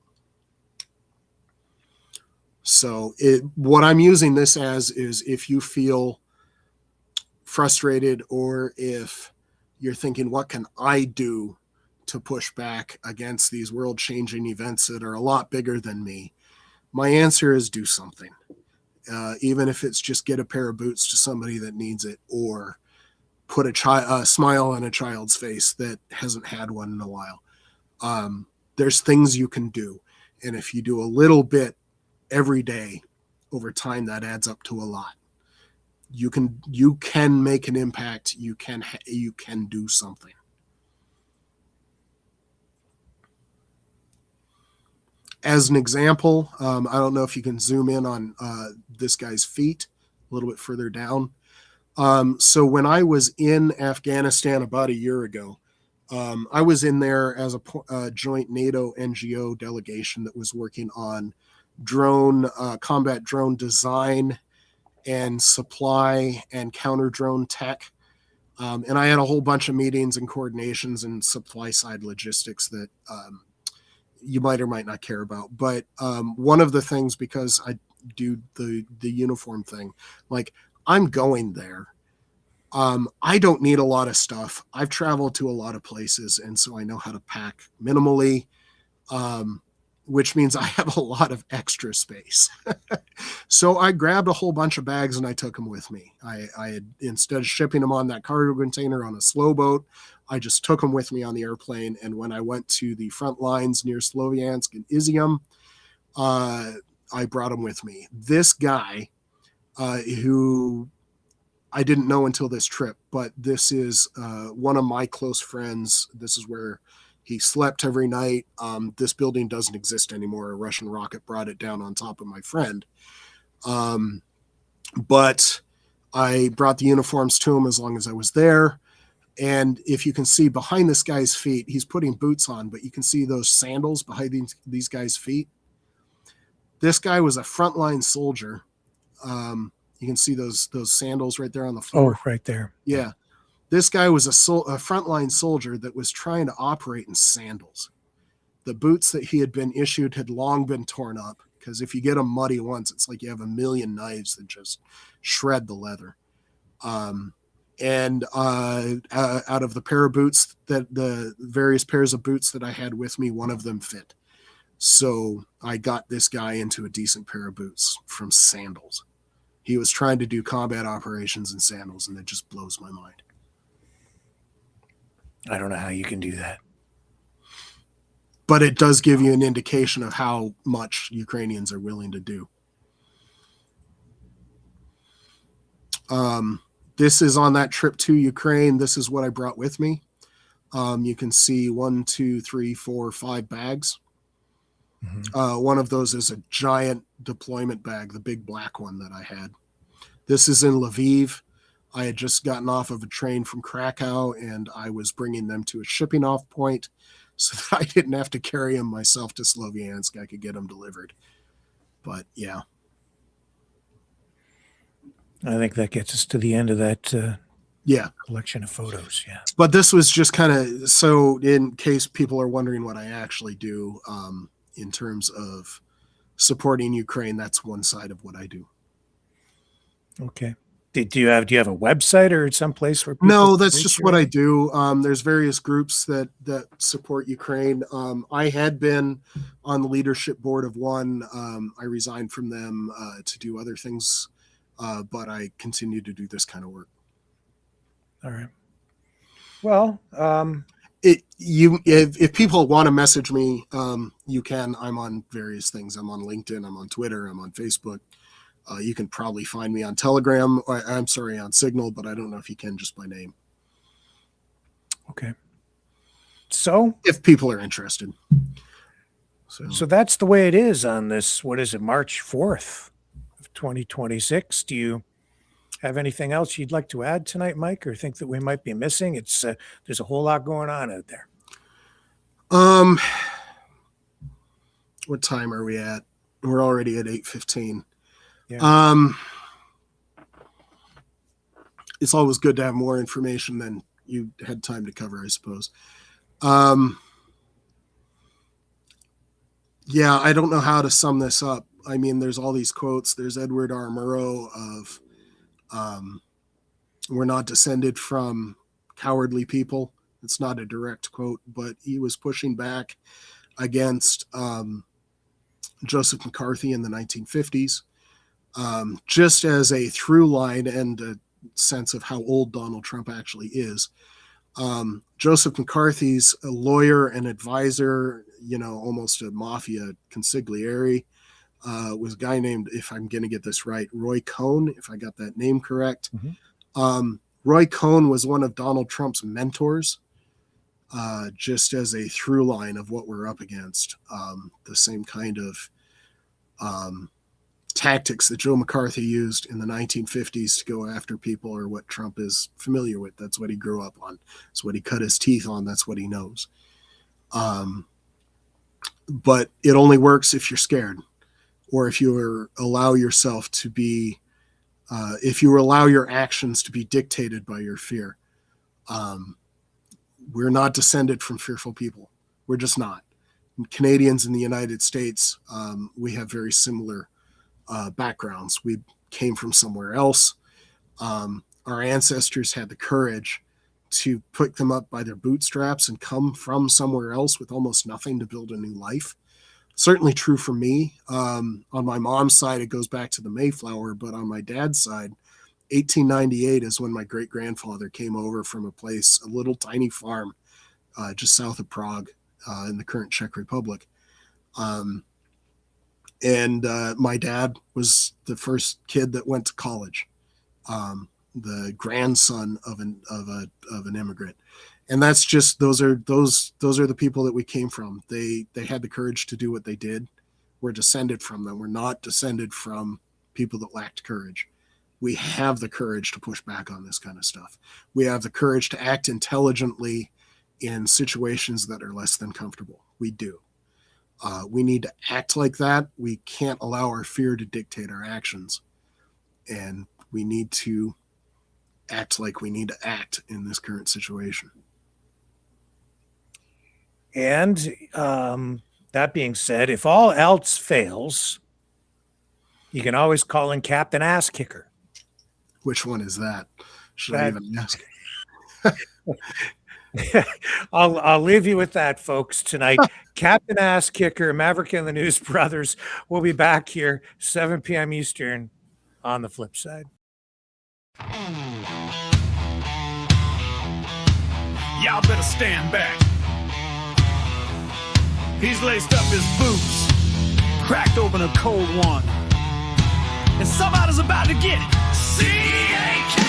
So what I'm using this as is if you feel frustrated or if you're thinking, what can I do to push back against these world-changing events that are a lot bigger than me? My answer is do something. Even if it's just get a pair of boots to somebody that needs it, or put a smile on a child's face that hasn't had one in a while. There's things you can do. And if you do a little bit every day, over time, that adds up to a lot. You can make an impact. You can do something. As an example, I don't know if you can zoom in on this guy's feet a little bit further down. So when I was in Afghanistan about a year ago, I was in there as a joint NATO NGO delegation that was working on combat drone design and supply and counter drone tech. And I had a whole bunch of meetings and coordinations and supply side logistics that you might or might not care about. But one of the things, because I do the uniform thing, like I'm going there. I don't need a lot of stuff. I've traveled to a lot of places, and so I know how to pack minimally, which means I have a lot of extra space. So I grabbed a whole bunch of bags and I took them with me. I had, instead of shipping them on that cargo container on a slow boat, I just took them with me on the airplane. And when I went to the front lines near Sloviansk and Izium, I brought them with me. This guy, who I didn't know until this trip, but this is one of my close friends. This is where he slept every night. This building doesn't exist anymore. A Russian rocket brought it down on top of my friend. But I brought the uniforms to him as long as I was there. And if you can see behind this guy's feet, he's putting boots on, but you can see those sandals behind these guys' feet. This guy was a frontline soldier. You can see those sandals right there on the floor. Oh, right there. Yeah. This guy was a frontline soldier that was trying to operate in sandals. The boots that he had been issued had long been torn up, because if you get them muddy once, it's like you have a million knives that just shred the leather. And out of the pair of boots, that the various pairs of boots that I had with me, one of them fit. So I got this guy into a decent pair of boots from sandals. He was trying to do combat operations in sandals, and it just blows my mind. I don't know how you can do that. But it does give you an indication of how much Ukrainians are willing to do. This is on that trip to Ukraine. This is what I brought with me. You can see 1, 2, 3, 4, 5 bags. One of those is a giant deployment bag, the big black one that I had. This is in Lviv. I had just gotten off of a train from Krakow, and I was bringing them to a shipping off point so that I didn't have to carry them myself to Sloviansk. I could get them delivered. But yeah. I think that gets us to the end of that collection of photos. Yeah. But this was just kind of, so in case people are wondering what I actually do in terms of supporting Ukraine, that's one side of what I do. Okay. Do you have a website or some place where people No, that's just what I do. There's various groups that support Ukraine. I had been on the leadership board of one. I resigned from them to do other things, but I continue to do this kind of work. All right. Well, if people want to message me, you can. I'm on various things. I'm on LinkedIn. I'm on Twitter. I'm on Facebook. You can probably find me on Telegram. I'm sorry, on Signal, but I don't know if you can just by name. Okay. So if people are interested. So that's the way it is on this, what is it, March 4th of 2026. Do you have anything else you'd like to add tonight, Mike, or think that we might be missing? It's there's a whole lot going on out there. What time are we at? We're already at 8:15. Yeah. It's always good to have more information than you had time to cover, I suppose. Yeah, I don't know how to sum this up. I mean, there's all these quotes. There's Edward R. Murrow of we're not descended from cowardly people. It's not a direct quote, but he was pushing back against Joseph McCarthy in the 1950s. Just as a through line and a sense of how old Donald Trump actually is. Joseph McCarthy's a lawyer and advisor, almost a mafia consigliere, was a guy named, if I'm going to get this right, Roy Cohn, if I got that name correct. Roy Cohn was one of Donald Trump's mentors, just as a through line of what we're up against. The same kind of tactics that Joe McCarthy used in the 1950s to go after people are what Trump is familiar with. That's what he grew up on. That's what he cut his teeth on. That's what he knows. But it only works if you're scared, or if you allow yourself to be, if you allow your actions to be dictated by your fear. We're not descended from fearful people. We're just not. Canadians in the United States, we have very similar backgrounds. We came from somewhere else. Our ancestors had the courage to pick them up by their bootstraps and come from somewhere else with almost nothing to build a new life. Certainly true for me. On my mom's side, it goes back to the Mayflower, but on my dad's side, 1898 is when my great-grandfather came over from a place, a little tiny farm just south of Prague in the current Czech Republic. And my dad was the first kid that went to college, the grandson of an immigrant. And that's just, those are the people that we came from. They had the courage to do what they did. We're descended from them. We're not descended from people that lacked courage. We have the courage to push back on this kind of stuff. We have the courage to act intelligently in situations that are less than comfortable. We do. We need to act like that. We can't allow our fear to dictate our actions. And we need to act like we need to act in this current situation. And that being said, if all else fails, you can always call in Captain Ass Kicker. Which one is that? Should I even ask? I'll leave you with that, folks, tonight. Captain Ass Kicker, Maverick and the News Brothers will be back here 7 p.m. Eastern on the flip side. Y'all better stand back. He's laced up his boots, cracked open a cold one, and somebody's about to get it. C-A-K!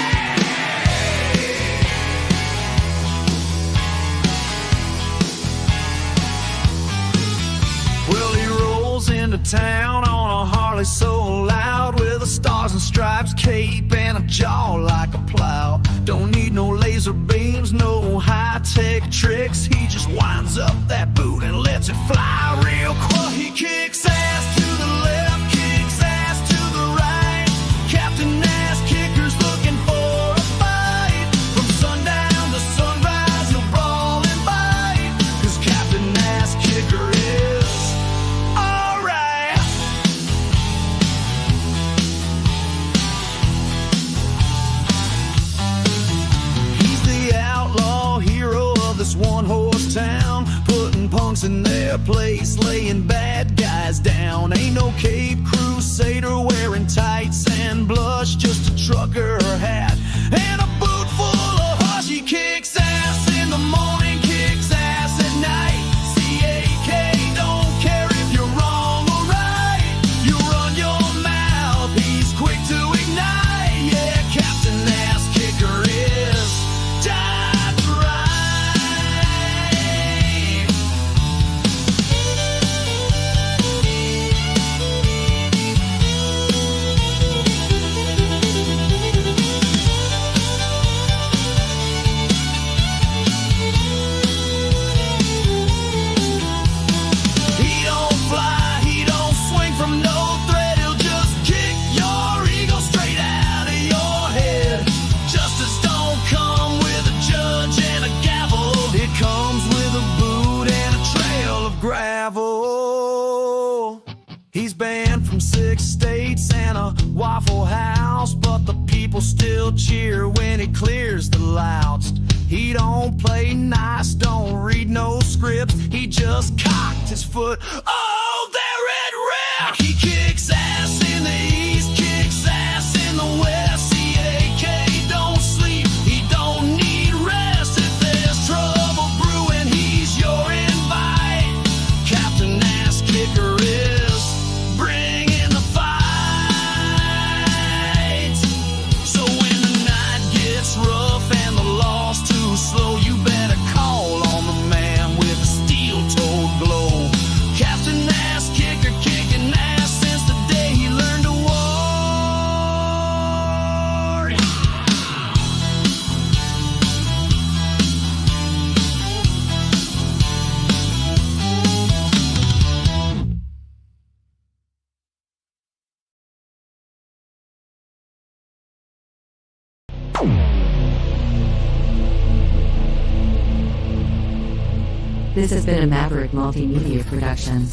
Well, he rolls into town on a Harley so loud, with a stars and stripes cape and a jaw like a plow. Don't need no laser beams, no high-tech tricks. He just winds up that boot and lets it fly real quick. He kicks ass to the left, kicks ass to the right. Captain Ass Kicker's looking for a fight. From sundown to sunrise, he'll brawl and bite, 'cause Captain Ass Kicker is alright. He's the outlaw hero of this one-horse town, putting punks in their place, laying bad guys down. Ain't no Cape Crusader wearing tights and blush, just a trucker hat and a boot full of hush. He kicks ass in the morning, kicks ass at night. C-A-K, don't care if you're wrong or right. You run your mouth, he's quick to ignite. Yeah, Captain Ass Kicker is dive right. He don't fly, he don't swing from no thread. He'll just kick your ego straight out of your head. Justice don't come with a judge and a gavel. It comes with a boot and a trail of gravel. He's banned from 6 states and a Waffle House, but the people still cheer when he clears the louts. He don't play nice, don't read no scripts. He just cocked his foot. Oh, they're at rip! He kicks ass in the east, kicks ass in the west. C-A-K, don't sleep, he don't need rest. If there's trouble brewing, he's your invite. Captain Ass Kicker is bringing the fight. So when the night gets rough and the law's too slow, you better call on the man with the steel-toed glow. Captain Ass Kicker kicking ass since the day he learned to walk. This has been a Maverick Multimedia production.